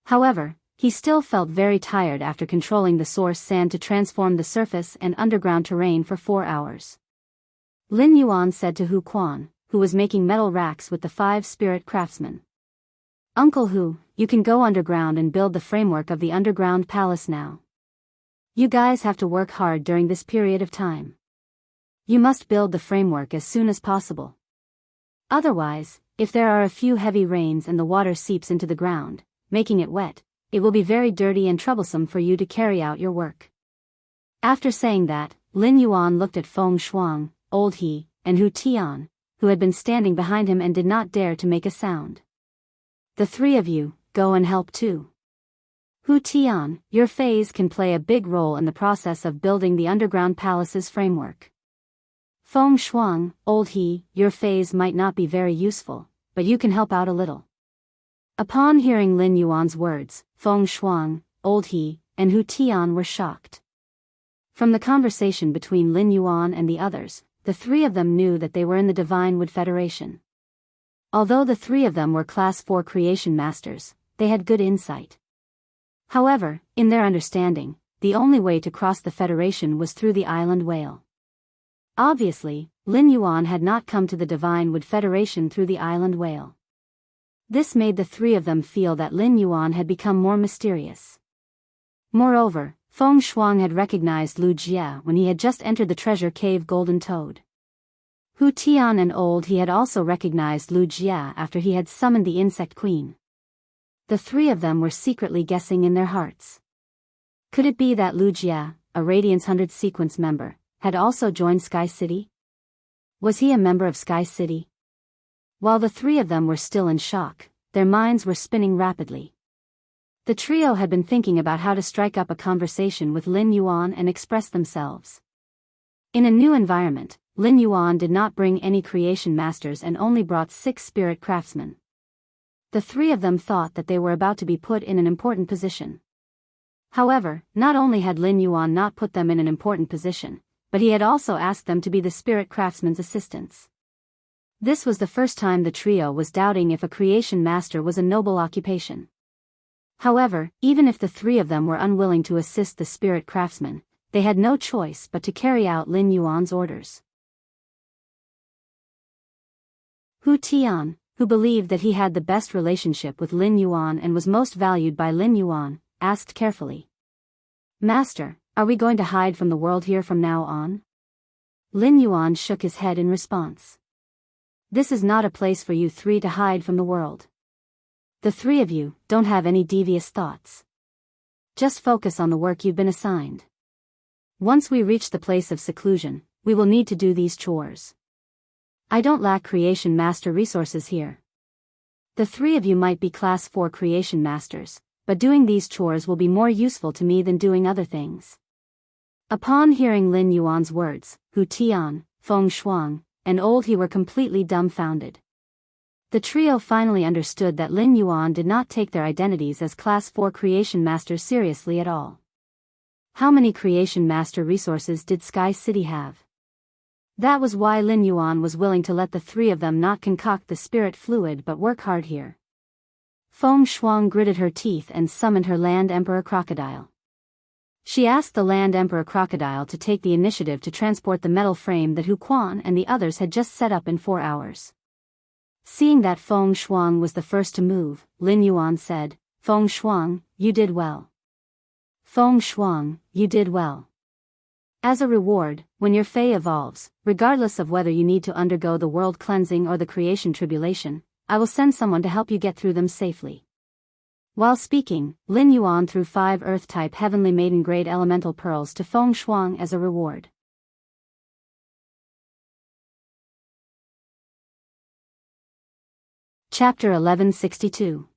A: However, he still felt very tired after controlling the source sand to transform the surface and underground terrain for 4 hours. Lin Yuan said to Hu Quan, who was making metal racks with the 5 spirit craftsmen. "Uncle Hu, you can go underground and build the framework of the underground palace now. You guys have to work hard during this period of time. You must build the framework as soon as possible. Otherwise, if there are a few heavy rains and the water seeps into the ground, making it wet, it will be very dirty and troublesome for you to carry out your work. After saying that, Lin Yuan looked at Feng Shuang, Old He, and Hu Tian, who had been standing behind him and did not dare to make a sound. The three of you, go and help too. Hu Tian, your phase can play a big role in the process of building the underground palace's framework. Feng Shuang, Old He, your phase might not be very useful, but you can help out a little. Upon hearing Lin Yuan's words, Feng Shuang, Old He, and Hu Tian were shocked. From the conversation between Lin Yuan and the others, the three of them knew that they were in the Divine Wood Federation. Although the three of them were Class 4 creation masters, they had good insight. However, in their understanding, the only way to cross the Federation was through the island whale. Obviously, Lin Yuan had not come to the Divine Wood Federation through the island whale. This made the three of them feel that Lin Yuan had become more mysterious. Moreover, Feng Shuang had recognized Lu Jie when he had just entered the treasure cave Golden Toad. Hu Tian and Old He had also recognized Lu Jie after he had summoned the Insect Queen. The three of them were secretly guessing in their hearts. Could it be that Lu Jie, a Radiance 100 sequence member, had also joined Sky City? Was he a member of Sky City? While the three of them were still in shock, their minds were spinning rapidly. The trio had been thinking about how to strike up a conversation with Lin Yuan and express themselves. In a new environment, Lin Yuan did not bring any creation masters and only brought 6 spirit craftsmen. The three of them thought that they were about to be put in an important position. However, not only had Lin Yuan not put them in an important position, but he had also asked them to be the spirit craftsmen's assistants. This was the first time the trio was doubting if a creation master was a noble occupation. However, even if the three of them were unwilling to assist the spirit craftsmen, they had no choice but to carry out Lin Yuan's orders. Hu Tian, who believed that he had the best relationship with Lin Yuan and was most valued by Lin Yuan, asked carefully. Master, are we going to hide from the world here from now on? Lin Yuan shook his head in response. This is not a place for you three to hide from the world. The three of you don't have any devious thoughts. Just focus on the work you've been assigned. Once we reach the place of seclusion, we will need to do these chores. I don't lack creation master resources here. The three of you might be Class 4 creation masters, but doing these chores will be more useful to me than doing other things. Upon hearing Lin Yuan's words, Hu Tian, Feng Shuang, and Old He were completely dumbfounded. The trio finally understood that Lin Yuan did not take their identities as Class 4 creation masters seriously at all. How many creation master resources did Sky City have? That was why Lin Yuan was willing to let the three of them not concoct the spirit fluid but work hard here. Feng Shuang gritted her teeth and summoned her Land Emperor Crocodile. She asked the Land Emperor Crocodile to take the initiative to transport the metal frame that Hu Quan and the others had just set up in 4 hours. Seeing that Feng Shuang was the first to move, Lin Yuan said, Feng Shuang, you did well. Feng Shuang, you did well. As a reward, when your Fey evolves, regardless of whether you need to undergo the world cleansing or the creation tribulation, I will send someone to help you get through them safely. While speaking, Lin Yuan threw 5 Earth-type Heavenly Maiden-grade elemental pearls to Feng Shuang as a reward. Chapter 1162.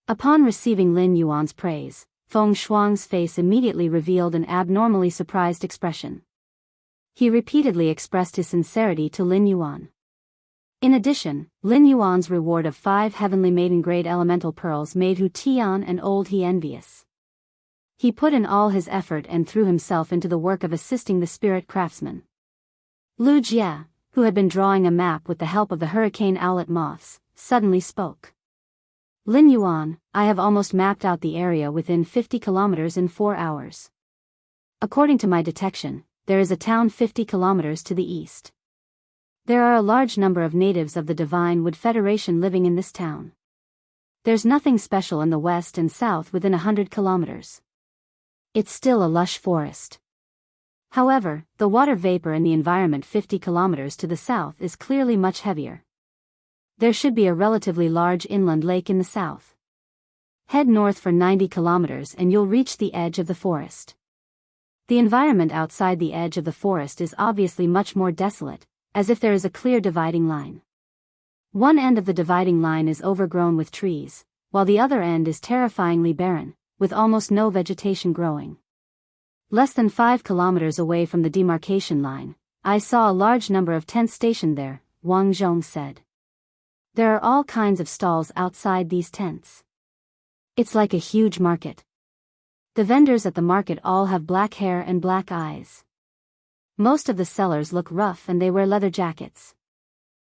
A: Upon receiving Lin Yuan's praise, Feng Shuang's face immediately revealed an abnormally surprised expression. He repeatedly expressed his sincerity to Lin Yuan. In addition, Lin Yuan's reward of 5 Heavenly Maiden-grade elemental pearls made Hu Tian and Old He envious. He put in all his effort and threw himself into the work of assisting the spirit craftsman. Lu Jie, who had been drawing a map with the help of the hurricane owlet moths, suddenly spoke. Lin Yuan, I have almost mapped out the area within 50 kilometers in 4 hours. According to my detection, there is a town 50 kilometers to the east. There are a large number of natives of the Divine Wood Federation living in this town. There's nothing special in the west and south within 100 kilometers. It's still a lush forest. However, the water vapor in the environment 50 kilometers to the south is clearly much heavier. There should be a relatively large inland lake in the south. Head north for 90 kilometers and you'll reach the edge of the forest. The environment outside the edge of the forest is obviously much more desolate, as if there is a clear dividing line. One end of the dividing line is overgrown with trees, while the other end is terrifyingly barren, with almost no vegetation growing. Less than 5 kilometers away from the demarcation line, I saw a large number of tents stationed there, Wang Zhong said. There are all kinds of stalls outside these tents. It's like a huge market. The vendors at the market all have black hair and black eyes. Most of the sellers look rough and they wear leather jackets.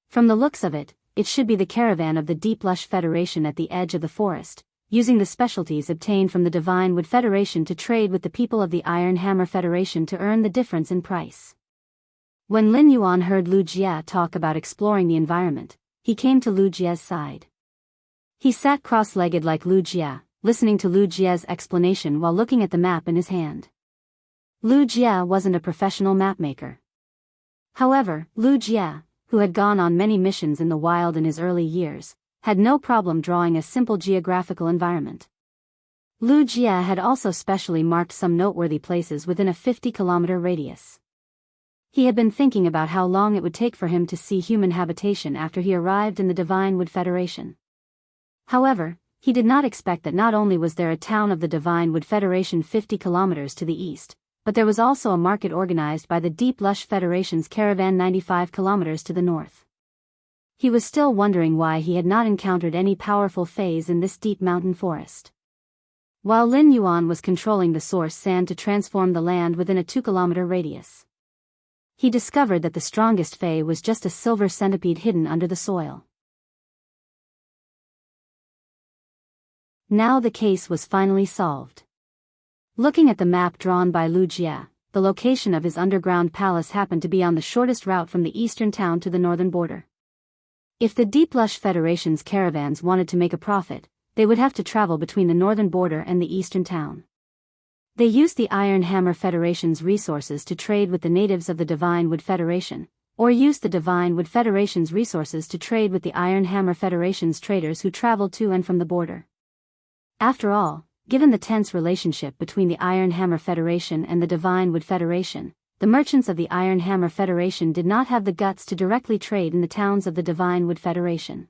A: From the looks of it, it should be the caravan of the Deep Lush Federation at the edge of the forest, using the specialties obtained from the Divine Wood Federation to trade with the people of the Iron Hammer Federation to earn the difference in price. When Lin Yuan heard Lu Jie talk about exploring the environment, he came to Lu Jie's side. He sat cross-legged like Lu Jie, listening to Lu Jie's explanation while looking at the map in his hand. Lu Jie wasn't a professional mapmaker. However, Lu Jie, who had gone on many missions in the wild in his early years, had no problem drawing a simple geographical environment. Lu Jie had also specially marked some noteworthy places within a 50-kilometer radius. He had been thinking about how long it would take for him to see human habitation after he arrived in the Divine Wood Federation. However, he did not expect that not only was there a town of the Divine Wood Federation 50 kilometers to the east, but there was also a market organized by the Deep Lush Federation's caravan 95 kilometers to the north. He was still wondering why he had not encountered any powerful fays in this deep mountain forest. While Lin Yuan was controlling the source sand to transform the land within a 2-kilometer radius, he discovered that the strongest fay was just a silver centipede hidden under the soil. Now the case was finally solved. Looking at the map drawn by Lu Jie, the location of his underground palace happened to be on the shortest route from the eastern town to the northern border. If the Deep Lush Federation's caravans wanted to make a profit, they would have to travel between the northern border and the eastern town. They used the Iron Hammer Federation's resources to trade with the natives of the Divine Wood Federation, or used the Divine Wood Federation's resources to trade with the Iron Hammer Federation's traders who traveled to and from the border. After all, given the tense relationship between the Iron Hammer Federation and the Divine Wood Federation, the merchants of the Iron Hammer Federation did not have the guts to directly trade in the towns of the Divine Wood Federation.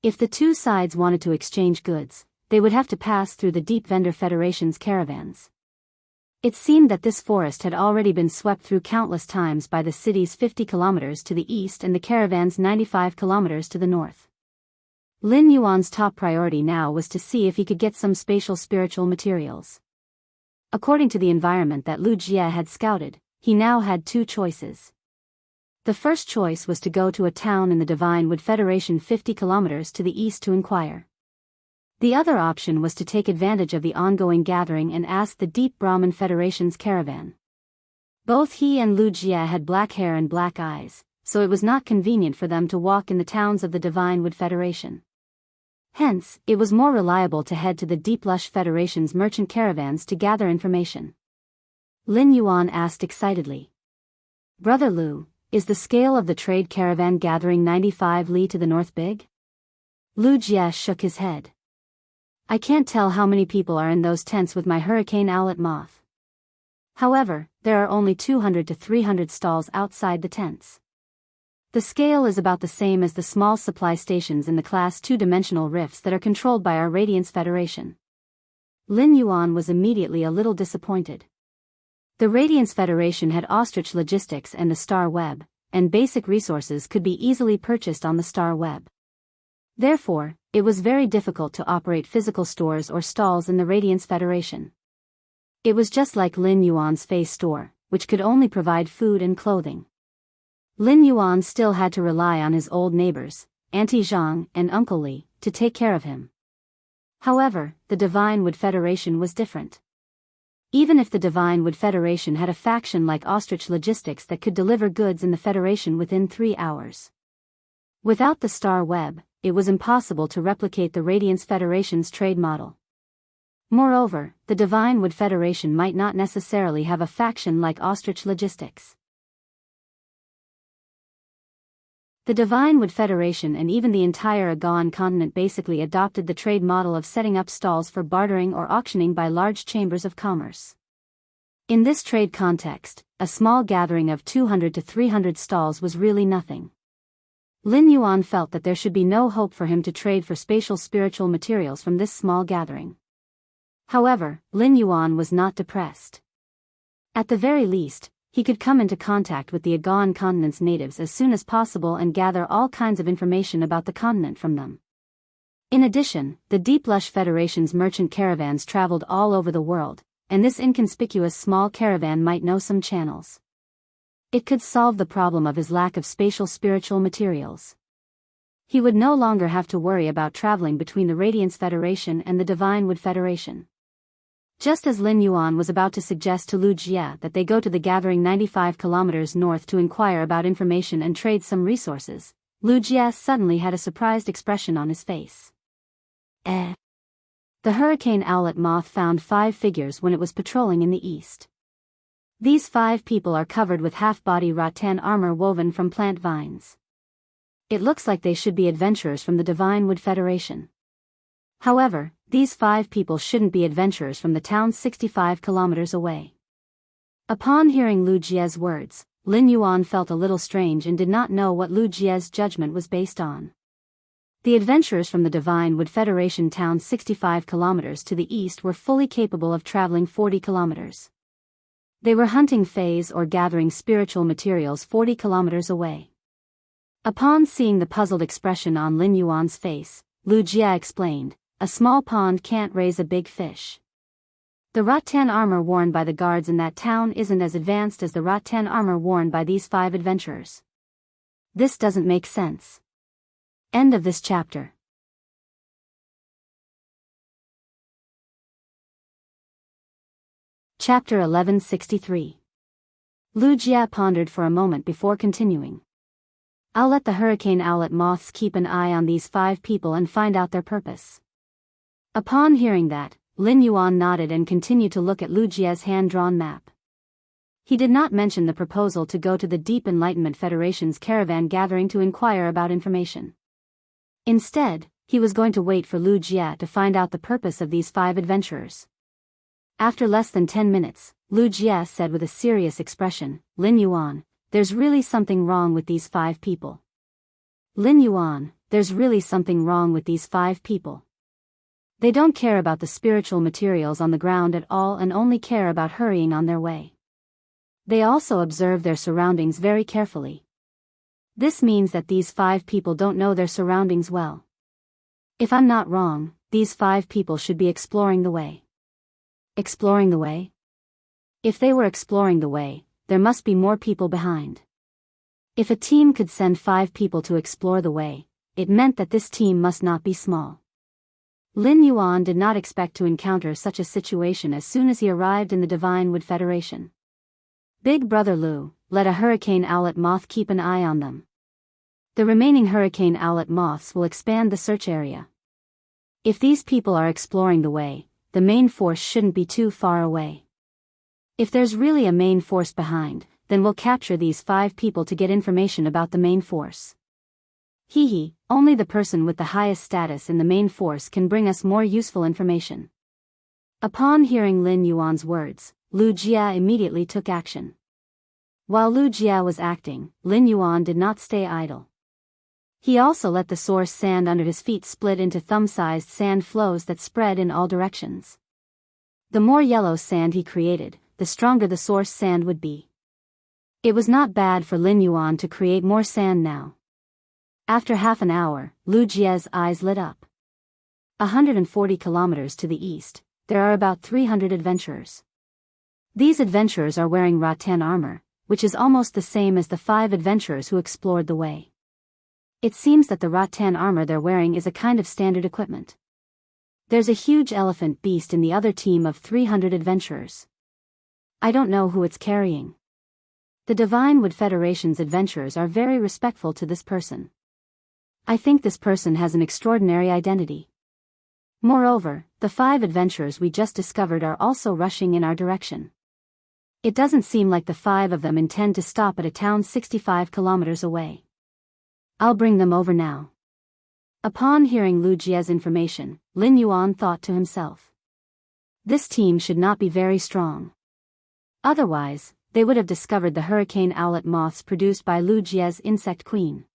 A: If the two sides wanted to exchange goods, they would have to pass through the Deep Vendor Federation's caravans. It seemed that this forest had already been swept through countless times by the city's 50 kilometers to the east and the caravan's 95 kilometers to the north. Lin Yuan's top priority now was to see if he could get some spatial spiritual materials. According to the environment that Lu Jie had scouted, he now had two choices. The first choice was to go to a town in the Divine Wood Federation 50 kilometers to the east to inquire. The other option was to take advantage of the ongoing gathering and ask the Deep Brahmin Federation's caravan. Both he and Lu Jie had black hair and black eyes, so it was not convenient for them to walk in the towns of the Divine Wood Federation. Hence, it was more reliable to head to the Deep Lush Federation's merchant caravans to gather information. Lin Yuan asked excitedly. Brother Lu, is the scale of the trade caravan gathering 95 li to the north big? Lu Jie shook his head. I can't tell how many people are in those tents with my hurricane owlet moth. However, there are only 200 to 300 stalls outside the tents. The scale is about the same as the small supply stations in the Class 2-dimensional rifts that are controlled by our Radiance Federation. Lin Yuan was immediately a little disappointed. The Radiance Federation had ostrich logistics and the Star Web, and basic resources could be easily purchased on the Star Web. Therefore, it was very difficult to operate physical stores or stalls in the Radiance Federation. It was just like Lin Yuan's Face store, which could only provide food and clothing. Lin Yuan still had to rely on his old neighbors, Auntie Zhang and Uncle Li, to take care of him. However, the Divine Wood Federation was different. Even if the Divine Wood Federation had a faction like Ostrich Logistics that could deliver goods in the Federation within 3 hours. Without the Star Web, it was impossible to replicate the Radiance Federation's trade model. Moreover, the Divine Wood Federation might not necessarily have a faction like Ostrich Logistics. The Divine Wood Federation and even the entire Agawan continent basically adopted the trade model of setting up stalls for bartering or auctioning by large chambers of commerce. In this trade context, a small gathering of 200 to 300 stalls was really nothing. Lin Yuan felt that there should be no hope for him to trade for spatial spiritual materials from this small gathering. However, Lin Yuan was not depressed. At the very least, he could come into contact with the Agawan continent's natives as soon as possible and gather all kinds of information about the continent from them. In addition, the Deep Lush Federation's merchant caravans traveled all over the world, and this inconspicuous small caravan might know some channels. It could solve the problem of his lack of spatial spiritual materials. He would no longer have to worry about traveling between the Radiance Federation and the Divine Wood Federation. Just as Lin Yuan was about to suggest to Lu Jie that they go to the gathering 95 kilometers north to inquire about information and trade some resources, Lu Jie suddenly had a surprised expression on his face. The hurricane owlet moth found 5 figures when it was patrolling in the east. These 5 people are covered with half-body rattan armor woven from plant vines. It looks like they should be adventurers from the Divine Wood Federation. However, these 5 people shouldn't be adventurers from the town 65 kilometers away. Upon hearing Lu Jie's words, Lin Yuan felt a little strange and did not know what Lu Jie's judgment was based on. The adventurers from the Divine Wood Federation town 65 kilometers to the east were fully capable of traveling 40 kilometers. They were hunting fays or gathering spiritual materials 40 kilometers away. Upon seeing the puzzled expression on Lin Yuan's face, Lu Jie explained, "A small pond can't raise a big fish. The rattan armor worn by the guards in that town isn't as advanced as the rattan armor worn by these 5 adventurers. This doesn't make sense." End of this chapter. Chapter 1163. Lu Jie pondered for a moment before continuing. "I'll let the hurricane owlet moths keep an eye on these 5 people and find out their purpose." Upon hearing that, Lin Yuan nodded and continued to look at Lu Jie's hand-drawn map. He did not mention the proposal to go to the Deep Enlightenment Federation's caravan gathering to inquire about information. Instead, he was going to wait for Lu Jie to find out the purpose of these 5 adventurers. After less than 10 minutes, Lu Jie said with a serious expression, "Lin Yuan, there's really something wrong with these 5 people. Lin Yuan, there's really something wrong with these 5 people. They don't care about the spiritual materials on the ground at all and only care about hurrying on their way. They also observe their surroundings very carefully. This means that these 5 people don't know their surroundings well. If I'm not wrong, these 5 people should be exploring the way." Exploring the way? If they were exploring the way, there must be more people behind. If a team could send 5 people to explore the way, it meant that this team must not be small. Lin Yuan did not expect to encounter such a situation as soon as he arrived in the Divine Wood Federation. Big Brother Lu, let a hurricane owlet moth keep an eye on them. The remaining hurricane owlet moths will expand the search area. If these people are exploring the way, the main force shouldn't be too far away. If there's really a main force behind, then we'll capture these 5 people to get information about the main force. Only the person with the highest status in the main force can bring us more useful information." Upon hearing Lin Yuan's words, Lu Jie immediately took action. While Lu Jie was acting, Lin Yuan did not stay idle. He also let the source sand under his feet split into thumb-sized sand flows that spread in all directions. The more yellow sand he created, the stronger the source sand would be. It was not bad for Lin Yuan to create more sand now. After half an hour, Lu Jie's eyes lit up. 140 kilometers to the east, there are about 300 adventurers. These adventurers are wearing rattan armor, which is almost the same as the 5 adventurers who explored the way. It seems that the rattan armor they're wearing is a kind of standard equipment. There's a huge elephant beast in the other team of 300 adventurers. I don't know who it's carrying. The Divine Wood Federation's adventurers are very respectful to this person. I think this person has an extraordinary identity. Moreover, the 5 adventurers we just discovered are also rushing in our direction. It doesn't seem like the 5 of them intend to stop at a town 65 kilometers away. I'll bring them over now. Upon hearing Lu Jie's information, Lin Yuan thought to himself. This team should not be very strong. Otherwise, they would have discovered the hurricane owlet moths produced by Lu Jie's insect queen.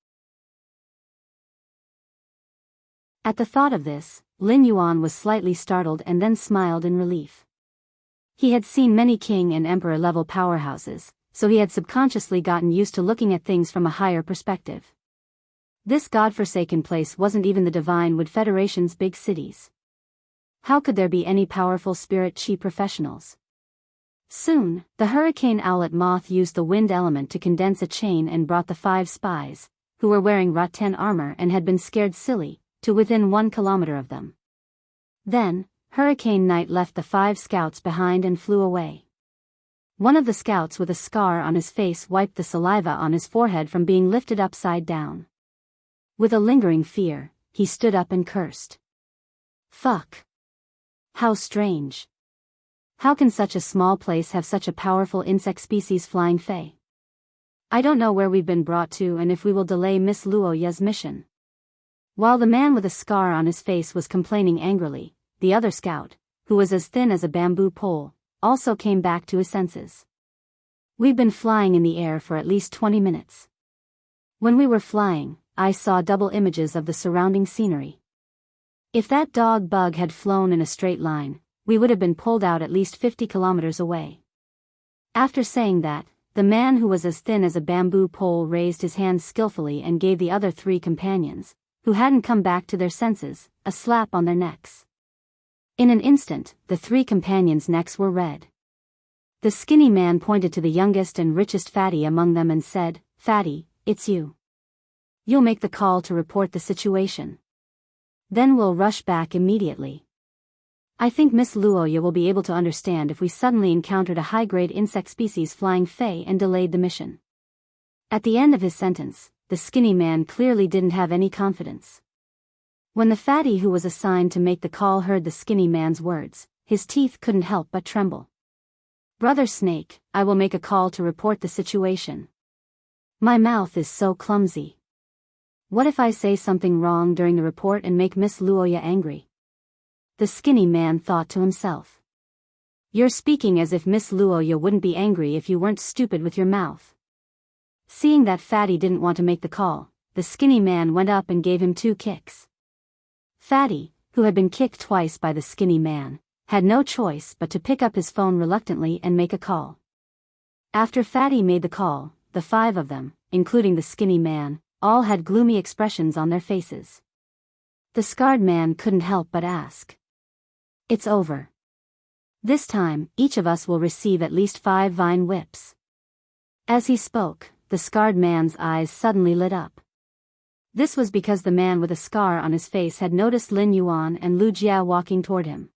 A: At the thought of this, Lin Yuan was slightly startled and then smiled in relief. He had seen many king and emperor-level powerhouses, so he had subconsciously gotten used to looking at things from a higher perspective. This godforsaken place wasn't even the Divine Wood Federation's big cities. How could there be any powerful spirit chi professionals? Soon, the hurricane owlet moth used the wind element to condense a chain and brought the 5 spies, who were wearing rattan armor and had been scared silly, to within 1 kilometer of them. Then, Hurricane Knight left the 5 scouts behind and flew away. One of the scouts with a scar on his face wiped the saliva on his forehead from being lifted upside down. With a lingering fear, he stood up and cursed. Fuck. How strange. How can such a small place have such a powerful insect species flying fae? I don't know where we've been brought to and if we will delay Miss Luoya's mission. While the man with a scar on his face was complaining angrily, the other scout, who was as thin as a bamboo pole, also came back to his senses. We've been flying in the air for at least 20 minutes. When we were flying, I saw double images of the surrounding scenery. If that dog bug had flown in a straight line, we would have been pulled out at least 50 kilometers away. After saying that, the man who was as thin as a bamboo pole raised his hand skillfully and gave the other 3 companions, who hadn't come back to their senses, a slap on their necks. In an instant, the 3 companions' necks were red. The skinny man pointed to the youngest and richest fatty among them and said, "Fatty, it's you. You'll make the call to report the situation. Then we'll rush back immediately. I think Miss Luoya will be able to understand if we suddenly encountered a high-grade insect species flying fae and delayed the mission." At the end of his sentence, the skinny man clearly didn't have any confidence. When the fatty who was assigned to make the call heard the skinny man's words, his teeth couldn't help but tremble. "Brother Snake, I will make a call to report the situation. My mouth is so clumsy. What if I say something wrong during the report and make Miss Luoya angry?" The skinny man thought to himself. "You're speaking as if Miss Luoya wouldn't be angry if you weren't stupid with your mouth." Seeing that Fatty didn't want to make the call, the skinny man went up and gave him 2 kicks. Fatty, who had been kicked twice by the skinny man, had no choice but to pick up his phone reluctantly and make a call. After Fatty made the call, the 5 of them, including the skinny man, all had gloomy expressions on their faces. The scarred man couldn't help but ask. "It's over. This time, each of us will receive at least 5 vine whips." As he spoke, the scarred man's eyes suddenly lit up. This was because the man with a scar on his face had noticed Lin Yuan and Lu Jia walking toward him.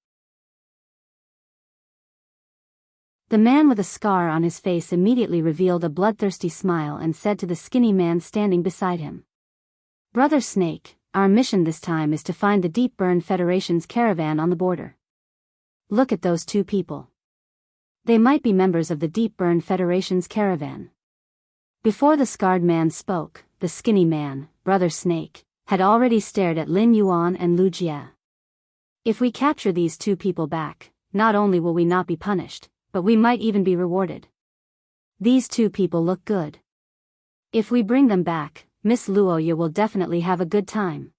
A: The man with a scar on his face immediately revealed a bloodthirsty smile and said to the skinny man standing beside him, "Brother Snake, our mission this time is to find the Deep Burn Federation's caravan on the border. Look at those 2 people. They might be members of the Deep Burn Federation's caravan." Before the scarred man spoke, the skinny man, Brother Snake, had already stared at Lin Yuan and Lu Jia. "If we capture these 2 people back, not only will we not be punished, but we might even be rewarded. These 2 people look good. If we bring them back, Miss Luoya will definitely have a good time."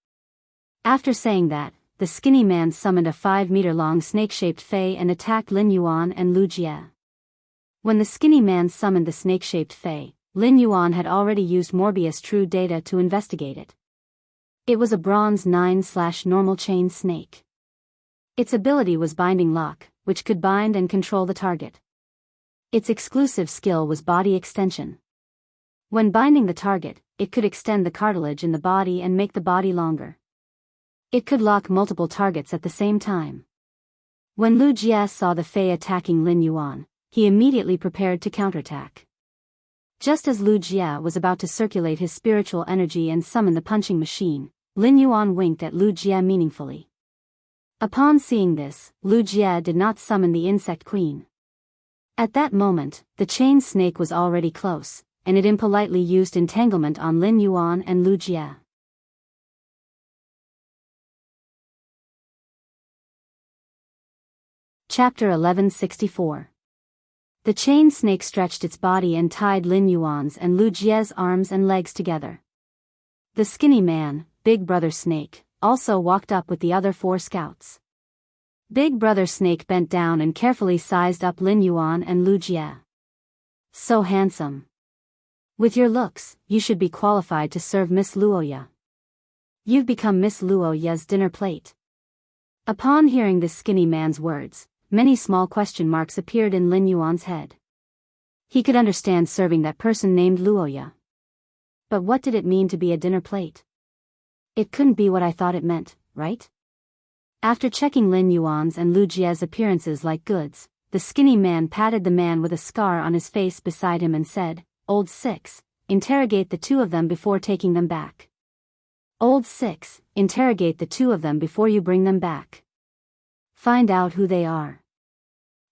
A: After saying that, the skinny man summoned a 5-meter-long snake-shaped fae and attacked Lin Yuan and Lu Jia. When the skinny man summoned the snake-shaped fae, Lin Yuan had already used Morbius True Data to investigate it. It was a bronze 9/normal chain snake. Its ability was Binding Lock, which could bind and control the target. Its exclusive skill was Body Extension. When binding the target, it could extend the cartilage in the body and make the body longer. It could lock multiple targets at the same time. When Lu Jia saw the fae attacking Lin Yuan, he immediately prepared to counterattack. Just as Lu Jia was about to circulate his spiritual energy and summon the punching machine, Lin Yuan winked at Lu Jia meaningfully. Upon seeing this, Lu Jie did not summon the insect queen. At that moment, the chain snake was already close, and it impolitely used entanglement on Lin Yuan and Lu Jie. Chapter 1164. The chain snake stretched its body and tied Lin Yuan's and Lu Jie's arms and legs together. The skinny man, Big Brother Snake, also walked up with the other 4 scouts. Big Brother Snake bent down and carefully sized up Lin Yuan and Lu Jie. So handsome. With your looks, you should be qualified to serve Miss Luoya. You've become Miss Luoya's dinner plate. Upon hearing this skinny man's words, many small question marks appeared in Lin Yuan's head. He could understand serving that person named Luoya. But what did it mean to be a dinner plate? It couldn't be what I thought it meant, right? After checking Lin Yuan's and Lu Jie's appearances like goods, the skinny man patted the man with a scar on his face beside him and said, "Old Six, interrogate the 2 of them before taking them back. Old Six, interrogate the 2 of them before you bring them back. Find out who they are.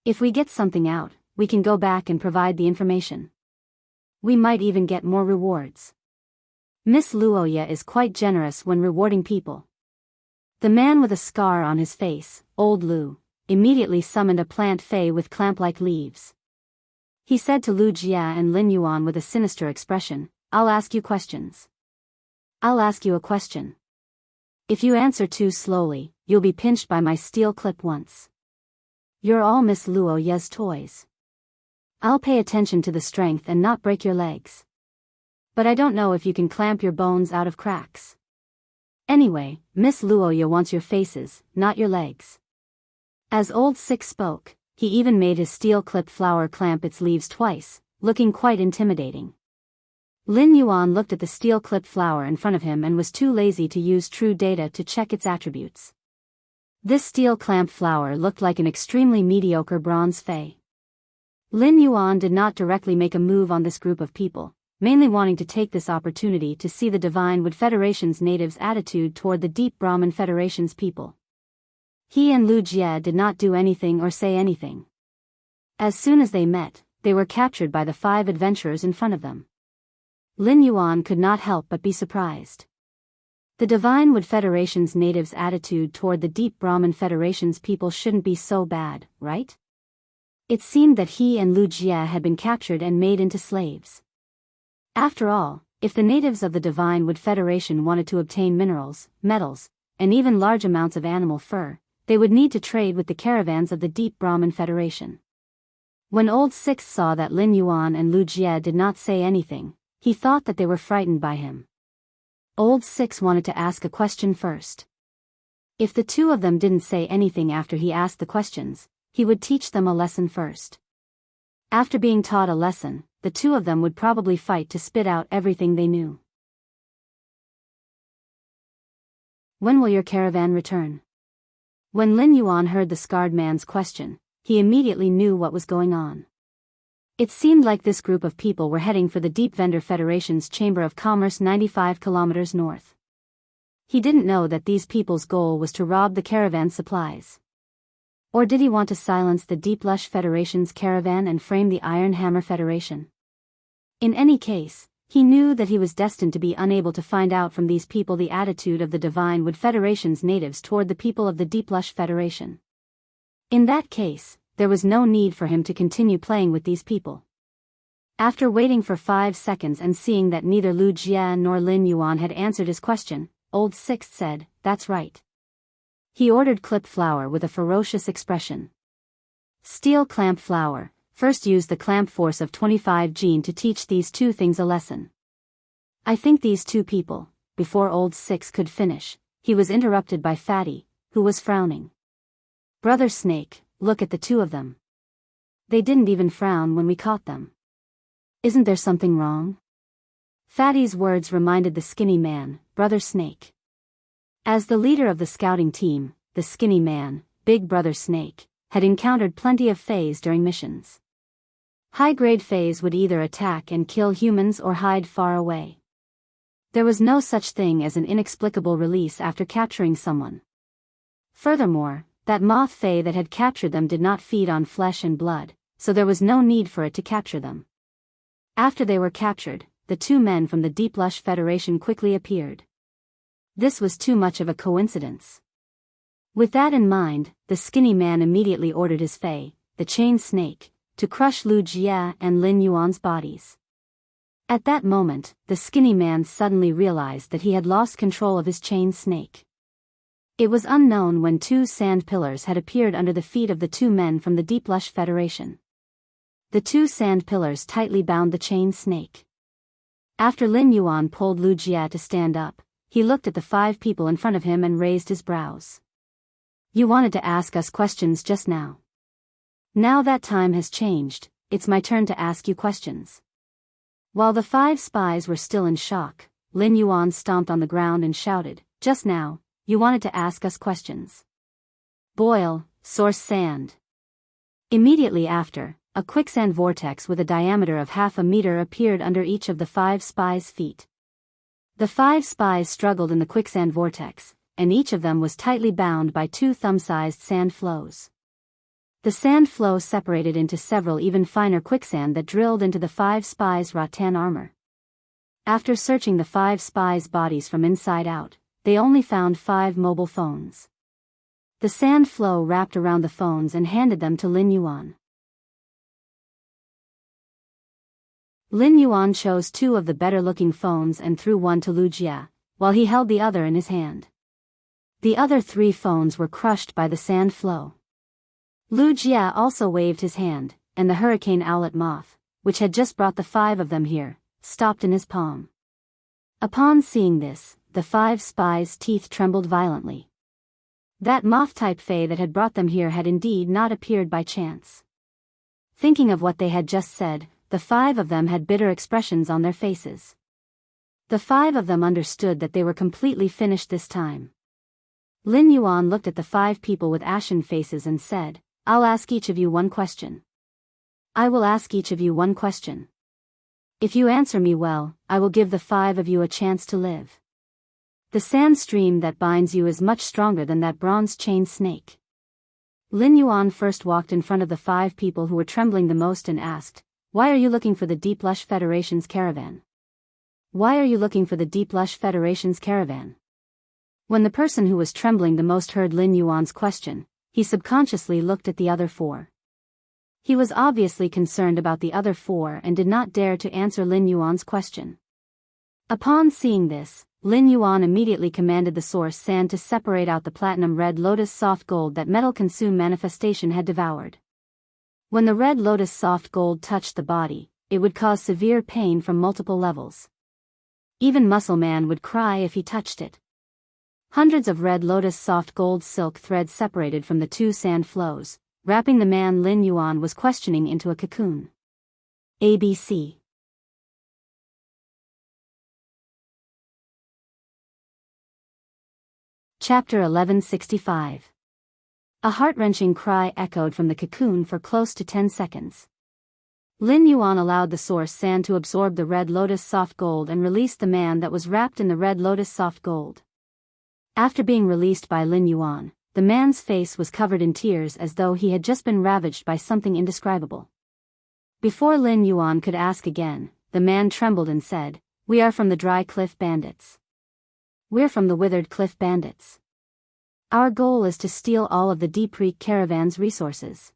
A: If we get something out, we can go back and provide the information. We might even get more rewards. Miss Luoya is quite generous when rewarding people." The man with a scar on his face, Old Lu, immediately summoned a plant fey with clamp-like leaves. He said to Lu Jie and Lin Yuan with a sinister expression, "I'll ask you questions. I'll ask you a question. If you answer too slowly, you'll be pinched by my steel clip once. You're all Miss Luoya's toys. I'll pay attention to the strength and not break your legs. But I don't know if you can clamp your bones out of cracks. Anyway, Miss Luoya wants your faces, not your legs." As Old Six spoke, he even made his steel clip flower clamp its leaves twice, looking quite intimidating. Lin Yuan looked at the steel clip flower in front of him and was too lazy to use true data to check its attributes. This steel clamp flower looked like an extremely mediocre bronze fey. Lin Yuan did not directly make a move on this group of people, mainly wanting to take this opportunity to see the Divine Wood Federation's natives' attitude toward the Deep Brahmin Federation's people. He and Lu Jie did not do anything or say anything. As soon as they met, they were captured by the 5 adventurers in front of them. Lin Yuan could not help but be surprised. The Divine Wood Federation's natives' attitude toward the Deep Brahmin Federation's people shouldn't be so bad, right? It seemed that he and Lu Jie had been captured and made into slaves. After all, if the natives of the Divine Wood Federation wanted to obtain minerals, metals, and even large amounts of animal fur, they would need to trade with the caravans of the Deep Brahmin Federation. When Old Six saw that Lin Yuan and Lu Jie did not say anything, he thought that they were frightened by him. Old Six wanted to ask a question first. If the 2 of them didn't say anything after he asked the questions, he would teach them a lesson first. After being taught a lesson, the 2 of them would probably fight to spit out everything they knew. When will your caravan return? When Lin Yuan heard the scarred man's question, he immediately knew what was going on. It seemed like this group of people were heading for the Deep Vendor Federation's Chamber of Commerce 95 kilometers north. He didn't know that these people's goal was to rob the caravan supplies. Or did he want to silence the Deep Lush Federation's caravan and frame the Iron Hammer Federation? In any case, he knew that he was destined to be unable to find out from these people the attitude of the Divine Wood Federation's natives toward the people of the Deep Lush Federation. In that case, there was no need for him to continue playing with these people. After waiting for 5 seconds and seeing that neither Lu Jie nor Lin Yuan had answered his question, Old Sixth said, "That's right." He ordered clip flower with a ferocious expression. Steel clamp flower, first use the clamp force of 25 gene to teach these 2 things a lesson. I think these 2 people, before Old Six could finish, he was interrupted by Fatty, who was frowning. "Brother Snake, look at the 2 of them. They didn't even frown when we caught them. Isn't there something wrong?" Fatty's words reminded the skinny man, Brother Snake. As the leader of the scouting team, the skinny man, Big Brother Snake, had encountered plenty of fays during missions. High-grade fays would either attack and kill humans or hide far away. There was no such thing as an inexplicable release after capturing someone. Furthermore, that moth fae that had captured them did not feed on flesh and blood, so there was no need for it to capture them. After they were captured, the two men from the Deep Lush Federation quickly appeared. This was too much of a coincidence. With that in mind, the skinny man immediately ordered his fae, the chain snake, to crush Lu Jie and Lin Yuan's bodies. At that moment, the skinny man suddenly realized that he had lost control of his chain snake. It was unknown when two sand pillars had appeared under the feet of the two men from the Deep Lush Federation. The two sand pillars tightly bound the chain snake. After Lin Yuan pulled Lu Jie to stand up, he looked at the 5 people in front of him and raised his brows. You wanted to ask us questions just now. Now that time has changed, it's my turn to ask you questions. While the 5 spies were still in shock, Lin Yuan stomped on the ground and shouted, just now, you wanted to ask us questions. Boil, source sand. Immediately after, a quicksand vortex with a diameter of half a meter appeared under each of the 5 spies' feet. The 5 spies struggled in the quicksand vortex, and each of them was tightly bound by 2 thumb-sized sand flows. The sand flow separated into several even finer quicksand that drilled into the 5 spies' rattan armor. After searching the 5 spies' bodies from inside out, they only found 5 mobile phones. The sand flow wrapped around the phones and handed them to Lin Yuan. Lin Yuan chose 2 of the better-looking phones and threw one to Lu Jie, while he held the other in his hand. The other 3 phones were crushed by the sand flow. Lu Jie also waved his hand, and the hurricane owlet moth, which had just brought the 5 of them here, stopped in his palm. Upon seeing this, the 5 spies' teeth trembled violently. That moth-type fae that had brought them here had indeed not appeared by chance. Thinking of what they had just said, the 5 of them had bitter expressions on their faces. The 5 of them understood that they were completely finished this time. Lin Yuan looked at the 5 people with ashen faces and said, I'll ask each of you one question. I will ask each of you one question. If you answer me well, I will give the 5 of you a chance to live. The sand stream that binds you is much stronger than that bronze chain snake. Lin Yuan first walked in front of the 5 people who were trembling the most and asked, Why are you looking for the Deep Lush Federation's caravan? Why are you looking for the Deep Lush Federation's caravan? When the person who was trembling the most heard Lin Yuan's question, he subconsciously looked at the other 4. He was obviously concerned about the other 4 and did not dare to answer Lin Yuan's question. Upon seeing this, Lin Yuan immediately commanded the source sand to separate out the platinum red lotus soft gold that metal consume manifestation had devoured. When the red lotus soft gold touched the body, it would cause severe pain from multiple levels. Even Muscle Man would cry if he touched it. Hundreds of red lotus soft gold silk threads separated from the 2 sand flows, wrapping the man Lin Yuan was questioning into a cocoon. ABC. Chapter 1165. A heart-wrenching cry echoed from the cocoon for close to 10 seconds. Lin Yuan allowed the source sand to absorb the red lotus soft gold and released the man that was wrapped in the red lotus soft gold. After being released by Lin Yuan, the man's face was covered in tears as though he had just been ravaged by something indescribable. Before Lin Yuan could ask again, the man trembled and said, We are from the Dry Cliff Bandits. We're from the Withered Cliff Bandits. Our goal is to steal all of the Deep Creek Caravan's resources.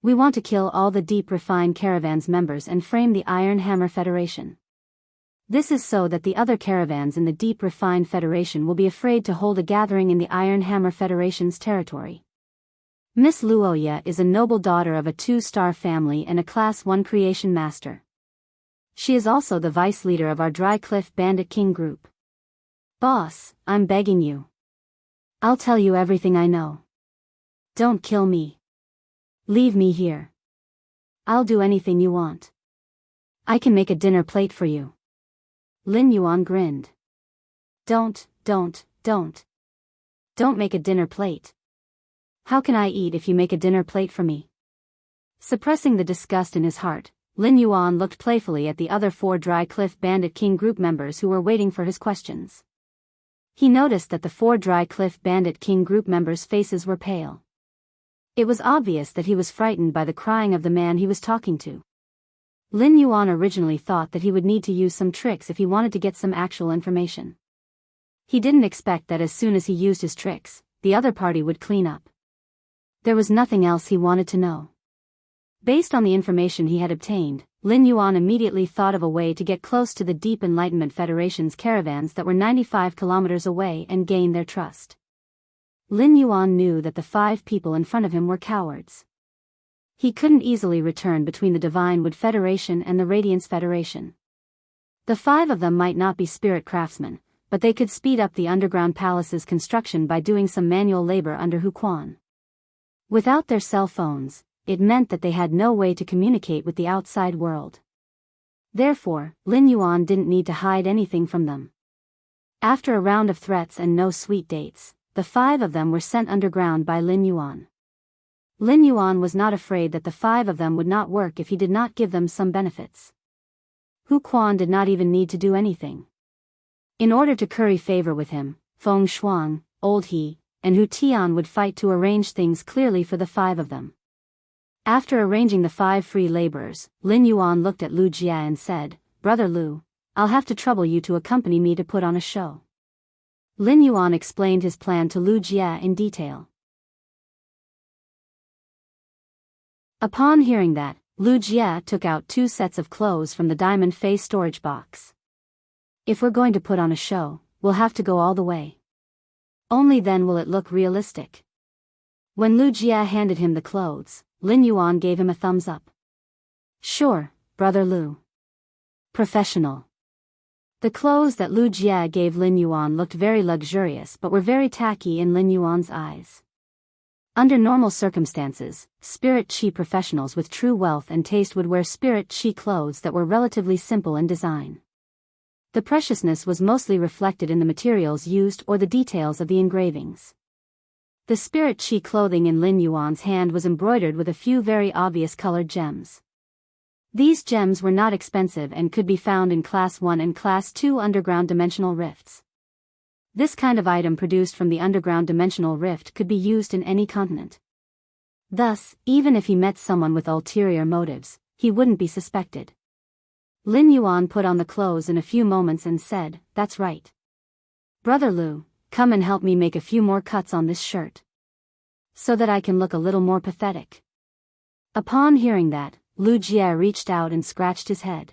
A: We want to kill all the Deep Refine Caravan's members and frame the Iron Hammer Federation. This is so that the other caravans in the Deep Refine Federation will be afraid to hold a gathering in the Iron Hammer Federation's territory. Miss Luoya is a noble daughter of a 2-star family and a Class 1 creation master. She is also the vice leader of our Dry Cliff Bandit King group. Boss, I'm begging you. I'll tell you everything I know. Don't kill me. Leave me here. I'll do anything you want. I can make a dinner plate for you. Lin Yuan grinned. Don't make a dinner plate. How can I eat if you make a dinner plate for me? Suppressing the disgust in his heart, Lin Yuan looked playfully at the other 4 Dry Cliff Bandit King group members who were waiting for his questions. He noticed that the 4 Dry Cliff Bandit King group members' faces were pale. It was obvious that he was frightened by the crying of the man he was talking to. Lin Yuan originally thought that he would need to use some tricks if he wanted to get some actual information. He didn't expect that as soon as he used his tricks, the other party would clean up. There was nothing else he wanted to know. Based on the information he had obtained, Lin Yuan immediately thought of a way to get close to the Deep Enlightenment Federation's caravans that were 95 kilometers away and gain their trust. Lin Yuan knew that the 5 people in front of him were cowards. He couldn't easily return between the Divine Wood Federation and the Radiance Federation. The 5 of them might not be spirit craftsmen, but they could speed up the underground palace's construction by doing some manual labor under Hu Quan. Without their cell phones, it meant that they had no way to communicate with the outside world. Therefore, Lin Yuan didn't need to hide anything from them. After a round of threats and no sweet dates, the 5 of them were sent underground by Lin Yuan. Lin Yuan was not afraid that the 5 of them would not work if he did not give them some benefits. Hu Quan did not even need to do anything. In order to curry favor with him, Feng Shuang, Old He, and Hu Tian would fight to arrange things clearly for the 5 of them. After arranging the 5 free laborers, Lin Yuan looked at Lu Jia and said, "Brother Lu, I'll have to trouble you to accompany me to put on a show." Lin Yuan explained his plan to Lu Jia in detail. Upon hearing that, Lu Jia took out 2 sets of clothes from the diamond face storage box. "If we're going to put on a show, we'll have to go all the way. Only then will it look realistic." When Lu Jia handed him the clothes, Lin Yuan gave him a thumbs up. "Sure, Brother Lu. Professional." The clothes that Lu Jia gave Lin Yuan looked very luxurious but were very tacky in Lin Yuan's eyes. Under normal circumstances, spirit chi professionals with true wealth and taste would wear spirit chi clothes that were relatively simple in design. The preciousness was mostly reflected in the materials used or the details of the engravings. The spirit chi clothing in Lin Yuan's hand was embroidered with a few very obvious colored gems. These gems were not expensive and could be found in Class 1 and Class 2 underground dimensional rifts. This kind of item produced from the underground dimensional rift could be used in any continent. Thus, even if he met someone with ulterior motives, he wouldn't be suspected. Lin Yuan put on the clothes in a few moments and said, "That's right. Brother Lu, come and help me make a few more cuts on this shirt, so that I can look a little more pathetic." Upon hearing that, Lu Jia reached out and scratched his head.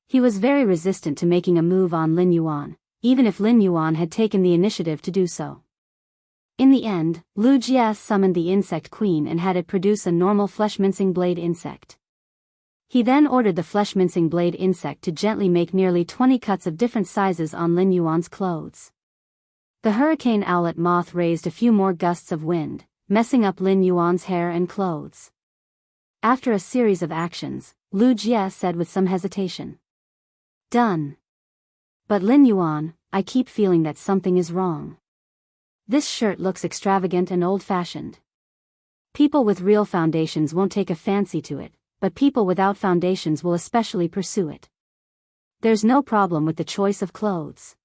A: He was very resistant to making a move on Lin Yuan, even if Lin Yuan had taken the initiative to do so. In the end, Lu Jia summoned the insect queen and had it produce a normal flesh-mincing blade insect. He then ordered the flesh-mincing blade insect to gently make nearly 20 cuts of different sizes on Lin Yuan's clothes. The hurricane owlet moth raised a few more gusts of wind, messing up Lin Yuan's hair and clothes. After a series of actions, Lu Jia said with some hesitation, "Done. But Lin Yuan, I keep feeling that something is wrong. This shirt looks extravagant and old-fashioned. People with real foundations won't take a fancy to it, but people without foundations will especially pursue it. There's no problem with the choice of clothes.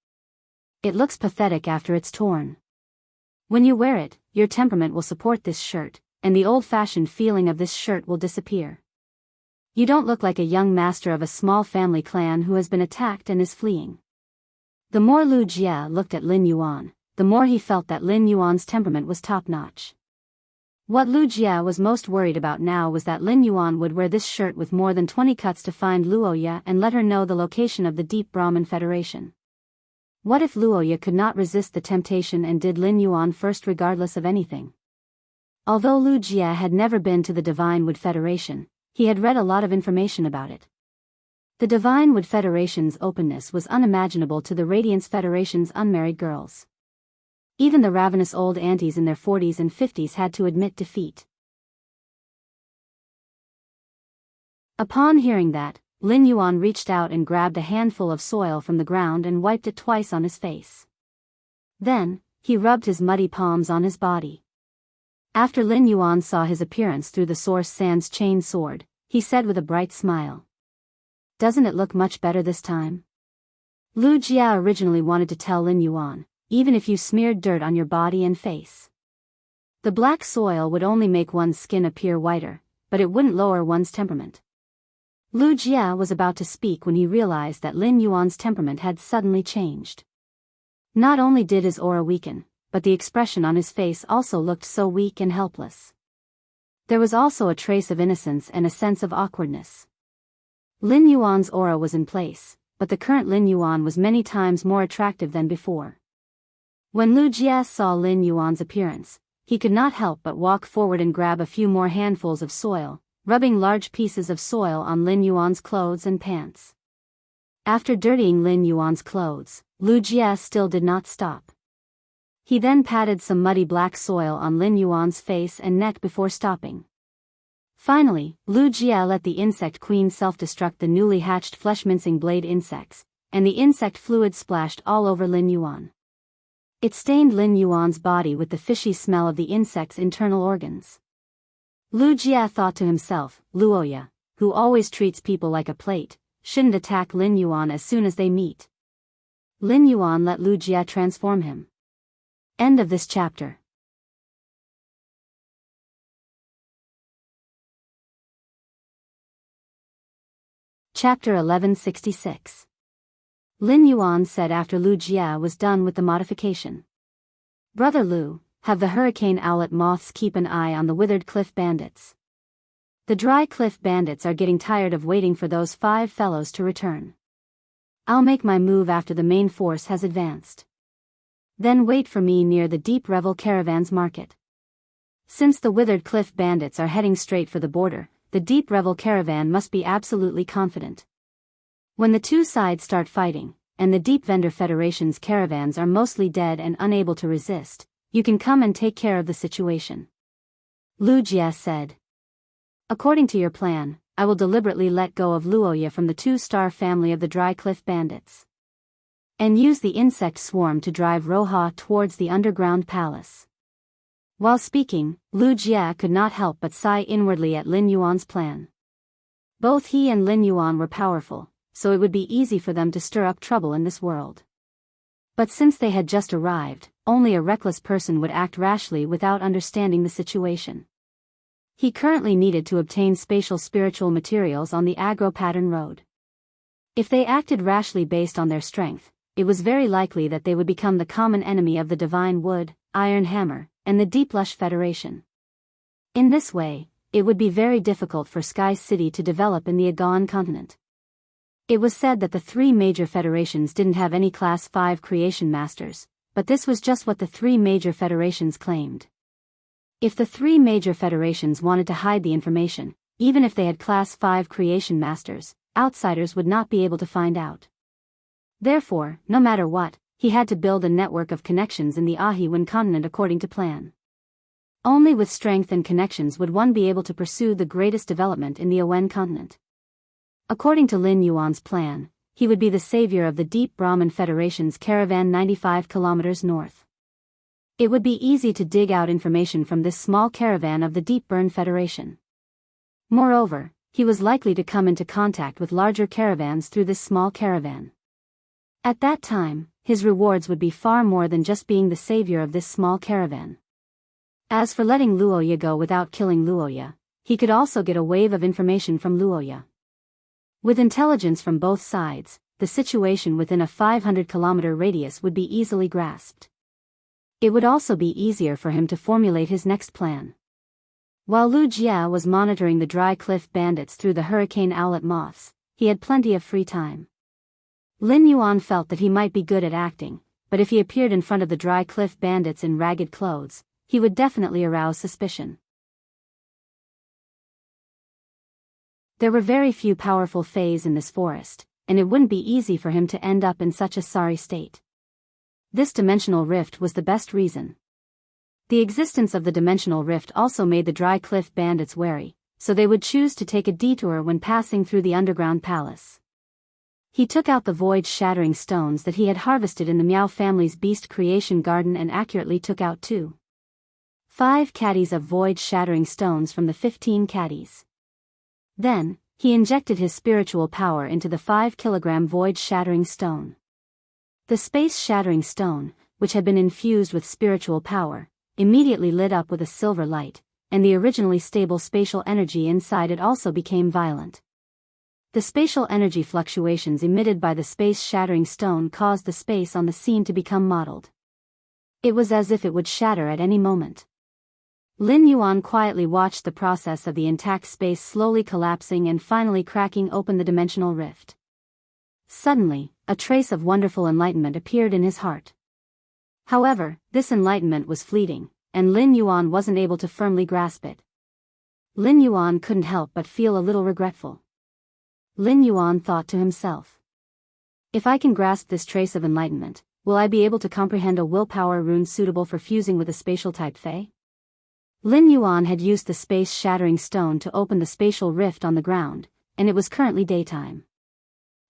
A: It looks pathetic after it's torn. When you wear it, your temperament will support this shirt, and the old-fashioned feeling of this shirt will disappear. You don't look like a young master of a small family clan who has been attacked and is fleeing." The more Lu Jia looked at Lin Yuan, the more he felt that Lin Yuan's temperament was top-notch. What Lu Jia was most worried about now was that Lin Yuan would wear this shirt with more than 20 cuts to find Luoya and let her know the location of the Deep Brahman Federation. What if Luoya could not resist the temptation and did Lin Yuan first regardless of anything? Although Lu Jia had never been to the Divine Wood Federation, he had read a lot of information about it. The Divine Wood Federation's openness was unimaginable to the Radiance Federation's unmarried girls. Even the ravenous old aunties in their 40s and 50s had to admit defeat. Upon hearing that, Lin Yuan reached out and grabbed a handful of soil from the ground and wiped it twice on his face. Then, he rubbed his muddy palms on his body. After Lin Yuan saw his appearance through the Source Sand's chain sword, he said with a bright smile, "Doesn't it look much better this time?" Lu Jia originally wanted to tell Lin Yuan, even if you smeared dirt on your body and face. The black soil would only make one's skin appear whiter, but it wouldn't lower one's temperament. Lu Jia was about to speak when he realized that Lin Yuan's temperament had suddenly changed. Not only did his aura weaken, but the expression on his face also looked so weak and helpless. There was also a trace of innocence and a sense of awkwardness. Lin Yuan's aura was in place, but the current Lin Yuan was many times more attractive than before. When Lu Jia saw Lin Yuan's appearance, he could not help but walk forward and grab a few more handfuls of soil, rubbing large pieces of soil on Lin Yuan's clothes and pants. After dirtying Lin Yuan's clothes, Lu Jia still did not stop. He then patted some muddy black soil on Lin Yuan's face and neck before stopping. Finally, Lu Jia let the insect queen self-destruct the newly hatched flesh-mincing blade insects, and the insect fluid splashed all over Lin Yuan. It stained Lin Yuan's body with the fishy smell of the insect's internal organs. Lu Jia thought to himself, Luoya, who always treats people like a plate, shouldn't attack Lin Yuan as soon as they meet. Lin Yuan let Lu Jia transform him. End of this chapter. Chapter 1166. Lin Yuan said after Lu Jia was done with the modification. Brother Lu, have the hurricane owlet moths keep an eye on the withered cliff bandits. The dry cliff bandits are getting tired of waiting for those 5 fellows to return. I'll make my move after the main force has advanced. Then wait for me near the Deep Revel Caravans Market. Since the withered cliff bandits are heading straight for the border, the Deep Revel Caravan must be absolutely confident. When the two sides start fighting, and the Deep Vendor Federation's caravans are mostly dead and unable to resist, you can come and take care of the situation. Lu Jia said. According to your plan, I will deliberately let go of Luoya from the 2-star family of the Dry Cliff Bandits. And use the insect swarm to drive Roha towards the underground palace. While speaking, Lu Jia could not help but sigh inwardly at Lin Yuan's plan. Both he and Lin Yuan were powerful, so it would be easy for them to stir up trouble in this world. But since they had just arrived, only a reckless person would act rashly without understanding the situation. He currently needed to obtain spatial spiritual materials on the agro-pattern road. If they acted rashly based on their strength, it was very likely that they would become the common enemy of the Divine Wood, Iron Hammer, and the Deep Lush Federation. In this way, it would be very difficult for Sky City to develop in the Agawan continent. It was said that the 3 major federations didn't have any Class 5 creation masters, but this was just what the 3 major federations claimed. If the 3 major federations wanted to hide the information, even if they had Class 5 creation masters, outsiders would not be able to find out. Therefore, no matter what, he had to build a network of connections in the Ahiwan continent according to plan. Only with strength and connections would one be able to pursue the greatest development in the Awen continent. According to Lin Yuan's plan, he would be the savior of the Deep Brahman Federation's caravan 95 kilometers north. It would be easy to dig out information from this small caravan of the Deep Burn Federation. Moreover, he was likely to come into contact with larger caravans through this small caravan. At that time, his rewards would be far more than just being the savior of this small caravan. As for letting Luoya go without killing Luoya, he could also get a wave of information from Luoya. With intelligence from both sides, the situation within a 500-kilometer radius would be easily grasped. It would also be easier for him to formulate his next plan. While Lu Jia was monitoring the Dry Cliff Bandits through the hurricane owlet moths, he had plenty of free time. Lin Yuan felt that he might be good at acting, but if he appeared in front of the Dry Cliff Bandits in ragged clothes, he would definitely arouse suspicion. There were very few powerful fays in this forest, and it wouldn't be easy for him to end up in such a sorry state. This dimensional rift was the best reason. The existence of the dimensional rift also made the Dry Cliff Bandits wary, so they would choose to take a detour when passing through the underground palace. He took out the void-shattering stones that he had harvested in the Miao family's beast creation garden and accurately took out 5 caddies of void-shattering stones from the 15 caddies. Then, he injected his spiritual power into the 5-kilogram void-shattering stone. The space-shattering stone, which had been infused with spiritual power, immediately lit up with a silver light, and the originally stable spatial energy inside it also became violent. The spatial energy fluctuations emitted by the space-shattering stone caused the space on the scene to become mottled. It was as if it would shatter at any moment. Lin Yuan quietly watched the process of the intact space slowly collapsing and finally cracking open the dimensional rift. Suddenly, a trace of wonderful enlightenment appeared in his heart. However, this enlightenment was fleeting, and Lin Yuan wasn't able to firmly grasp it. Lin Yuan couldn't help but feel a little regretful. Lin Yuan thought to himself. If I can grasp this trace of enlightenment, will I be able to comprehend a willpower rune suitable for fusing with a spatial type Fey? Lin Yuan had used the space-shattering stone to open the spatial rift on the ground, and it was currently daytime.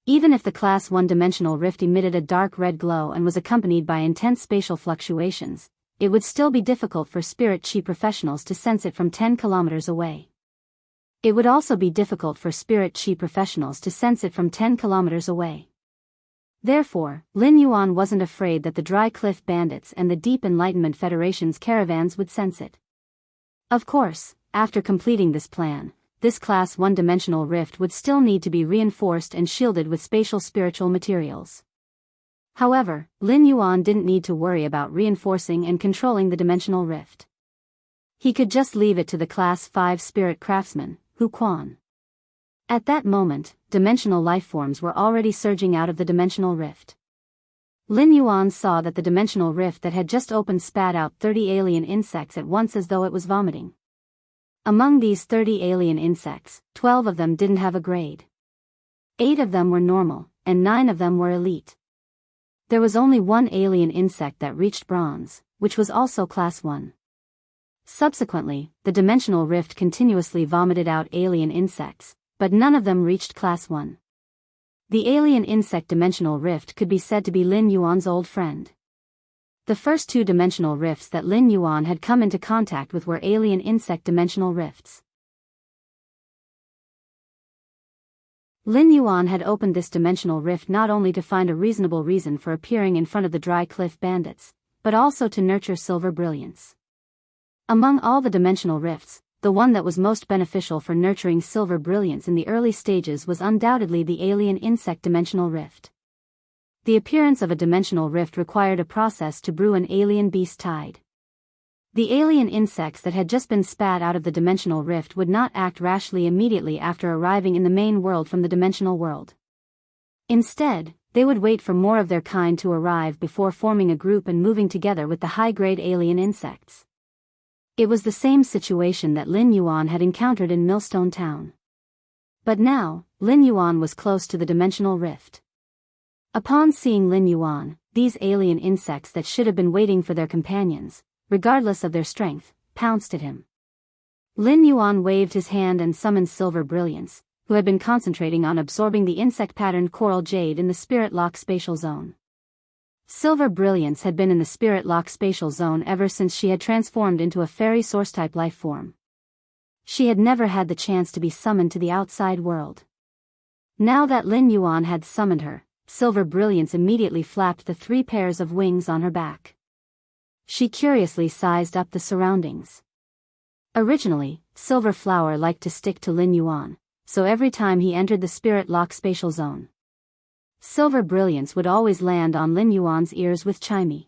A: Even if the Class 1 dimensional rift emitted a dark red glow and was accompanied by intense spatial fluctuations, it would still be difficult for spirit chi professionals to sense it from 10 kilometers away. It would also be difficult for spirit chi professionals to sense it from 10 kilometers away. Therefore, Lin Yuan wasn't afraid that the Dry Cliff Bandits and the Deep Enlightenment Federation's caravans would sense it. Of course, after completing this plan, this Class 1 dimensional rift would still need to be reinforced and shielded with spatial spiritual materials. However, Lin Yuan didn't need to worry about reinforcing and controlling the dimensional rift. He could just leave it to the Class 5 spirit craftsman, Hu Quan. At that moment, dimensional lifeforms were already surging out of the dimensional rift. Lin Yuan saw that the dimensional rift that had just opened spat out 30 alien insects at once as though it was vomiting. Among these 30 alien insects, 12 of them didn't have a grade. 8 of them were normal, and 9 of them were elite. There was only one alien insect that reached bronze, which was also Class 1. Subsequently, the dimensional rift continuously vomited out alien insects, but none of them reached Class 1. The alien insect dimensional rift could be said to be Lin Yuan's old friend. The first 2 dimensional rifts that Lin Yuan had come into contact with were alien insect dimensional rifts. Lin Yuan had opened this dimensional rift not only to find a reasonable reason for appearing in front of the Dry Cliff Bandits, but also to nurture silver brilliance. Among all the dimensional rifts, the one that was most beneficial for nurturing silver brilliance in the early stages was undoubtedly the alien insect dimensional rift. The appearance of a dimensional rift required a process to brew an alien beast tide. The alien insects that had just been spat out of the dimensional rift would not act rashly immediately after arriving in the main world from the dimensional world. Instead, they would wait for more of their kind to arrive before forming a group and moving together with the high-grade alien insects. It was the same situation that Lin Yuan had encountered in Millstone Town. But now, Lin Yuan was close to the dimensional rift. Upon seeing Lin Yuan, these alien insects that should have been waiting for their companions, regardless of their strength, pounced at him. Lin Yuan waved his hand and summoned Silver Brilliance, who had been concentrating on absorbing the insect-patterned coral jade in the Spirit Lock spatial zone. Silver Brilliance had been in the Spirit Lock spatial zone ever since she had transformed into a fairy source-type life form. She had never had the chance to be summoned to the outside world. Now that Lin Yuan had summoned her, Silver Brilliance immediately flapped the 3 pairs of wings on her back. She curiously sized up the surroundings. Originally, Silver Flower liked to stick to Lin Yuan, so every time he entered the Spirit Lock spatial zone, Silver Brilliance would always land on Lin Yuan's ears with chimey.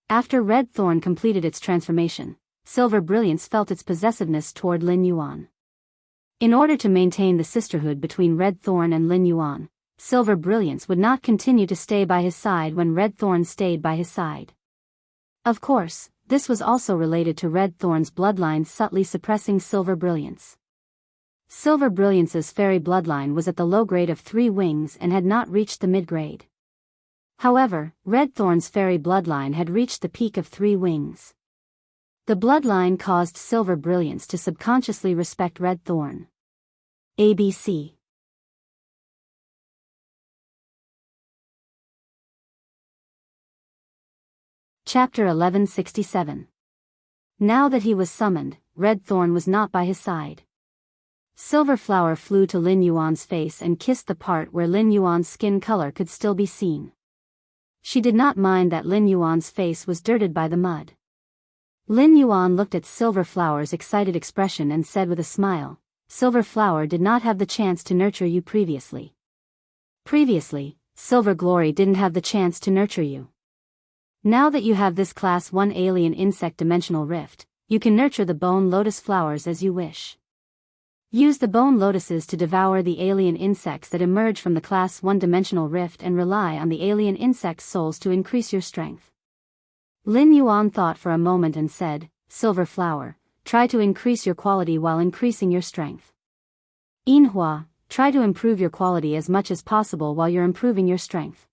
A: After Red Thorn completed its transformation, Silver Brilliance felt its possessiveness toward Lin Yuan. In order to maintain the sisterhood between Red Thorn and Lin Yuan, Silver Brilliance would not continue to stay by his side when Red Thorn stayed by his side. Of course, this was also related to Red Thorn's bloodline subtly suppressing Silver Brilliance. Silver Brilliance's fairy bloodline was at the low grade of 3 wings and had not reached the mid-grade. However, Red Thorn's fairy bloodline had reached the peak of 3 wings. The bloodline caused Silver Brilliance to subconsciously respect Red Thorn. ABC. Chapter 1167. Now that he was summoned, Red Thorn was not by his side. Silver Flower flew to Lin Yuan's face and kissed the part where Lin Yuan's skin color could still be seen. She did not mind that Lin Yuan's face was dirted by the mud. Lin Yuan looked at Silver Flower's excited expression and said with a smile, Silver Flower did not have the chance to nurture you previously. Previously, Silver Glory didn't have the chance to nurture you. Now that you have this Class 1 alien insect dimensional rift, you can nurture the bone lotus flowers as you wish. Use the bone lotuses to devour the alien insects that emerge from the Class 1 dimensional rift and rely on the alien insects' souls to increase your strength. Lin Yuan thought for a moment and said, Silver Flower, try to increase your quality while increasing your strength. Yinhua, try to improve your quality as much as possible while you're improving your strength.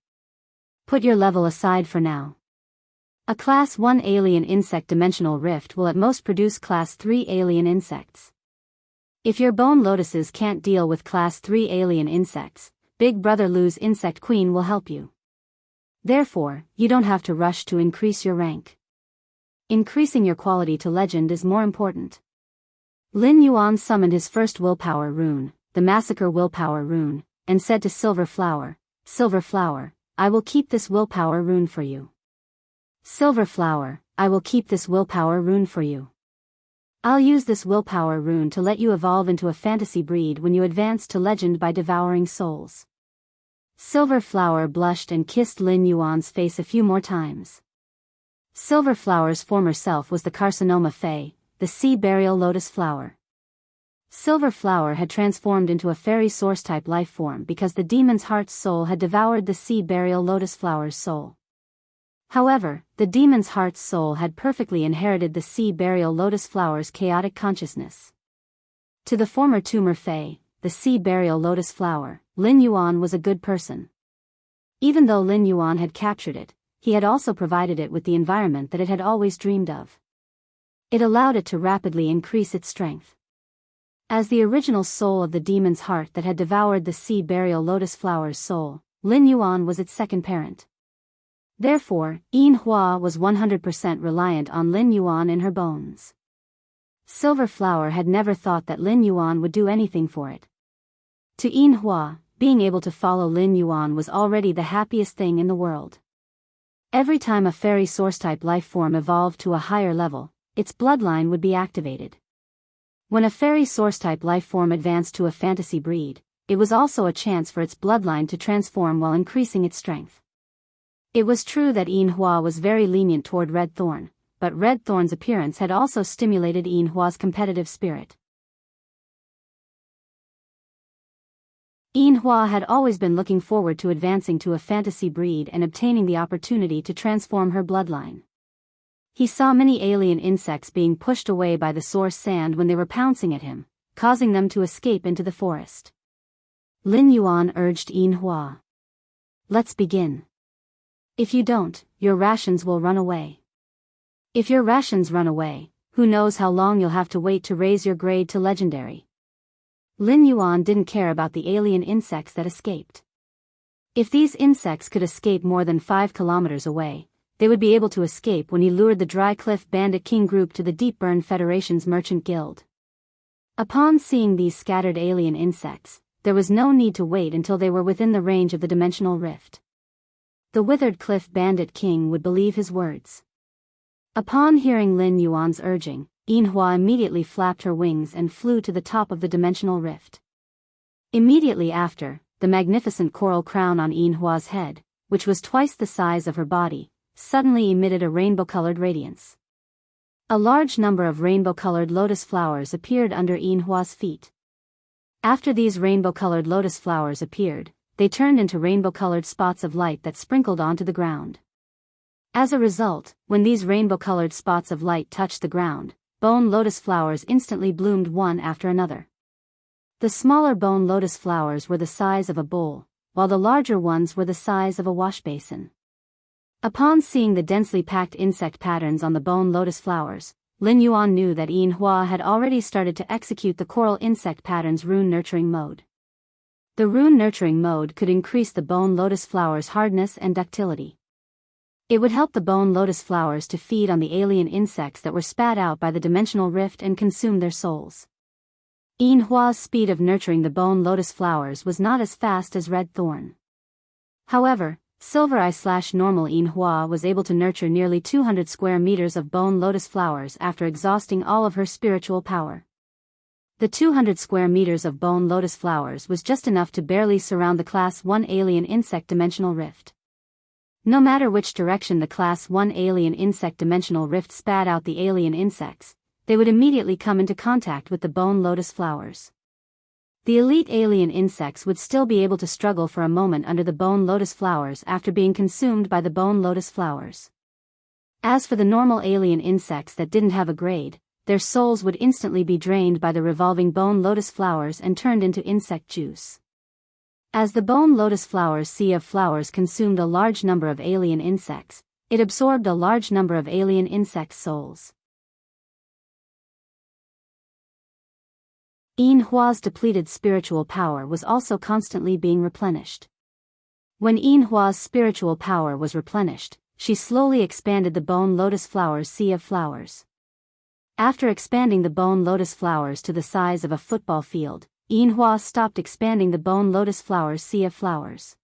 A: Put your level aside for now. A Class 1 alien insect dimensional rift will at most produce Class 3 alien insects. If your bone lotuses can't deal with Class 3 alien insects, Big Brother Lu's Insect Queen will help you. Therefore, you don't have to rush to increase your rank. Increasing your quality to legend is more important. Lin Yuan summoned his first willpower rune, the Massacre Willpower Rune, and said to Silver Flower, Silver Flower, I will keep this willpower rune for you. Silver Flower, I will keep this willpower rune for you. I'll use this willpower rune to let you evolve into a fantasy breed when you advance to legend by devouring souls. Silver Flower blushed and kissed Lin Yuan's face a few more times. Silver Flower's former self was the Carcinoma Fey, the sea burial lotus flower. Silver Flower had transformed into a fairy source-type life form because the demon's heart's soul had devoured the sea burial lotus flower's soul. However, the demon's heart's soul had perfectly inherited the sea burial lotus flower's chaotic consciousness. To the former tumor Fey, the sea burial lotus flower, Lin Yuan was a good person. Even though Lin Yuan had captured it, he had also provided it with the environment that it had always dreamed of. It allowed it to rapidly increase its strength. As the original soul of the demon's heart that had devoured the sea burial lotus flower's soul, Lin Yuan was its second parent. Therefore, Yinhua was 100% reliant on Lin Yuan in her bones. Silver Flower had never thought that Lin Yuan would do anything for it. To Yinhua, being able to follow Lin Yuan was already the happiest thing in the world. Every time a fairy source-type life form evolved to a higher level, its bloodline would be activated. When a fairy source-type life form advanced to a fantasy breed, it was also a chance for its bloodline to transform while increasing its strength. It was true that Yinhua was very lenient toward Red Thorn, but Red Thorn's appearance had also stimulated Yinhua's competitive spirit. Yinhua had always been looking forward to advancing to a fantasy breed and obtaining the opportunity to transform her bloodline. He saw many alien insects being pushed away by the source sand when they were pouncing at him, causing them to escape into the forest. Lin Yuan urged Yinhua. Let's begin. If you don't, your rations will run away. If your rations run away, who knows how long you'll have to wait to raise your grade to legendary. Lin Yuan didn't care about the alien insects that escaped. If these insects could escape more than 5 kilometers away, they would be able to escape when he lured the Dry Cliff Bandit King group to the Deepburn Federation's Merchant Guild. Upon seeing these scattered alien insects, there was no need to wait until they were within the range of the dimensional rift. The Withered Cliff Bandit King would believe his words. Upon hearing Lin Yuan's urging, Yinhua immediately flapped her wings and flew to the top of the dimensional rift. Immediately after, the magnificent coral crown on Yinhua's head, which was twice the size of her body, suddenly emitted a rainbow-colored radiance. A large number of rainbow-colored lotus flowers appeared under Yinhua's feet. After these rainbow-colored lotus flowers appeared, they turned into rainbow-colored spots of light that sprinkled onto the ground. As a result, when these rainbow-colored spots of light touched the ground, bone lotus flowers instantly bloomed one after another. The smaller bone lotus flowers were the size of a bowl, while the larger ones were the size of a wash basin. Upon seeing the densely packed insect patterns on the bone lotus flowers, Lin Yuan knew that Yinhua had already started to execute the coral insect pattern's rune nurturing mode. The rune nurturing mode could increase the bone lotus flowers' hardness and ductility. It would help the bone lotus flowers to feed on the alien insects that were spat out by the dimensional rift and consume their souls. Yinhua's speed of nurturing the bone lotus flowers was not as fast as Red Thorn. However, Silver Eye/normal Yin Hua was able to nurture nearly 200 square meters of bone lotus flowers after exhausting all of her spiritual power. The 200 square meters of bone lotus flowers was just enough to barely surround the Class 1 alien insect dimensional rift. No matter which direction the Class 1 alien insect dimensional rift spat out the alien insects, they would immediately come into contact with the bone lotus flowers. The elite alien insects would still be able to struggle for a moment under the bone lotus flowers after being consumed by the bone lotus flowers. As for the normal alien insects that didn't have a grade, their souls would instantly be drained by the revolving bone lotus flowers and turned into insect juice. As the bone lotus flowers sea of flowers consumed a large number of alien insects, it absorbed a large number of alien insect souls. Yin Hua's depleted spiritual power was also constantly being replenished. When Yin Hua's spiritual power was replenished, she slowly expanded the bone lotus flowers sea of flowers. After expanding the bone lotus flowers to the size of a football field, Yin Hua stopped expanding the bone lotus flowers sea of flowers.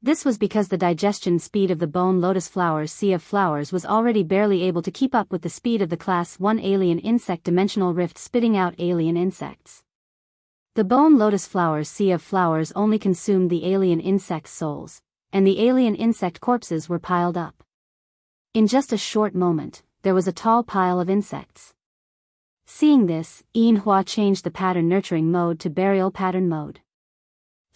A: This was because the digestion speed of the bone lotus flowers sea of flowers was already barely able to keep up with the speed of the Class 1 alien insect dimensional rift spitting out alien insects. The bone lotus flowers sea of flowers only consumed the alien insects' souls, and the alien insect corpses were piled up. In just a short moment, there was a tall pile of insects. Seeing this, Yin Hua changed the pattern nurturing mode to burial pattern mode.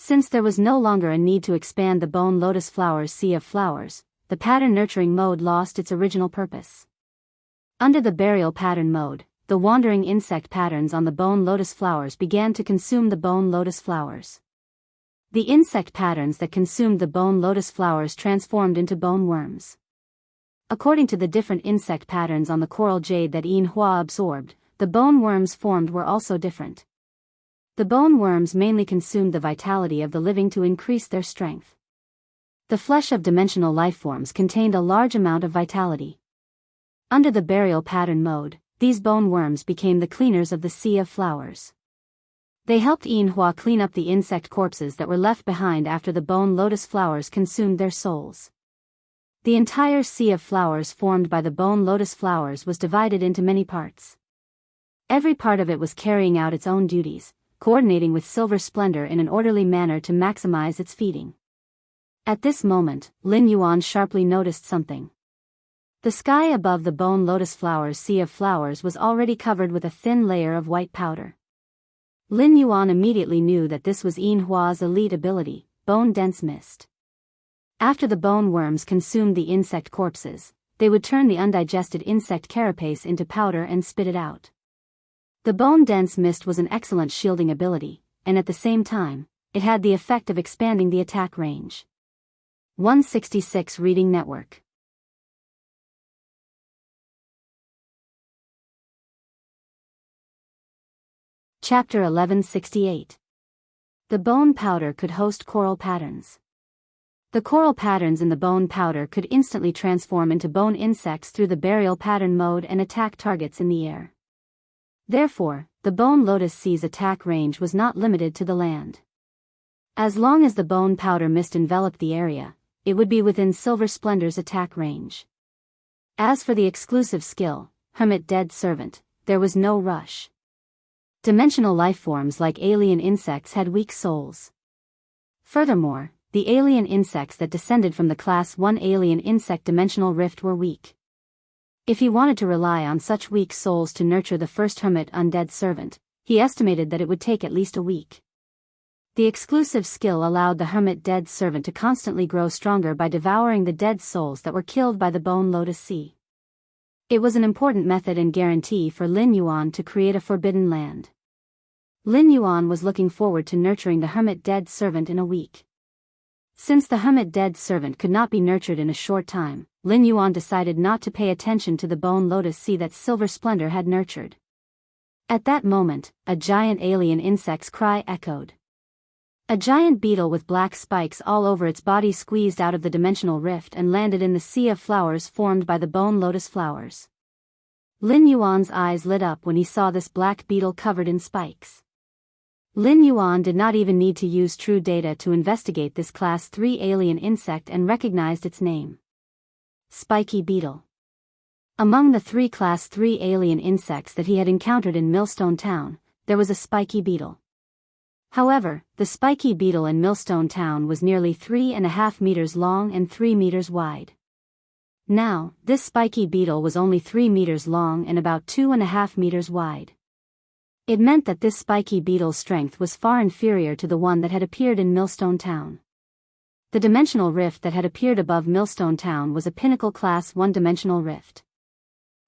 A: Since there was no longer a need to expand the bone lotus flowers sea of flowers, the pattern nurturing mode lost its original purpose. Under the burial pattern mode, the wandering insect patterns on the bone lotus flowers began to consume the bone lotus flowers. The insect patterns that consumed the bone lotus flowers transformed into bone worms. According to the different insect patterns on the coral jade that Yin Hua absorbed, the bone worms formed were also different. The bone worms mainly consumed the vitality of the living to increase their strength. The flesh of dimensional lifeforms contained a large amount of vitality. Under the burial pattern mode, these bone worms became the cleaners of the sea of flowers. They helped Yin Hua clean up the insect corpses that were left behind after the bone lotus flowers consumed their souls. The entire sea of flowers formed by the bone lotus flowers was divided into many parts. Every part of it was carrying out its own duties, coordinating with silver splendor in an orderly manner to maximize its feeding. At this moment, Lin Yuan sharply noticed something. The sky above the bone lotus flowers sea of flowers was already covered with a thin layer of white powder. Lin Yuan immediately knew that this was Yin Hua's elite ability, bone dense mist. After the bone worms consumed the insect corpses, they would turn the undigested insect carapace into powder and spit it out. The bone dense mist was an excellent shielding ability, and at the same time, it had the effect of expanding the attack range. 166 Reading Network. Chapter 1168. The bone powder could host coral patterns. The coral patterns in the bone powder could instantly transform into bone insects through the burial pattern mode and attack targets in the air. Therefore, the bone lotus sea's attack range was not limited to the land. As long as the bone powder mist enveloped the area, it would be within Silver Splendor's attack range. As for the exclusive skill, Hermit Dead Servant, there was no rush. Dimensional lifeforms like alien insects had weak souls. Furthermore, the alien insects that descended from the Class 1 alien insect dimensional rift were weak. If he wanted to rely on such weak souls to nurture the first Hermit Undead Servant, he estimated that it would take at least a week. The exclusive skill allowed the Hermit Dead Servant to constantly grow stronger by devouring the dead souls that were killed by the Bone Lotus Sea. It was an important method and guarantee for Lin Yuan to create a forbidden land. Lin Yuan was looking forward to nurturing the Hermit Dead Servant in a week. Since the Hermit Dead Servant could not be nurtured in a short time, Lin Yuan decided not to pay attention to the Bone Lotus Sea that Silver Splendor had nurtured. At that moment, a giant alien insect's cry echoed. A giant beetle with black spikes all over its body squeezed out of the dimensional rift and landed in the sea of flowers formed by the Bone Lotus flowers. Lin Yuan's eyes lit up when he saw this black beetle covered in spikes. Lin Yuan did not even need to use true data to investigate this Class 3 alien insect and recognized its name. Spiky beetle. Among the 3 Class 3 alien insects that he had encountered in Millstone Town, there was a spiky beetle. However, the spiky beetle in Millstone Town was nearly 3.5 meters long and 3 meters wide. Now, this spiky beetle was only 3 meters long and about 2.5 meters wide. It meant that this spiky beetle's strength was far inferior to the one that had appeared in Millstone Town. The dimensional rift that had appeared above Millstone Town was a pinnacle Class 1 dimensional rift.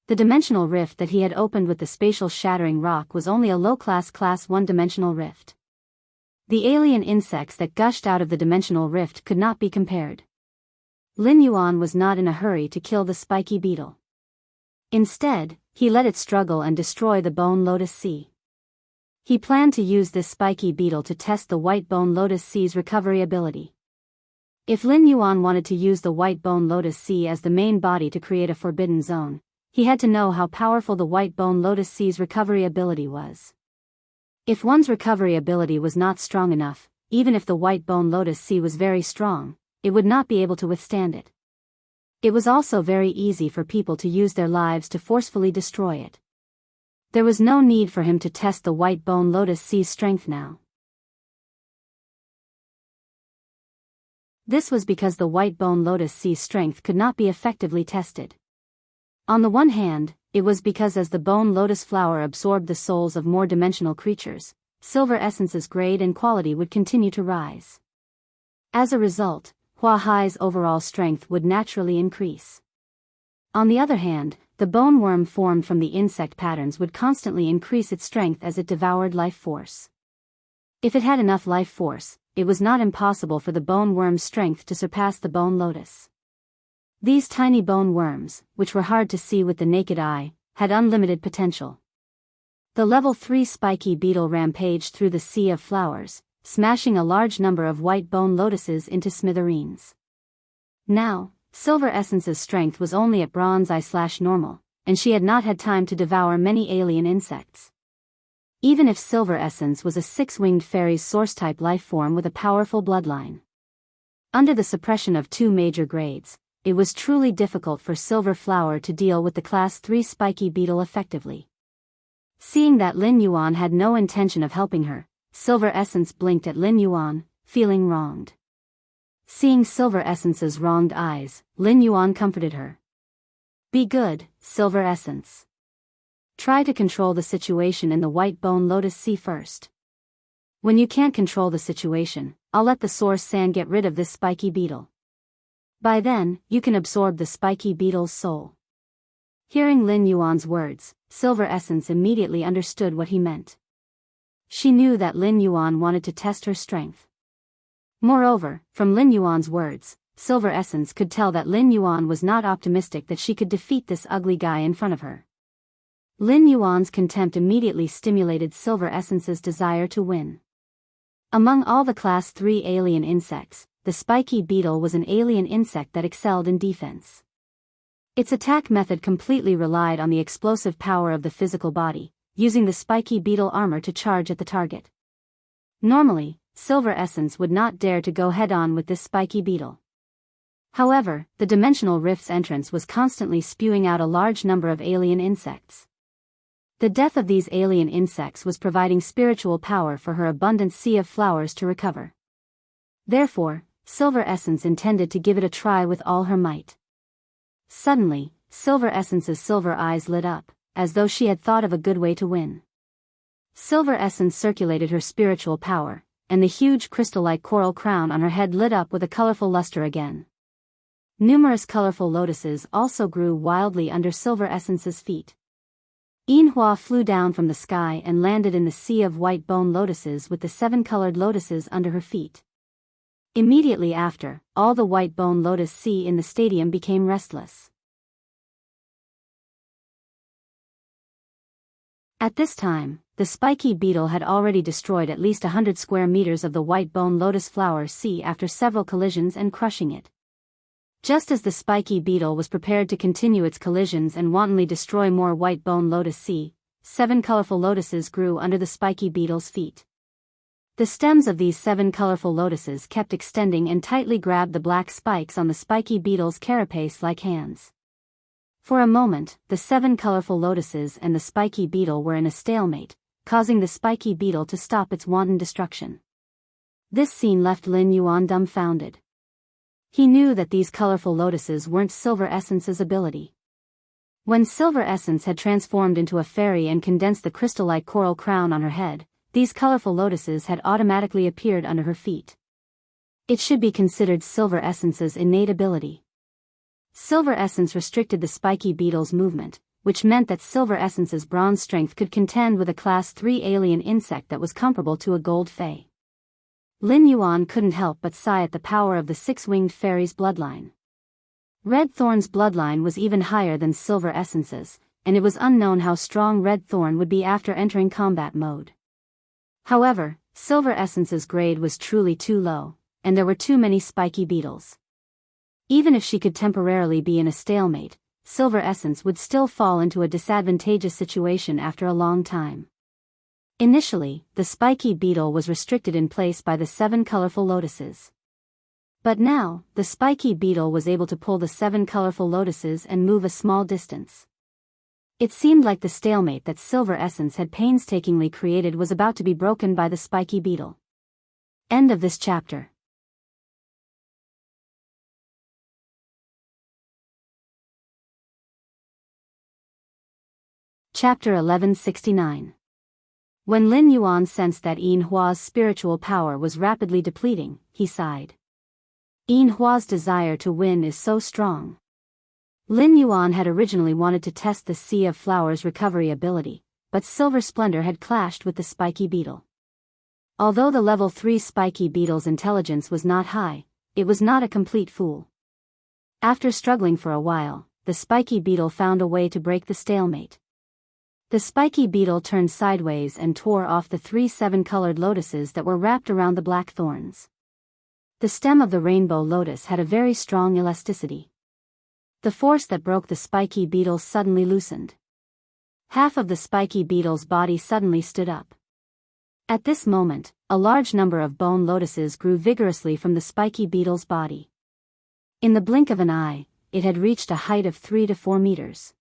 A: The dimensional rift that he had opened with the spatial shattering rock was only a low-class Class 1 dimensional rift. The alien insects that gushed out of the dimensional rift could not be compared. Lin Yuan was not in a hurry to kill the spiky beetle. Instead, he let it struggle and destroy the bone lotus sea. He planned to use this spiky beetle to test the white bone lotus sea's recovery ability. If Lin Yuan wanted to use the white bone lotus sea as the main body to create a forbidden zone, he had to know how powerful the white bone lotus sea's recovery ability was. If one's recovery ability was not strong enough, even if the white bone lotus sea was very strong, it would not be able to withstand it. It was also very easy for people to use their lives to forcefully destroy it. There was no need for him to test the white bone lotus sea's strength now. This was because the white bone lotus sea's strength could not be effectively tested. On the one hand, it was because as the bone lotus flower absorbed the souls of more dimensional creatures, silver essence's grade and quality would continue to rise. As a result, Hua Hai's overall strength would naturally increase. On the other hand, the bone worm formed from the insect patterns would constantly increase its strength as it devoured life force. If it had enough life force, it was not impossible for the bone worm's strength to surpass the bone lotus. These tiny bone worms, which were hard to see with the naked eye, had unlimited potential. The level 3 spiky beetle rampaged through the sea of flowers, smashing a large number of white bone lotuses into smithereens. Now, Silver Essence's strength was only at bronze eye/normal, and she had not had time to devour many alien insects. Even if Silver Essence was a 6-winged fairy's source-type life form with a powerful bloodline. Under the suppression of 2 major grades, it was truly difficult for Silver Flower to deal with the Class 3 spiky beetle effectively. Seeing that Lin Yuan had no intention of helping her, Silver Essence blinked at Lin Yuan, feeling wronged. Seeing Silver Essence's wronged eyes, Lin Yuan comforted her. Be good, Silver Essence. Try to control the situation in the white bone lotus sea first. When you can't control the situation, I'll let the source sand get rid of this spiky beetle. By then, you can absorb the spiky beetle's soul. Hearing Lin Yuan's words, Silver Essence immediately understood what he meant. She knew that Lin Yuan wanted to test her strength. Moreover, from Lin Yuan's words, Silver Essence could tell that Lin Yuan was not optimistic that she could defeat this ugly guy in front of her. Lin Yuan's contempt immediately stimulated Silver Essence's desire to win. Among all the Class 3 alien insects, the spiky beetle was an alien insect that excelled in defense. Its attack method completely relied on the explosive power of the physical body, using the spiky beetle armor to charge at the target. Normally, Silver Essence would not dare to go head-on with this spiky beetle. However, the dimensional rift's entrance was constantly spewing out a large number of alien insects. The death of these alien insects was providing spiritual power for her abundant sea of flowers to recover. Therefore, Silver Essence intended to give it a try with all her might. Suddenly, Silver Essence's silver eyes lit up, as though she had thought of a good way to win. Silver Essence circulated her spiritual power, and the huge crystal-like coral crown on her head lit up with a colorful luster again. Numerous colorful lotuses also grew wildly under Silver Essence's feet. Yinhua flew down from the sky and landed in the sea of white bone lotuses with the 7 colored lotuses under her feet. Immediately after, all the white bone lotus sea in the stadium became restless. At this time, the spiky beetle had already destroyed at least 100 square meters of the white bone lotus flower sea after several collisions and crushing it. Just as the spiky beetle was prepared to continue its collisions and wantonly destroy more white bone lotus sea, 7 colorful lotuses grew under the spiky beetle's feet. The stems of these 7 colorful lotuses kept extending and tightly grabbed the black spikes on the spiky beetle's carapace like hands. For a moment, the 7 colorful lotuses and the spiky beetle were in a stalemate, causing the spiky beetle to stop its wanton destruction. This scene left Lin Yuan dumbfounded. He knew that these colorful lotuses weren't Silver Essence's ability. When Silver Essence had transformed into a fairy and condensed the crystal-like coral crown on her head, these colorful lotuses had automatically appeared under her feet. It should be considered Silver Essence's innate ability. Silver Essence restricted the spiky beetle's movement, which meant that Silver Essence's bronze strength could contend with a Class 3 alien insect that was comparable to a gold fae. Lin Yuan couldn't help but sigh at the power of the 6-winged fairy's bloodline. Red Thorn's bloodline was even higher than Silver Essence's, and it was unknown how strong Red Thorn would be after entering combat mode. However, Silver Essence's grade was truly too low, and there were too many spiky beetles. Even if she could temporarily be in a stalemate, Silver Essence would still fall into a disadvantageous situation after a long time. Initially, the spiky beetle was restricted in place by the 7 colorful lotuses. But now, the spiky beetle was able to pull the 7 colorful lotuses and move a small distance. It seemed like the stalemate that Silver Essence had painstakingly created was about to be broken by the spiky beetle. End of this chapter. Chapter 1169. When Lin Yuan sensed that Yin Hua's spiritual power was rapidly depleting, he sighed. Yin Hua's desire to win is so strong. Lin Yuan had originally wanted to test the Sea of Flowers' recovery ability, but Silver Splendor had clashed with the spiky beetle. Although the level 3 spiky beetle's intelligence was not high, it was not a complete fool. After struggling for a while, the spiky beetle found a way to break the stalemate. The spiky beetle turned sideways and tore off the 3 7-colored lotuses that were wrapped around the black thorns. The stem of the rainbow lotus had a very strong elasticity. The force that broke the spiky beetle suddenly loosened. Half of the spiky beetle's body suddenly stood up. At this moment, a large number of bone lotuses grew vigorously from the spiky beetle's body. In the blink of an eye, it had reached a height of 3 to 4 meters.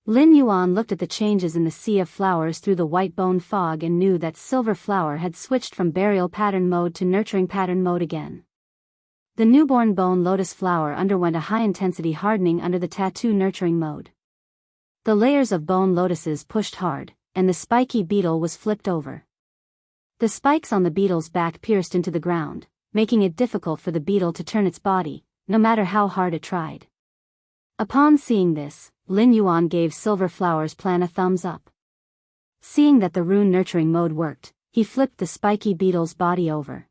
A: Lin Yuan looked at the changes in the Sea of Flowers through the white bone fog and knew that Silver Flower had switched from burial pattern mode to nurturing pattern mode again. The newborn bone lotus flower underwent a high-intensity hardening under the tattoo nurturing mode. The layers of bone lotuses pushed hard, and the spiky beetle was flipped over. The spikes on the beetle's back pierced into the ground, making it difficult for the beetle to turn its body, no matter how hard it tried. Upon seeing this, Lin Yuan gave Silver Flower's plan a thumbs up. Seeing that the rune nurturing mode worked, he flipped the spiky beetle's body over.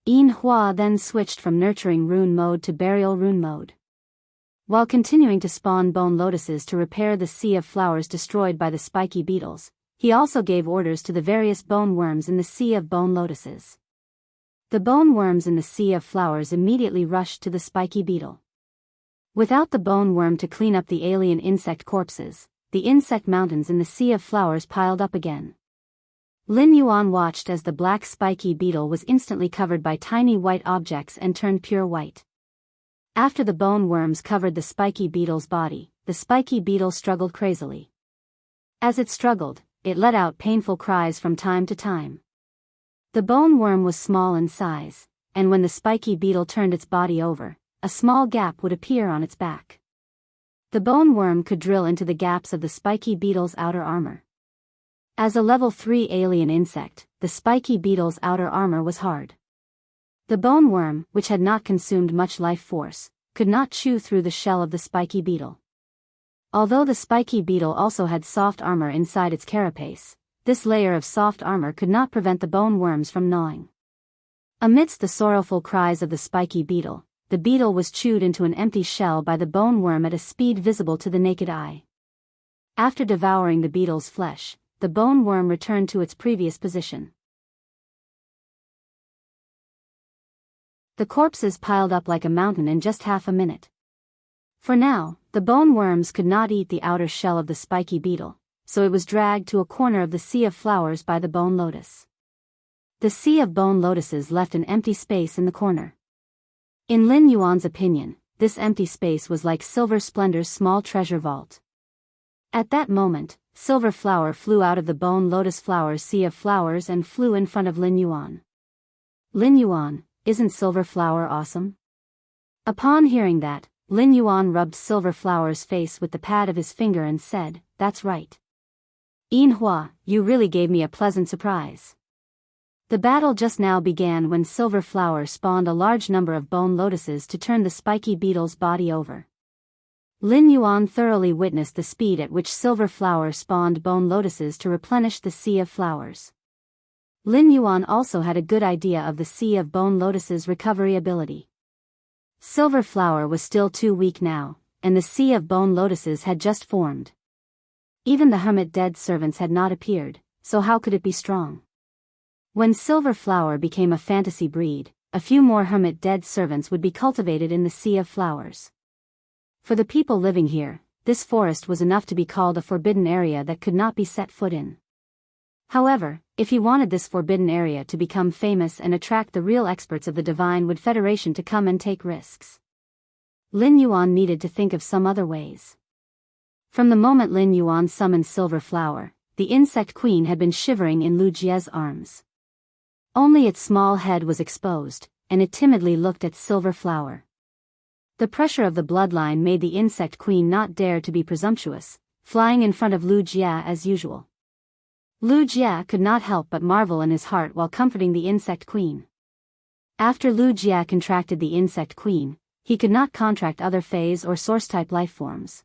A: Yin Hua then switched from nurturing rune mode to burial rune mode. While continuing to spawn bone lotuses to repair the Sea of Flowers destroyed by the spiky beetles, he also gave orders to the various bone worms in the Sea of Bone Lotuses. The bone worms in the Sea of Flowers immediately rushed to the spiky beetle. Without the bone worm to clean up the alien insect corpses, the insect mountains in the Sea of Flowers piled up again. Lin Yuan watched as the black spiky beetle was instantly covered by tiny white objects and turned pure white. After the bone worms covered the spiky beetle's body, the spiky beetle struggled crazily. As it struggled, it let out painful cries from time to time. The bone worm was small in size, and when the spiky beetle turned its body over, a small gap would appear on its back. The bone worm could drill into the gaps of the spiky beetle's outer armor. As a level 3 alien insect, the spiky beetle's outer armor was hard. The bone worm, which had not consumed much life force, could not chew through the shell of the spiky beetle. Although the spiky beetle also had soft armor inside its carapace, this layer of soft armor could not prevent the bone worms from gnawing. Amidst the sorrowful cries of the spiky beetle, the beetle was chewed into an empty shell by the bone worm at a speed visible to the naked eye. After devouring the beetle's flesh, the bone worm returned to its previous position. The corpses piled up like a mountain in just half a minute. For now, the bone worms could not eat the outer shell of the spiky beetle, so it was dragged to a corner of the Sea of Flowers by the bone lotus. The sea of bone lotuses left an empty space in the corner. In Lin Yuan's opinion, this empty space was like Silver Splendor's small treasure vault. At that moment, Silver Flower flew out of the bone lotus flower's sea of flowers and flew in front of Lin Yuan. Lin Yuan, isn't Silver Flower awesome? Upon hearing that, Lin Yuan rubbed Silver Flower's face with the pad of his finger and said, "That's right. Yin Hua, you really gave me a pleasant surprise." The battle just now began when Silver Flower spawned a large number of bone lotuses to turn the spiky beetle's body over. Lin Yuan thoroughly witnessed the speed at which Silver Flower spawned bone lotuses to replenish the sea of flowers. Lin Yuan also had a good idea of the sea of bone lotuses' recovery ability. Silver Flower was still too weak now, and the sea of bone lotuses had just formed. Even the hermit dead servants had not appeared, so how could it be strong? When Silver Flower became a fantasy breed, a few more hermit dead servants would be cultivated in the sea of flowers. For the people living here, this forest was enough to be called a forbidden area that could not be set foot in. However, if he wanted this forbidden area to become famous and attract the real experts of the Divine Wood Federation to come and take risks, Lin Yuan needed to think of some other ways. From the moment Lin Yuan summoned Silver Flower, the insect queen had been shivering in Lu Jie's arms. Only its small head was exposed, and it timidly looked at Silver Flower. The pressure of the bloodline made the insect queen not dare to be presumptuous, flying in front of Lu Jie as usual. Lu Jie could not help but marvel in his heart while comforting the insect queen. After Lu Jie contracted the insect queen, he could not contract other phase or source-type life forms.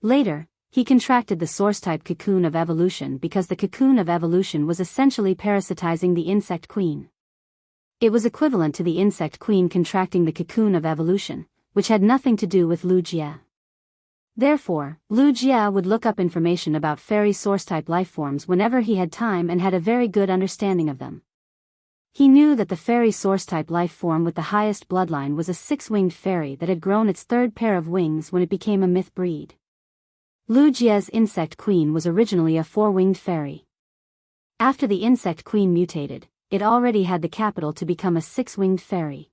A: Later, he contracted the source-type cocoon of evolution because the cocoon of evolution was essentially parasitizing the insect queen. It was equivalent to the insect queen contracting the cocoon of evolution, which had nothing to do with Lu Jie. Therefore, Lu Jie would look up information about fairy source-type life forms whenever he had time and had a very good understanding of them. He knew that the fairy source-type life form with the highest bloodline was a six-winged fairy that had grown its third pair of wings when it became a myth breed. Lu Jie's insect queen was originally a four-winged fairy. After the insect queen mutated, it already had the capital to become a six-winged fairy.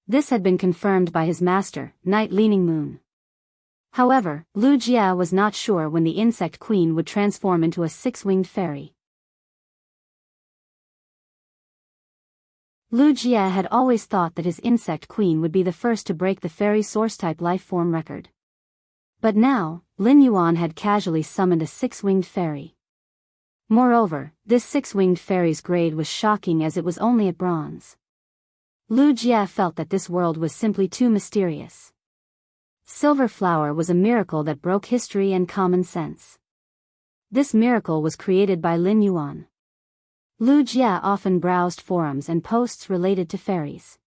A: This had been confirmed by his master, Night Leaning Moon. However, Lu Jie was not sure when the insect queen would transform into a six-winged fairy. Lu Jie had always thought that his insect queen would be the first to break the fairy source-type life form record. But now, Lin Yuan had casually summoned a six-winged fairy. Moreover, this six-winged fairy's grade was shocking as it was only at bronze. Lu Jie felt that this world was simply too mysterious. Silver Flower was a miracle that broke history and common sense. This miracle was created by Lin Yuan. Lu Jie often browsed forums and posts related to fairies.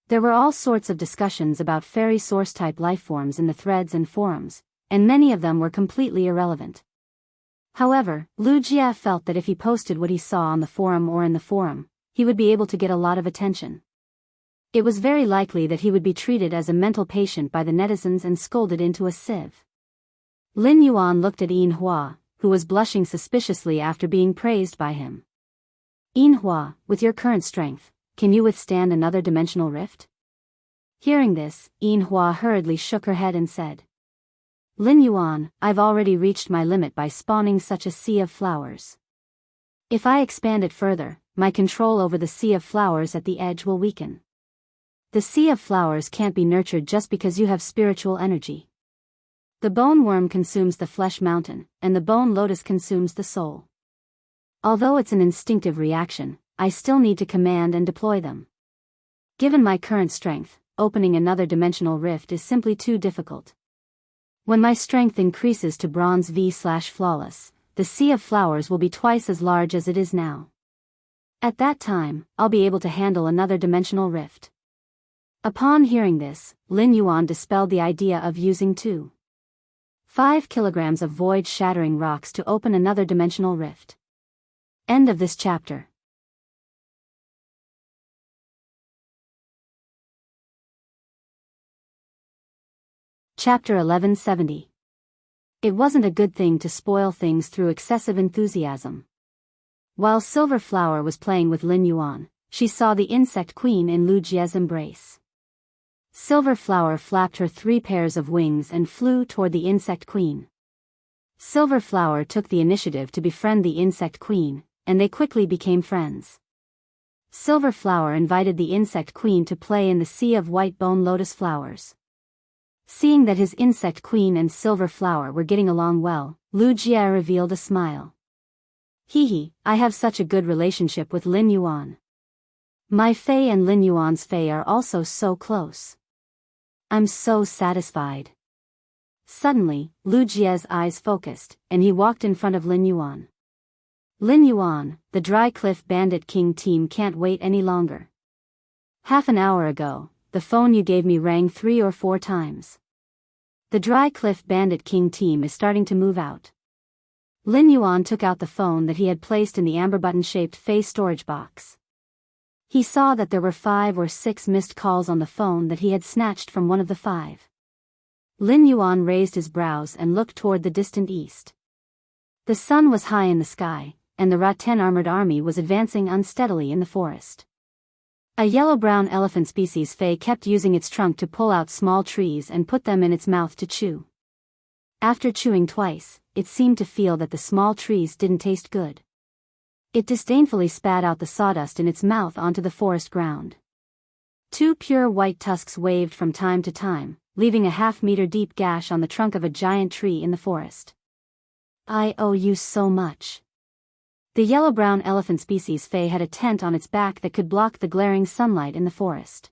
A: There were all sorts of discussions about fairy source-type life forms in the threads and forums, and many of them were completely irrelevant. However, Lu Jie felt that if he posted what he saw on the forum or in the forum, he would be able to get a lot of attention. It was very likely that he would be treated as a mental patient by the netizens and scolded into a sieve. Lin Yuan looked at Yin Hua, who was blushing suspiciously after being praised by him. Yin Hua, with your current strength, can you withstand another dimensional rift? Hearing this, Yin Hua hurriedly shook her head and said, Lin Yuan, I've already reached my limit by spawning such a sea of flowers. If I expand it further, my control over the sea of flowers at the edge will weaken. The sea of flowers can't be nurtured just because you have spiritual energy. The bone worm consumes the flesh mountain, and the bone lotus consumes the soul. Although it's an instinctive reaction, I still need to command and deploy them. Given my current strength, opening another dimensional rift is simply too difficult. When my strength increases to bronze V/flawless, the sea of flowers will be twice as large as it is now. At that time, I'll be able to handle another dimensional rift. Upon hearing this, Lin Yuan dispelled the idea of using 2.5 kilograms of void-shattering rocks to open another dimensional rift. End of this chapter. Chapter 1170. It wasn't a good thing to spoil things through excessive enthusiasm. While Silver Flower was playing with Lin Yuan, she saw the insect queen in Lu Jie's embrace. Silver Flower flapped her 3 pairs of wings and flew toward the insect queen. Silver Flower took the initiative to befriend the insect queen, and they quickly became friends. Silver Flower invited the insect queen to play in the sea of white bone lotus flowers. Seeing that his insect queen and Silver Flower were getting along well, Lu Jie revealed a smile. Hee, I have such a good relationship with Lin Yuan. My Fei and Lin Yuan's Fei are also so close. I'm so satisfied. Suddenly, Lu Jie's eyes focused, and he walked in front of Lin Yuan. Lin Yuan, the Dry Cliff Bandit King team can't wait any longer. Half an hour ago, the phone you gave me rang 3 or 4 times. The Dry Cliff Bandit King team is starting to move out. Lin Yuan took out the phone that he had placed in the amber button-shaped Fei storage box. He saw that there were 5 or 6 missed calls on the phone that he had snatched from one of the 5. Lin Yuan raised his brows and looked toward the distant east. The sun was high in the sky, and the Rattan armored army was advancing unsteadily in the forest. A yellow-brown elephant species Fei kept using its trunk to pull out small trees and put them in its mouth to chew. After chewing twice, it seemed to feel that the small trees didn't taste good. It disdainfully spat out the sawdust in its mouth onto the forest ground. 2 pure white tusks waved from time to time, leaving a half-meter deep gash on the trunk of a giant tree in the forest. I owe you so much. The yellow-brown elephant species Fei had a tent on its back that could block the glaring sunlight in the forest.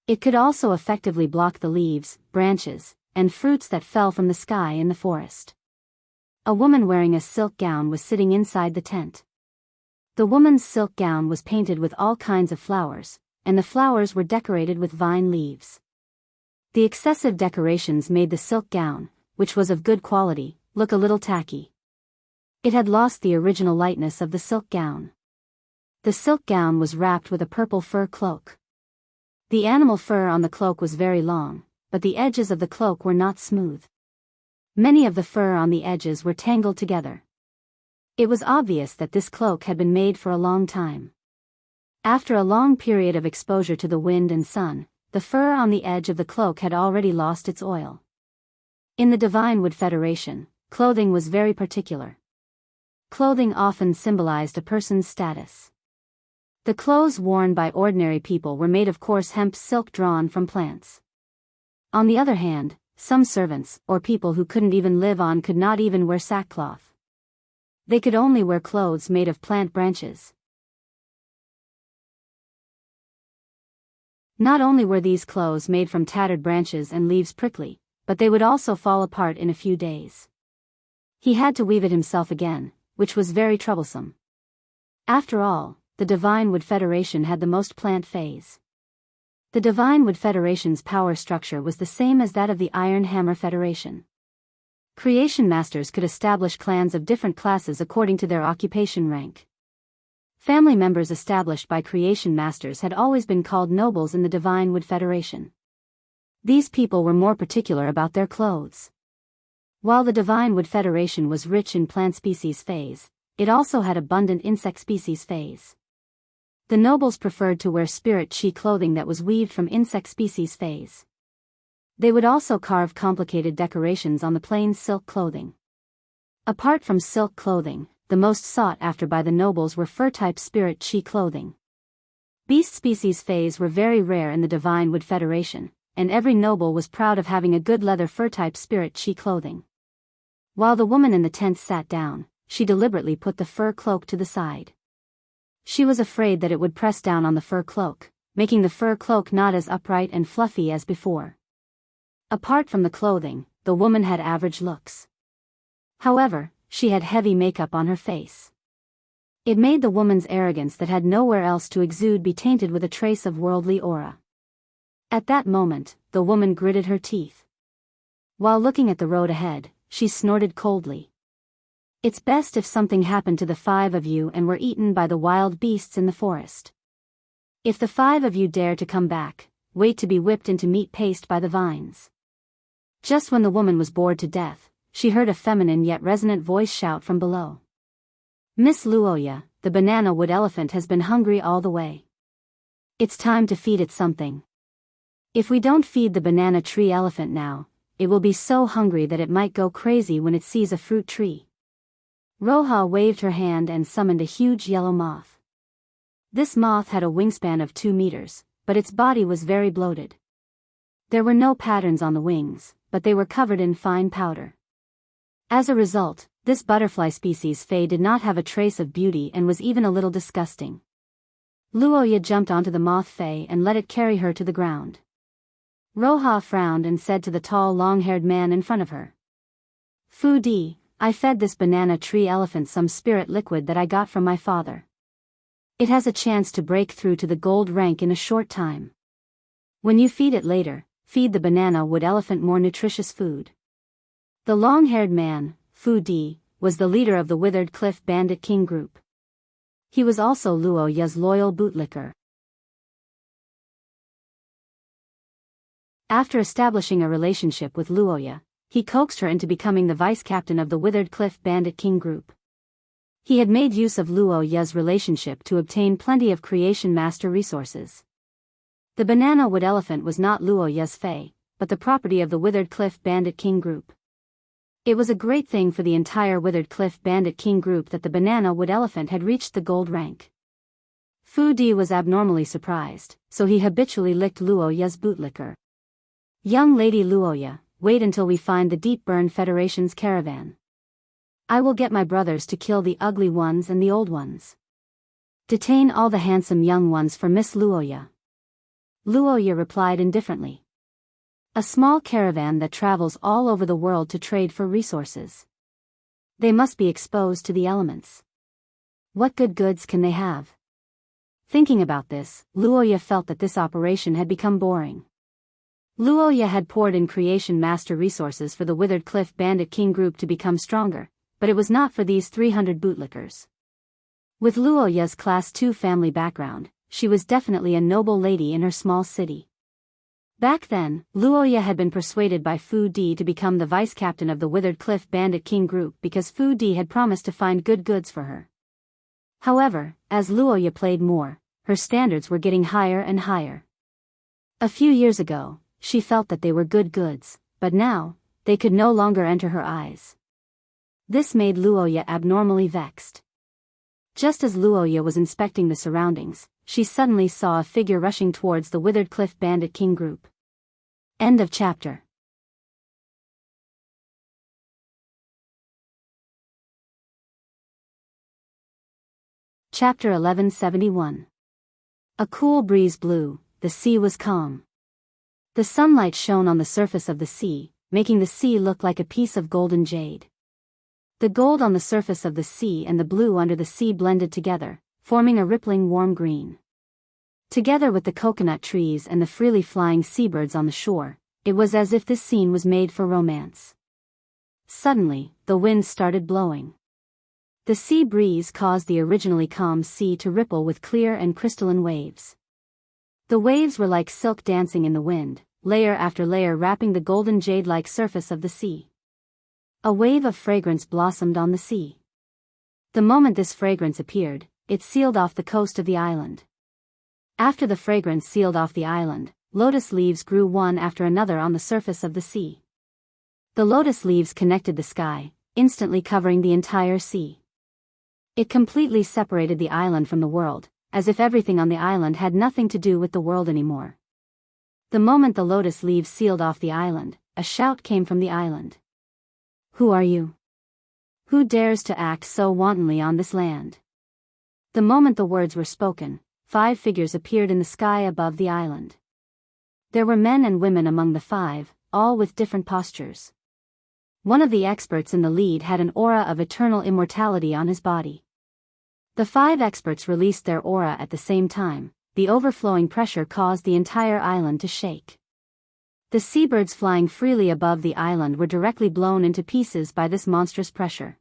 A: It could also effectively block the leaves, branches, and fruits that fell from the sky in the forest. A woman wearing a silk gown was sitting inside the tent. The woman's silk gown was painted with all kinds of flowers, and the flowers were decorated with vine leaves. The excessive decorations made the silk gown, which was of good quality, look a little tacky. It had lost the original lightness of the silk gown. The silk gown was wrapped with a purple fur cloak. The animal fur on the cloak was very long, but the edges of the cloak were not smooth. Many of the fur on the edges were tangled together. It was obvious that this cloak had been made for a long time. After a long period of exposure to the wind and sun, the fur on the edge of the cloak had already lost its oil. In the Divine Wood Federation, clothing was very particular. Clothing often symbolized a person's status. The clothes worn by ordinary people were made of coarse hemp silk drawn from plants. On the other hand, some servants, or people who couldn't even live on, could not even wear sackcloth. They could only wear clothes made of plant branches. Not only were these clothes made from tattered branches and leaves prickly, but they would also fall apart in a few days. He had to weave it himself again, which was very troublesome. After all, the Divine Wood Federation had the most plant phase. The Divine Wood Federation's power structure was the same as that of the Iron Hammer Federation. Creation Masters could establish clans of different classes according to their occupation rank. Family members established by Creation Masters had always been called nobles in the Divine Wood Federation. These people were more particular about their clothes. While the Divine Wood Federation was rich in plant species phase, it also had abundant insect species phase. The nobles preferred to wear spirit chi clothing that was weaved from insect species phase. They would also carve complicated decorations on the plain silk clothing. Apart from silk clothing, the most sought after by the nobles were fur-type spirit chi clothing. Beast species phase were very rare in the Divine Wood Federation, and every noble was proud of having a good leather fur-type spirit chi clothing. While the woman in the tent sat down, she deliberately put the fur cloak to the side. She was afraid that it would press down on the fur cloak, making the fur cloak not as upright and fluffy as before. Apart from the clothing, the woman had average looks. However, she had heavy makeup on her face. It made the woman's arrogance that had nowhere else to exude be tainted with a trace of worldly aura. At that moment, the woman gritted her teeth. While looking at the road ahead, she snorted coldly. It's best if something happened to the 5 of you and were eaten by the wild beasts in the forest. If the 5 of you dare to come back, wait to be whipped into meat paste by the vines. Just when the woman was bored to death, she heard a feminine yet resonant voice shout from below. Miss Luoya, the banana wood elephant has been hungry all the way. It's time to feed it something. If we don't feed the banana tree elephant now, it will be so hungry that it might go crazy when it sees a fruit tree. Roja waved her hand and summoned a huge yellow moth. This moth had a wingspan of 2 meters, but its body was very bloated. There were no patterns on the wings, but they were covered in fine powder. As a result, this butterfly species Fei did not have a trace of beauty and was even a little disgusting. Luoya jumped onto the moth Fei and let it carry her to the ground. Roja frowned and said to the tall long-haired man in front of her. Fu Di, I fed this banana tree elephant some spirit liquid that I got from my father. It has a chance to break through to the gold rank in a short time. When you feed it later, feed the banana wood elephant more nutritious food. The long-haired man, Fu Di, was the leader of the Withered Cliff Bandit King group. He was also Luoya's loyal bootlicker. After establishing a relationship with Luoya, he coaxed her into becoming the vice-captain of the Withered Cliff Bandit King group. He had made use of Luoya's relationship to obtain plenty of creation master resources. The banana wood elephant was not Luoya's Fei, but the property of the Withered Cliff Bandit King group. It was a great thing for the entire Withered Cliff Bandit King group that the banana wood elephant had reached the gold rank. Fu Di was abnormally surprised, so he habitually licked Luoya's bootlicker. Young Lady Luoya, wait until we find the Deep Burn Federation's caravan. I will get my brothers to kill the ugly ones and the old ones. Detain all the handsome young ones for Miss Luoya. Luoya replied indifferently. A small caravan that travels all over the world to trade for resources. They must be exposed to the elements. What good goods can they have? Thinking about this, Luoya felt that this operation had become boring. Luoya had poured in creation master resources for the Withered Cliff Bandit King group to become stronger, but it was not for these 300 bootlickers. With Luoya's Class 2 family background, she was definitely a noble lady in her small city. Back then, Luoya had been persuaded by Fu Di to become the vice-captain of the Withered Cliff Bandit King group because Fu Di had promised to find good goods for her. However, as Luoya played more, her standards were getting higher and higher. A few years ago, she felt that they were good goods, but now, they could no longer enter her eyes. This made Luoya abnormally vexed. Just as Luoya was inspecting the surroundings, she suddenly saw a figure rushing towards the Withered Cliff Bandit King group. End of chapter. Chapter 1171. A cool breeze blew, the sea was calm. The sunlight shone on the surface of the sea, making the sea look like a piece of golden jade. The gold on the surface of the sea and the blue under the sea blended together, forming a rippling warm green. Together with the coconut trees and the freely flying seabirds on the shore, it was as if this scene was made for romance. Suddenly, the wind started blowing. The sea breeze caused the originally calm sea to ripple with clear and crystalline waves. The waves were like silk dancing in the wind, layer after layer wrapping the golden jade-like surface of the sea. A wave of fragrance blossomed on the sea. The moment this fragrance appeared, it sealed off the coast of the island. After the fragrance sealed off the island, lotus leaves grew one after another on the surface of the sea. The lotus leaves connected the sky, instantly covering the entire sea. It completely separated the island from the world, as if everything on the island had nothing to do with the world anymore. The moment the lotus leaves sealed off the island, a shout came from the island. Who are you? Who dares to act so wantonly on this land? The moment the words were spoken, 5 figures appeared in the sky above the island. There were men and women among the 5, all with different postures. One of the experts in the lead had an aura of eternal immortality on his body. The 5 experts released their aura at the same time. The overflowing pressure caused the entire island to shake. The seabirds flying freely above the island were directly blown into pieces by this monstrous pressure.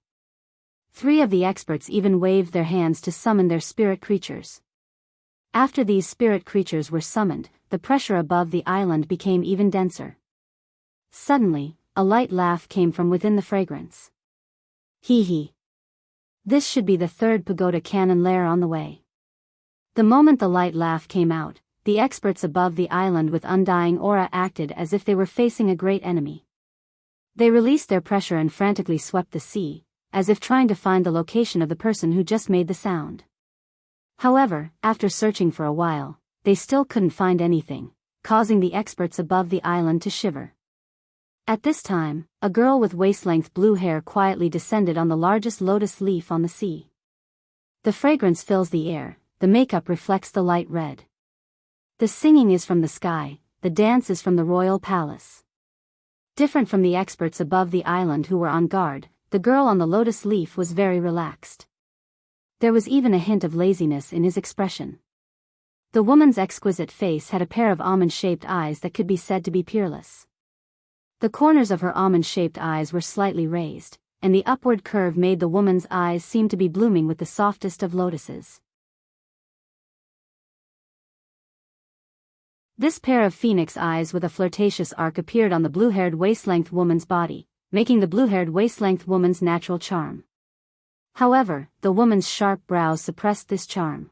A: 3 of the experts even waved their hands to summon their spirit creatures. After these spirit creatures were summoned, the pressure above the island became even denser. Suddenly, a light laugh came from within the fragrance. Hee hee. This should be the third pagoda cannon lair on the way. The moment the light laugh came out, the experts above the island with undying aura acted as if they were facing a great enemy. They released their pressure and frantically swept the sea, as if trying to find the location of the person who just made the sound. However, after searching for a while, they still couldn't find anything, causing the experts above the island to shiver. At this time, a girl with waist-length blue hair quietly descended on the largest lotus leaf on the sea. The fragrance fills the air, the makeup reflects the light red. The singing is from the sky, the dance is from the royal palace. Different from the experts above the island who were on guard, the girl on the lotus leaf was very relaxed. There was even a hint of laziness in his expression. The woman's exquisite face had a pair of almond-shaped eyes that could be said to be peerless. The corners of her almond-shaped eyes were slightly raised, and the upward curve made the woman's eyes seem to be blooming with the softest of lotuses. This pair of phoenix eyes with a flirtatious arc appeared on the blue-haired waist-length woman's body, making the blue-haired waist-length woman's natural charm. However, the woman's sharp brows suppressed this charm.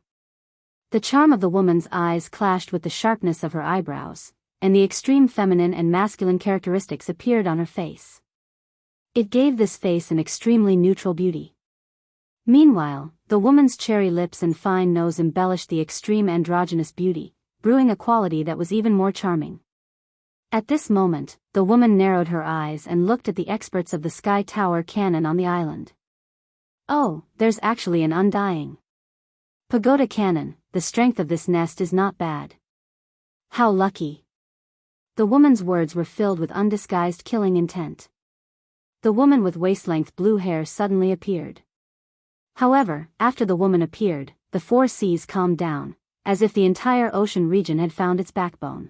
A: The charm of the woman's eyes clashed with the sharpness of her eyebrows, and the extreme feminine and masculine characteristics appeared on her face. It gave this face an extremely neutral beauty. Meanwhile, the woman's cherry lips and fine nose embellished the extreme androgynous beauty, brewing a quality that was even more charming. At this moment, the woman narrowed her eyes and looked at the experts of the Sky Tower cannon on the island. Oh, there's actually an undying pagoda cannon. The strength of this nest is not bad. How lucky. The woman's words were filled with undisguised killing intent. The woman with waist-length blue hair suddenly appeared. However, after the woman appeared, the four seas calmed down, as if the entire ocean region had found its backbone.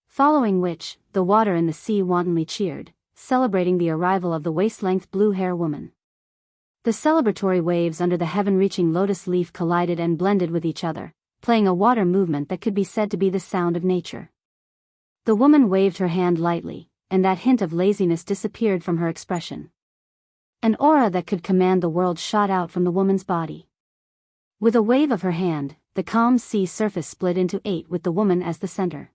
A: Following which, the water in the sea wantonly cheered, celebrating the arrival of the waist-length blue hair woman. The celebratory waves under the heaven-reaching lotus leaf collided and blended with each other, playing a water movement that could be said to be the sound of nature. The woman waved her hand lightly, and that hint of laziness disappeared from her expression. An aura that could command the world shot out from the woman's body. With a wave of her hand, the calm sea surface split into 8 with the woman as the center.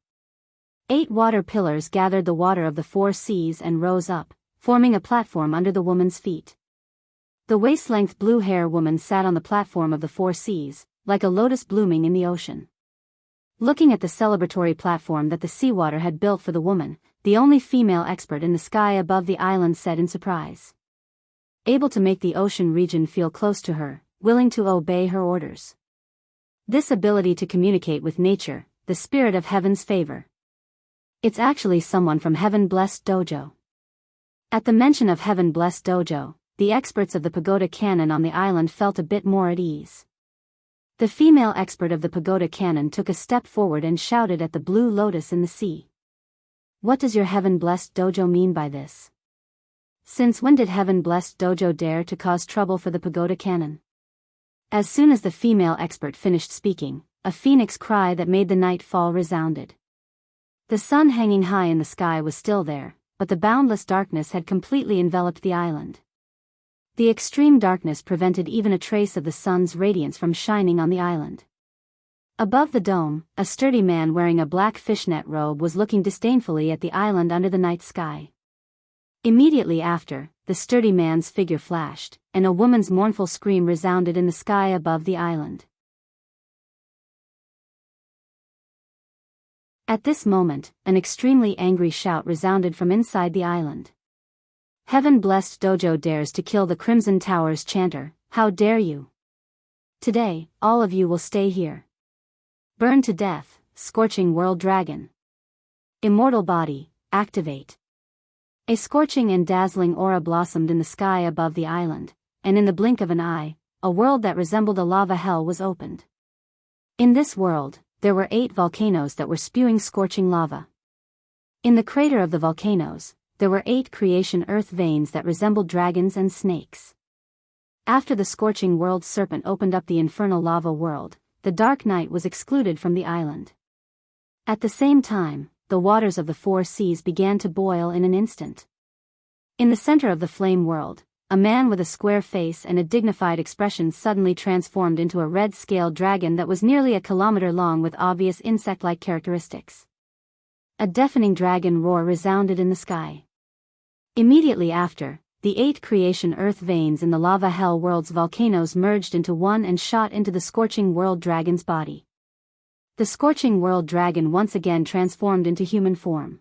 A: 8 water pillars gathered the water of the 4 seas and rose up, forming a platform under the woman's feet. The waist-length blue-hair woman sat on the platform of the 4 seas, like a lotus blooming in the ocean. Looking at the celebratory platform that the seawater had built for the woman, the only female expert in the sky above the island said in surprise. Able to make the ocean region feel close to her, willing to obey her orders. This ability to communicate with nature, the spirit of heaven's favor. It's actually someone from Heaven-Blessed Dojo. At the mention of Heaven-Blessed Dojo, the experts of the pagoda cannon on the island felt a bit more at ease. The female expert of the pagoda cannon took a step forward and shouted at the blue lotus in the sea. What does your Heaven-Blessed Dojo mean by this? Since when did Heaven-Blessed Dojo dare to cause trouble for the pagoda cannon? As soon as the female expert finished speaking, a phoenix cry that made the night fall resounded. The sun hanging high in the sky was still there, but the boundless darkness had completely enveloped the island. The extreme darkness prevented even a trace of the sun's radiance from shining on the island. Above the dome, a sturdy man wearing a black fishnet robe was looking disdainfully at the island under the night sky. Immediately after, the sturdy man's figure flashed, and a woman's mournful scream resounded in the sky above the island. At this moment, an extremely angry shout resounded from inside the island. Heaven-Blessed Dojo dares to kill the Crimson Tower's chanter, how dare you? Today, all of you will stay here. Burn to death, scorching world dragon. Immortal body, activate. A scorching and dazzling aura blossomed in the sky above the island, and in the blink of an eye, a world that resembled a lava hell was opened. In this world, there were 8 volcanoes that were spewing scorching lava. In the crater of the volcanoes, there were 8 creation earth veins that resembled dragons and snakes. After the scorching world serpent opened up the infernal lava world, the dark night was excluded from the island. At the same time, the waters of the 4 seas began to boil in an instant. In the center of the flame world, a man with a square face and a dignified expression suddenly transformed into a red-scaled dragon that was nearly a kilometer long with obvious insect-like characteristics. A deafening dragon roar resounded in the sky. Immediately after, the 8 creation earth veins in the lava hell world's volcanoes merged into one and shot into the scorching world dragon's body. The scorching world dragon once again transformed into human form.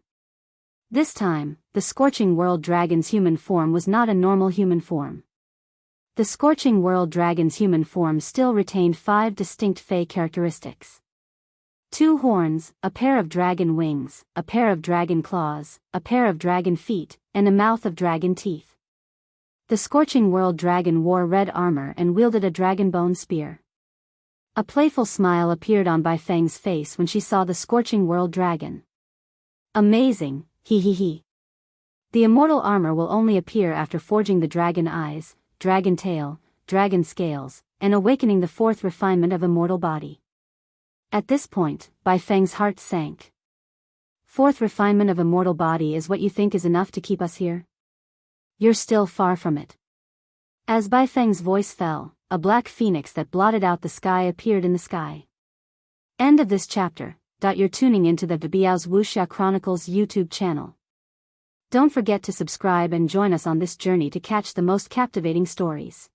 A: This time, the scorching world dragon's human form was not a normal human form. The scorching world dragon's human form still retained 5 distinct Fey characteristics. 2 horns, a pair of dragon wings, a pair of dragon claws, a pair of dragon feet, and a mouth of dragon teeth. The scorching world dragon wore red armor and wielded a dragon bone spear. A playful smile appeared on Bai Feng's face when she saw the scorching world dragon. Amazing, he. The immortal armor will only appear after forging the dragon eyes, dragon tail, dragon scales, and awakening the 4th refinement of immortal body. At this point, Bai Feng's heart sank. 4th refinement of immortal body is what you think is enough to keep us here? You're still far from it. As Bai Feng's voice fell, a black phoenix that blotted out the sky appeared in the sky. End of this chapter. You're tuning into the Biyao's Wuxia Chronicles YouTube channel. Don't forget to subscribe and join us on this journey to catch the most captivating stories.